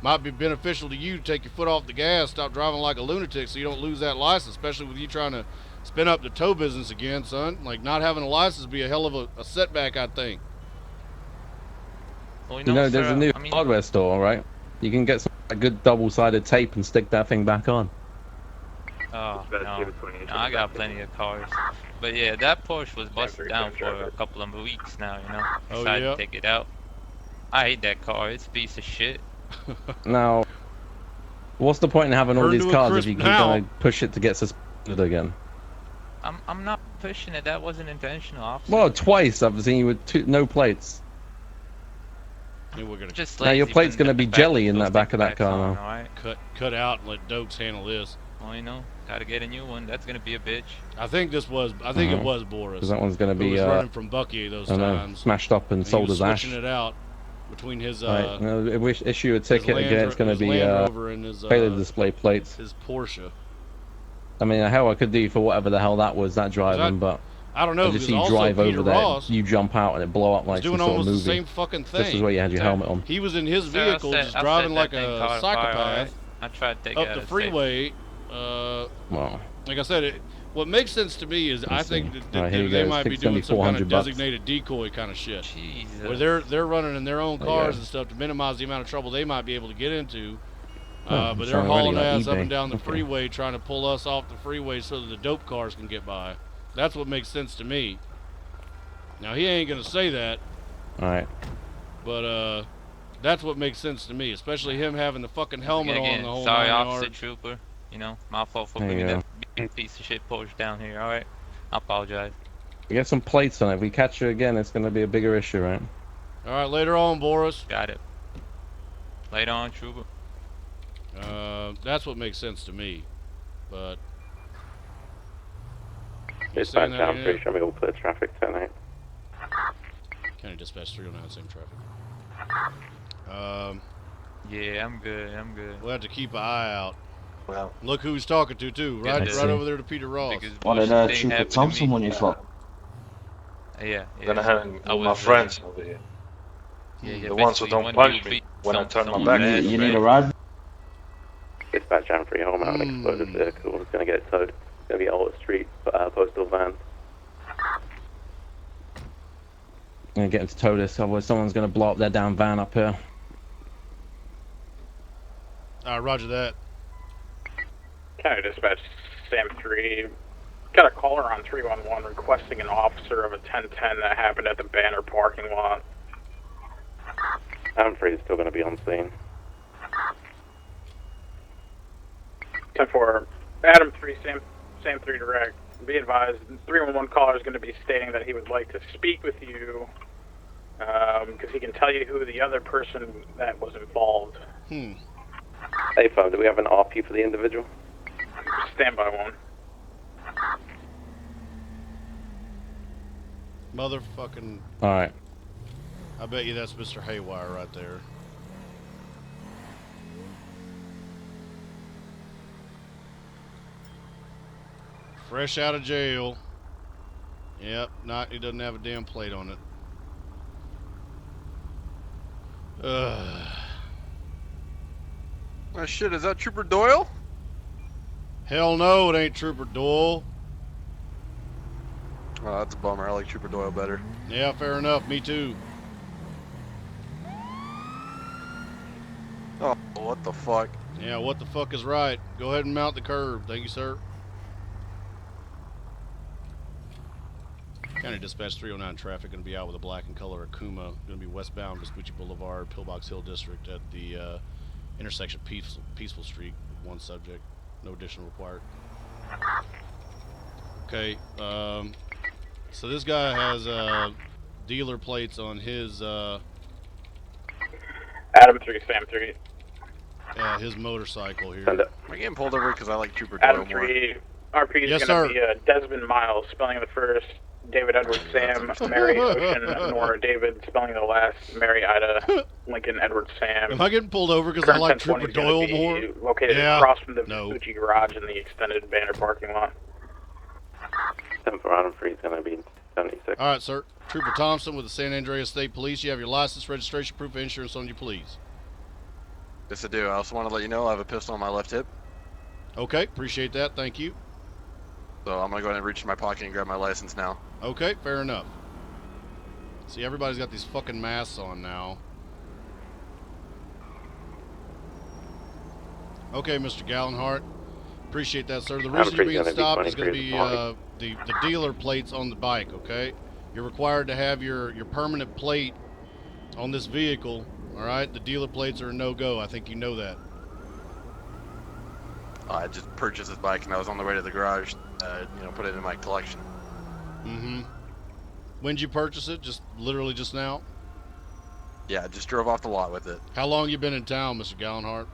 Speaker 1: might be beneficial to you to take your foot off the gas, stop driving like a lunatic so you don't lose that license, especially with you trying to spin up the tow business again, son. Like, not having a license would be a hell of a setback, I think.
Speaker 16: Well,
Speaker 13: You know, there's a new hardware store, right? You can get some good double-sided tape and stick that thing back on.
Speaker 16: Oh, no, I got plenty of cars. But yeah, that Porsche was busted down for a couple of weeks now, you know.
Speaker 1: Oh,
Speaker 16: Decided
Speaker 1: yeah?
Speaker 16: to take it out. I hate that car. It's a piece of shit.
Speaker 13: Now, what's the point in having all
Speaker 16: Burn
Speaker 13: these
Speaker 16: to a
Speaker 13: cars if
Speaker 16: crisp
Speaker 13: you keep
Speaker 16: now.
Speaker 13: going to push it to get suspended again?
Speaker 16: I'm not pushing it. That wasn't intentional, officer.
Speaker 13: Well, twice I've seen you with no plates.
Speaker 1: Yeah, we're gonna
Speaker 16: Just
Speaker 13: Now your
Speaker 16: lazy
Speaker 13: plate's
Speaker 16: putting
Speaker 13: going to be
Speaker 16: the
Speaker 13: jelly in
Speaker 16: those
Speaker 13: that back of that
Speaker 16: backs
Speaker 13: car
Speaker 16: on,
Speaker 13: now.
Speaker 16: alright?
Speaker 1: Cut out and let Dokes handle this.
Speaker 16: Well, you know, gotta get a new one. That's gonna be a bitch.
Speaker 1: I think it was Boris.
Speaker 13: 'Cause that one's going to
Speaker 1: who
Speaker 13: be
Speaker 1: was running from Bucky those
Speaker 13: I know,
Speaker 1: times.
Speaker 13: smashed up and
Speaker 1: he
Speaker 13: sold
Speaker 1: was
Speaker 13: as ash.
Speaker 1: switching it out between his
Speaker 13: Right, no, if we issue a ticket again, it's going to be
Speaker 1: Land Rover and his
Speaker 13: failure to display plates.
Speaker 1: his Porsche.
Speaker 13: I mean, hell, I could do for whatever the hell that was, that driving, but
Speaker 1: I don't know,
Speaker 13: I just
Speaker 1: because
Speaker 13: see you
Speaker 1: also
Speaker 13: drive
Speaker 1: Peter
Speaker 13: over
Speaker 1: Ross
Speaker 13: there, you jump out and it blow up like
Speaker 1: doing
Speaker 13: some sort of
Speaker 1: almost
Speaker 13: movie.
Speaker 1: the same fucking thing.
Speaker 13: This is where you had your helmet on.
Speaker 1: He was in his
Speaker 16: Sir,
Speaker 1: vehicle,
Speaker 16: I
Speaker 1: just
Speaker 16: set
Speaker 1: driving
Speaker 16: that
Speaker 1: like
Speaker 16: thing
Speaker 1: a
Speaker 16: caught fire,
Speaker 1: psychopath
Speaker 16: alright? I tried to take
Speaker 1: up
Speaker 16: it
Speaker 1: the
Speaker 16: out of
Speaker 1: freeway.
Speaker 13: Well,
Speaker 1: Like I said, what makes sense to me is I think that
Speaker 13: Alright, here you
Speaker 1: they
Speaker 13: go.
Speaker 1: might be
Speaker 13: It's gonna
Speaker 1: doing
Speaker 13: be
Speaker 1: some kind of
Speaker 13: $400.
Speaker 1: designated decoy kind of shit. Where they're running in their own
Speaker 13: There you
Speaker 1: cars
Speaker 13: go.
Speaker 1: and stuff to minimize the amount of trouble they might be able to get into.
Speaker 13: Oh,
Speaker 1: But
Speaker 13: it's
Speaker 1: they're
Speaker 13: already
Speaker 1: hauling
Speaker 13: like
Speaker 1: ass up
Speaker 13: eBay.
Speaker 1: and down the
Speaker 13: Okay.
Speaker 1: freeway trying to pull us off the freeway so that the dope cars can get by. That's what makes sense to me. Now, he ain't going to say that,
Speaker 13: Alright.
Speaker 1: but that's what makes sense to me, especially him having the fucking helmet on
Speaker 16: Again,
Speaker 1: the whole
Speaker 16: sorry,
Speaker 1: 9
Speaker 16: officer
Speaker 1: yards.
Speaker 16: trooper. You know, my fault for
Speaker 13: There you
Speaker 16: bringing
Speaker 13: go.
Speaker 16: that big piece of shit Porsche down here. All right, I apologize.
Speaker 13: Get some plates on it. If we catch you again, it's going to be a bigger issue, right?
Speaker 1: All right, later on, Boris.
Speaker 16: Got it. Later on, trooper.
Speaker 1: That's what makes sense to me, but
Speaker 10: Dispatch,
Speaker 1: that
Speaker 10: I'm
Speaker 1: in
Speaker 10: pretty
Speaker 1: it?
Speaker 10: sure we all clear traffic tonight.
Speaker 1: County Dispatch 309, same traffic.
Speaker 16: Yeah, I'm good. I'm good.
Speaker 1: We'll have to keep an eye out.
Speaker 4: Well,
Speaker 1: Look who he's talking to too, right,
Speaker 16: Good
Speaker 1: right
Speaker 16: day.
Speaker 1: over there to Peter Ross.
Speaker 2: What did Trooper Thompson want you for?
Speaker 16: Yeah.
Speaker 4: I'm gonna hang with my friends over here.
Speaker 16: Yeah,
Speaker 4: The ones who
Speaker 16: basically,
Speaker 4: don't
Speaker 16: when
Speaker 4: punch
Speaker 16: you
Speaker 4: me
Speaker 16: beat
Speaker 4: when I turn my
Speaker 16: someone
Speaker 4: back.
Speaker 2: You need a ride?
Speaker 10: Dispatch, I'm free home out an exploded vehicle. We're gonna get towed. Gonna be Olive Street, postal van.
Speaker 13: I'm gonna get him to tow this, otherwise someone's gonna blow up their damn van up here.
Speaker 1: Roger that.
Speaker 7: County Dispatch, Sam 3. Got a caller on 311 requesting an officer of a 1010 that happened at the Banner parking lot.
Speaker 10: Adam 3 is still gonna be on scene.
Speaker 7: 10-4, Adam 3, Sam 3 direct. Be advised, 311 caller is going to be stating that he would like to speak with you because he can tell you who the other person that was involved.
Speaker 10: Hey, phone, do we have an RP for the individual?
Speaker 7: Stand by one.
Speaker 1: Motherfucking.
Speaker 13: Alright.
Speaker 1: I bet you that's Mr. Haywire right there. Fresh out of jail. Yep, he doesn't have a damn plate on it.
Speaker 17: Oh shit, is that Trooper Doyle?
Speaker 1: Hell no, it ain't Trooper Doyle.
Speaker 17: Oh, that's a bummer. I like Trooper Doyle better.
Speaker 1: Yeah, fair enough. Me too.
Speaker 17: Oh, what the fuck?
Speaker 1: Yeah, what the fuck is right? Go ahead and mount the curb. Thank you, sir. County Dispatch 309 traffic going to be out with a black and color Akuma. Going to be westbound Vespucci Boulevard, Pillbox Hill District at the intersection Peaceful Street. One subject. No additional required. Okay. So this guy has dealer plates on his
Speaker 7: Adam 3, Sam 3.
Speaker 1: His motorcycle here.
Speaker 17: Am I getting pulled over because I like Trooper Doyle
Speaker 7: Adam 3, RP is going to be Desmond Miles, spelling the first, David Edward Sam, Mary Ocean, Nora David, spelling the last, Mary Ida, Lincoln Edward Sam.
Speaker 1: Am I getting pulled over because I like Trooper Doyle more?
Speaker 7: Located across from the Vespucci garage in the extended Banner parking lot.
Speaker 10: 10 for Adam 3 is going to be 76.
Speaker 1: All right, sir. Trooper Thompson with the San Andreas State Police. You have your license, registration, proof of insurance on you, please.
Speaker 17: Yes, I do. I also want to let you know I have a pistol on my left hip.
Speaker 1: Okay, appreciate that. Thank you.
Speaker 17: So I'm going to go ahead and reach in my pocket and grab my license now.
Speaker 1: Okay, fair enough. See, everybody's got these fucking masks on now. Okay, Mr. Gallenhart. Appreciate that, sir. The reason you're being stopped is going to be the dealer plates on the bike, okay? You're required to have your permanent plate on this vehicle, all right? The dealer plates are a no-go. I think you know that.
Speaker 17: I just purchased this bike and I was on the way to the garage, put it in my collection.
Speaker 1: Mm-hmm. When'd you purchase it? Literally just now?
Speaker 17: Yeah, I just drove off the lot with it.
Speaker 1: How long you been in town, Mr. Gallenhart?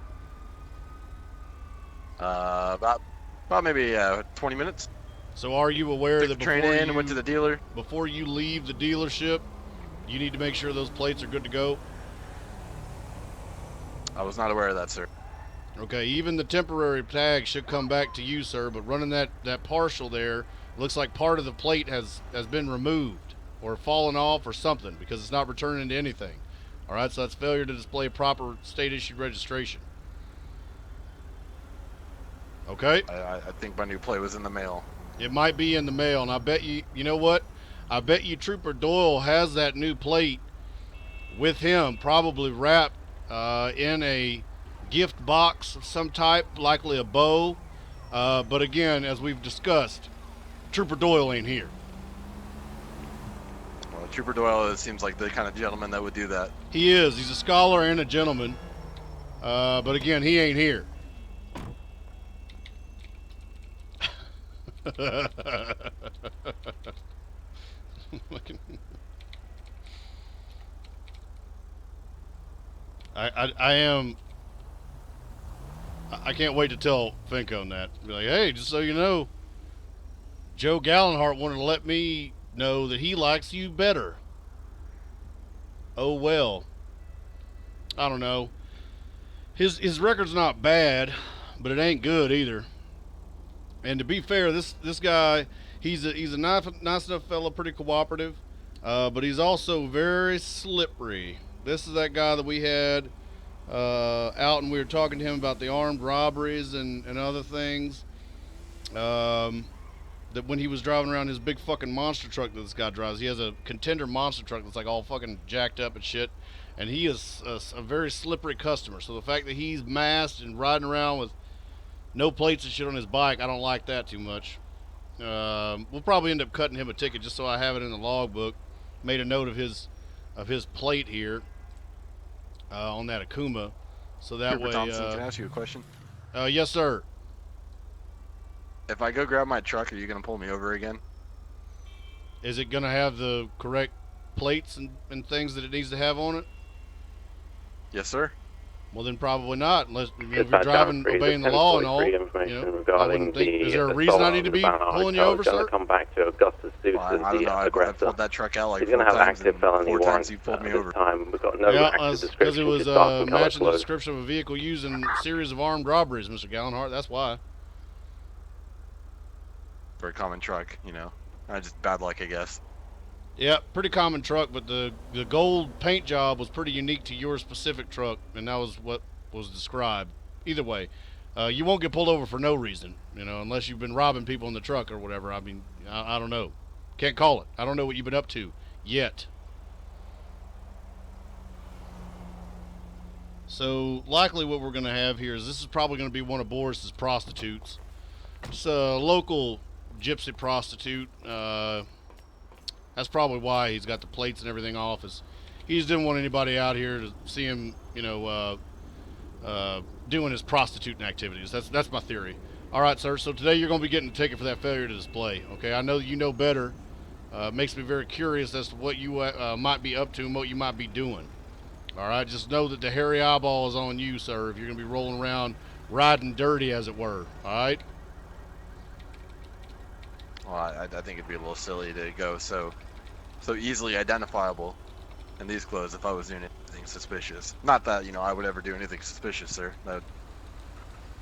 Speaker 17: About maybe 20 minutes.
Speaker 1: So are you aware that
Speaker 17: train in and went to the dealer?
Speaker 1: Before you leave the dealership, you need to make sure those plates are good to go?
Speaker 17: I was not aware of that, sir.
Speaker 1: Okay, even the temporary tag should come back to you, sir, but running that partial there, looks like part of the plate has been removed or fallen off or something because it's not returning to anything. All right, so that's failure to display proper state-issued registration. Okay?
Speaker 17: I think my new plate was in the mail.
Speaker 1: It might be in the mail, and I bet you know what? I bet you Trooper Doyle has that new plate with him, probably wrapped in a gift box of some type, likely a bow. But again, as we've discussed, Trooper Doyle ain't here.
Speaker 17: Well, Trooper Doyle seems like the kind of gentleman that would do that.
Speaker 1: He is. He's a scholar and a gentleman. But again, he ain't here. I can't wait to tell Finco that. Be like, hey, just so you know, Joe Gallenhart wanted to let me know that he likes you better. Oh well. I don't know. His record's not bad, but it ain't good either. And to be fair, this guy, he's a nice enough fella, pretty cooperative, but he's also very slippery. This is that guy that we had out, and we were talking to him about the armed robberies and other things. that when he was driving around his big fucking monster truck that this guy drives, he has a contender monster truck that's like all fucking jacked up and shit, and he is a very slippery customer. So the fact that he's masked and riding around with no plates and shit on his bike, I don't like that too much. We'll probably end up cutting him a ticket just so I have it in the logbook. Made a note of his plate here on that Akuma, so that
Speaker 17: Trooper
Speaker 1: way.
Speaker 17: Thompson, can I ask you a question?
Speaker 1: Yes, sir.
Speaker 17: If I go grab my truck, are you gonna pull me over again?
Speaker 1: Is it gonna have the correct plates and things that it needs to have on it?
Speaker 17: Yes, sir.
Speaker 1: Well, then probably not, unless if you're
Speaker 10: Dispatch
Speaker 1: driving,
Speaker 10: down
Speaker 1: obeying the law and all.
Speaker 10: information
Speaker 1: I
Speaker 10: regarding
Speaker 1: wouldn't think.
Speaker 10: the
Speaker 1: Is there a reason I
Speaker 10: assault
Speaker 1: need to
Speaker 10: on the
Speaker 1: be
Speaker 10: Van Nuys
Speaker 1: pulling you
Speaker 10: car.
Speaker 1: over,
Speaker 10: He's gonna
Speaker 1: sir?
Speaker 10: come back to Augustus Deuce
Speaker 17: Well,
Speaker 10: as
Speaker 17: I don't
Speaker 10: the
Speaker 17: know. I
Speaker 10: aggressor.
Speaker 17: pulled that truck out like
Speaker 10: He's
Speaker 17: 4
Speaker 10: gonna have
Speaker 17: times,
Speaker 10: active
Speaker 17: and
Speaker 10: felony
Speaker 17: 4
Speaker 10: warrants.
Speaker 17: times he pulled me
Speaker 10: This
Speaker 17: over.
Speaker 10: time we've got no
Speaker 1: Yeah,
Speaker 10: active
Speaker 1: because
Speaker 10: description.
Speaker 1: it was
Speaker 10: Just dark and color
Speaker 1: matching the
Speaker 10: clothes.
Speaker 1: description of a vehicle used in a series of armed robberies, Mr. Gallenhart. That's why.
Speaker 17: For a common truck, you know. Just bad luck, I guess.
Speaker 1: Yeah, pretty common truck, but the gold paint job was pretty unique to your specific truck, and that was what was described. Either way, you won't get pulled over for no reason, you know, unless you've been robbing people in the truck or whatever. I mean, I don't know. Can't call it. I don't know what you've been up to yet. So likely what we're going to have here is this is probably going to be one of Boris's prostitutes. It's a local gypsy prostitute. That's probably why he's got the plates and everything off. Is he just didn't want anybody out here to see him, you know, doing his prostituting activities. That's my theory. All right, sir. So today you're going to be getting a ticket for that failure to display. Okay, I know you know better. It makes me very curious as to what you might be up to and what you might be doing. All right, just know that the hairy eyeball is on you, sir. If you're going to be rolling around riding dirty, as it were. All right.
Speaker 17: Well, I think it'd be a little silly to go so easily identifiable in these clothes if I was doing anything suspicious. Not that, you know, I would ever do anything suspicious, sir.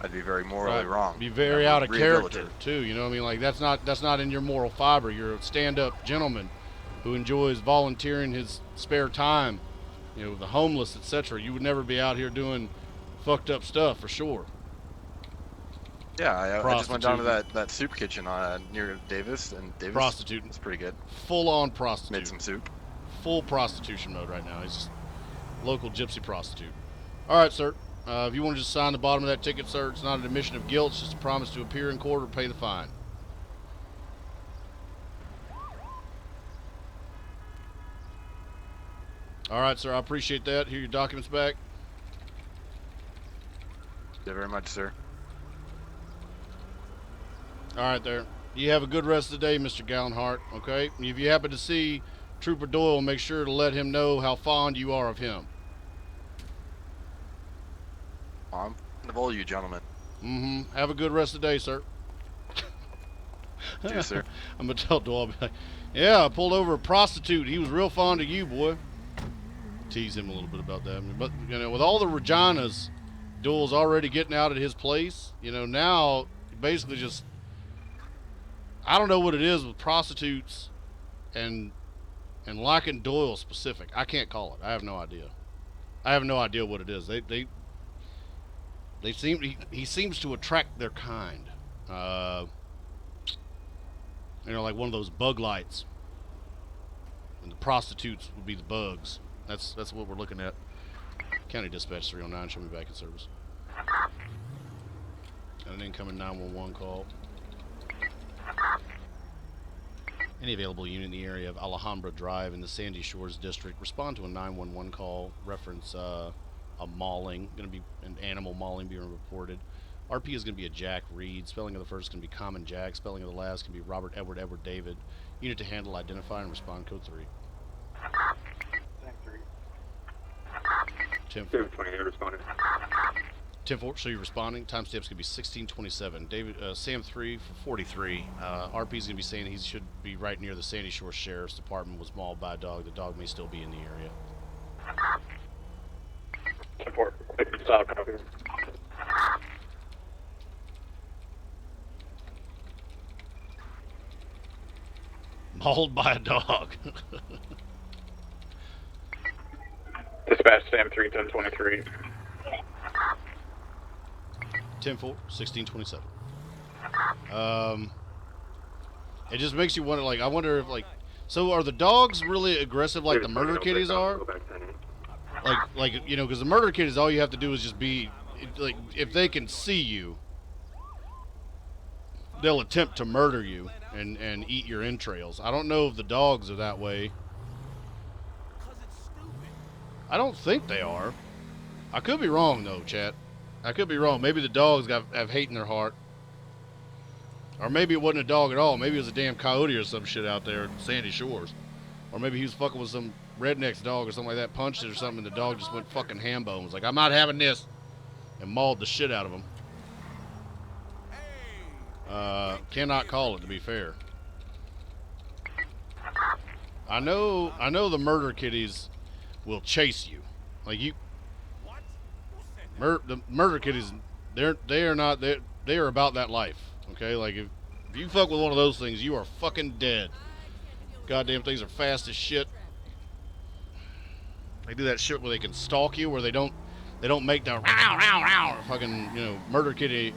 Speaker 17: I'd be very morally wrong.
Speaker 1: Be very out of character too. You know what I mean? Like that's not in your moral fiber. You're a stand-up gentleman who enjoys volunteering his spare time. You know, the homeless, etc. You would never be out here doing fucked up stuff for sure.
Speaker 17: Yeah, I just went down to that soup kitchen near Davis, and Davis
Speaker 1: prostituting.
Speaker 17: It's pretty good.
Speaker 1: Full-on prostitute.
Speaker 17: Made some soup.
Speaker 1: Full prostitution mode right now. He's just local gypsy prostitute. All right, sir. If you want to just sign the bottom of that ticket, sir, it's not an admission of guilt. It's just a promise to appear in court or pay the fine. All right, sir. I appreciate that. Here are your documents back.
Speaker 17: Thank you very much, sir.
Speaker 1: All right, there. You have a good rest of the day, Mr. Gallenhart, okay? If you happen to see Trooper Doyle, make sure to let him know how fond you are of him.
Speaker 17: I'm fond of all you gentlemen.
Speaker 1: Mm-hmm. Have a good rest of the day, sir.
Speaker 17: You, sir.
Speaker 1: I'm going to tell Doyle, I'll be like, yeah, I pulled over a prostitute. He was real fond of you, boy. Tease him a little bit about that. But, you know, with all the Reginas Doyle's already getting out at his place, you know, now basically just... I don't know what it is with prostitutes and liking Doyle specific. I can't call it. I have no idea. I have no idea what it is. They seem he seems to attract their kind. You know, like one of those bug lights. And the prostitutes would be the bugs. That's what we're looking at. County Dispatch 309, show me back in service. And an incoming 911 call. Any available unit in the area of Alhambra Drive in the Sandy Shores District, respond to a 911 call, reference a mauling, going to be an animal mauling being reported. RP is going to be a Jack Reed, spelling of the first is going to be Common Jack, spelling of the last can be Robert Edward David. Unit to handle, identify, and respond, code 3.
Speaker 3: 10-4 responding.
Speaker 1: 10-4, so you're responding. Timestamp's going to be 1627. David, Sam 3 for 43. RP's going to be saying he should be right near the Sandy Shore Sheriff's Department. Was mauled by a dog. The dog may still be in the area.
Speaker 3: 10-4. Stop. Copy.
Speaker 1: Mauled by a dog.
Speaker 7: Dispatch Sam 3, 1023.
Speaker 1: 10-4, 1627. It just makes you wonder, like, I wonder if, like, so are the dogs really aggressive like the murder kitties are? Like, you know, because the murder kitties, all you have to do is just be, like, if they can see you, they'll attempt to murder you and eat your entrails. I don't know if the dogs are that way. I don't think they are. I could be wrong, though, chat. I could be wrong. Maybe the dogs have hate in their heart. Or maybe it wasn't a dog at all. Maybe it was a damn coyote or some shit out there at Sandy Shores. Or maybe he was fucking with some redneck's dog or something like that, punched it or something, and the dog just went fucking ham bones. Like, I'm not having this. And mauled the shit out of him. Cannot call it, to be fair. I know the murder kitties will chase you. Like, you... the murder kitties, they are about that life. Okay, like if you fuck with one of those things, you are fucking dead. Goddamn things are fast as shit. They do that shit where they can stalk you, where they don't make the row row row fucking, you know, murder kitty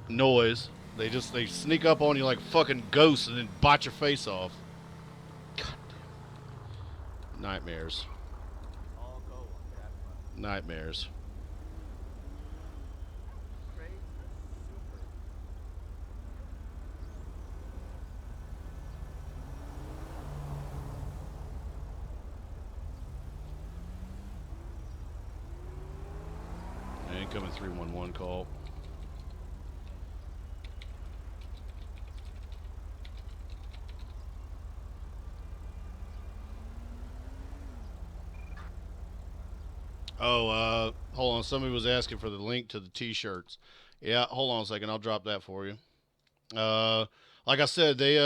Speaker 1: noise. They sneak up on you like fucking ghosts and then bite your face off. Goddamn. Nightmares. Nightmares. Incoming 311 call. Oh, hold on. Somebody was asking for the link to the t-shirts. Yeah, hold on a second. I'll drop that for you. Like I said, they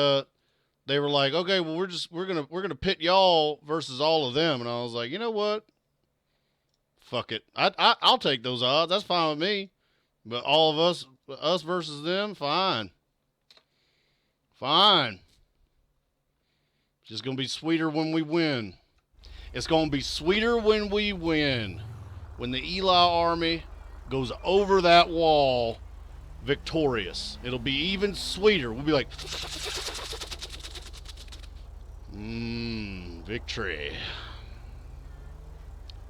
Speaker 1: were like, okay, well, we're gonna pit y'all versus all of them, and I was like, you know what? Fuck it. I'll take those odds. That's fine with me. But all of us versus them, fine. Fine. It's just gonna be sweeter when we win. It's gonna be sweeter when we win. When the Eli army goes over that wall victorious. It'll be even sweeter. We'll be like, victory.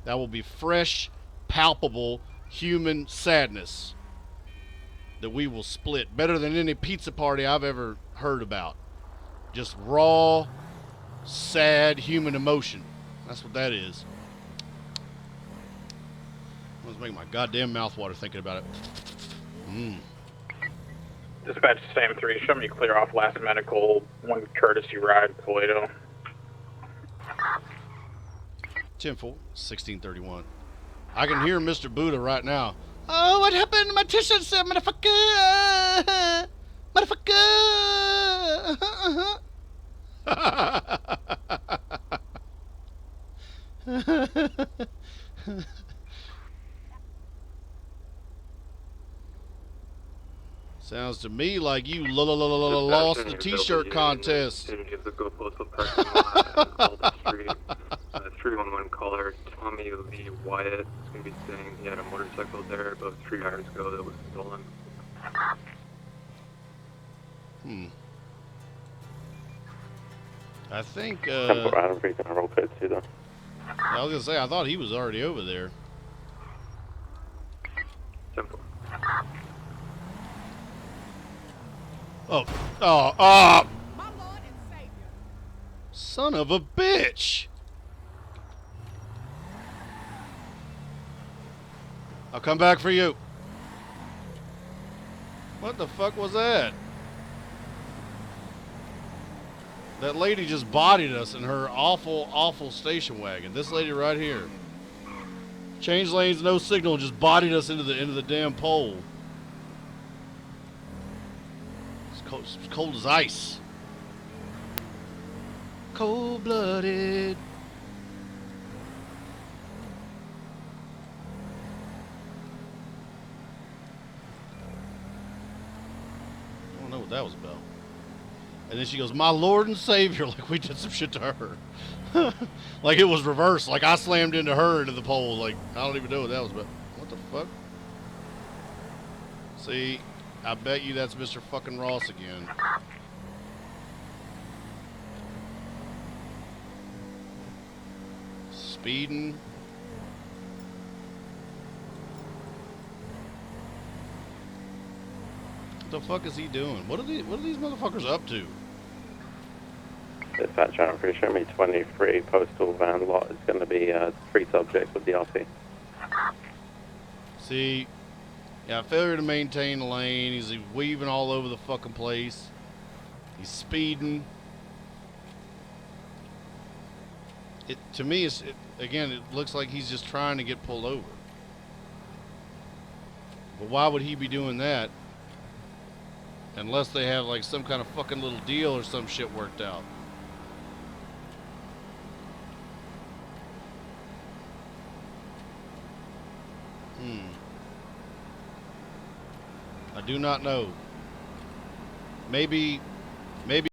Speaker 1: That will be fresh, palpable human sadness that we will split. Better than any pizza party I've ever heard about. Just raw, sad human emotion. That's what that is. I was making my goddamn mouth water thinking about it.
Speaker 7: Dispatch Sam 3, show me clear off last medical, one courtesy ride, Toledo.
Speaker 1: 10-4, 1631. I can hear Mr. Buddha right now. Oh, what happened to my t-shirt, sir, motherfucker? Sounds to me like you lost the t-shirt contest.
Speaker 3: 311 caller, Tommy Lee Wyatt is going to be saying he had a motorcycle there about 3 hours ago that was stolen.
Speaker 1: I think,
Speaker 10: I don't think I roll code 2 though.
Speaker 1: I was going to say, I thought he was already over there.
Speaker 3: Simple.
Speaker 1: Oh. Son of a bitch. I'll come back for you. What the fuck was that? That lady just bodied us in her awful, awful station wagon. This lady right here. Change lanes, no signal, just bodied us into the damn pole. It's cold as ice. Cold-blooded. I don't know what that was about. And then she goes, my Lord and Savior, like we did some shit to her. Like it was reversed. Like I slammed into her into the pole. Like, I don't even know what that was about. What the fuck? See, I bet you that's Mr. fucking Ross again. Speeding. What the fuck is he doing? What are these motherfuckers up to?
Speaker 10: Dispatch, I'm pretty sure me 23 postal van lot is going to be 3 subjects with the RP.
Speaker 1: See, yeah, failure to maintain the lane. He's weaving all over the fucking place. He's speeding. To me, again, it looks like he's just trying to get pulled over. But why would he be doing that? Unless they have like some kind of fucking little deal or some shit worked out. I do not know. Maybe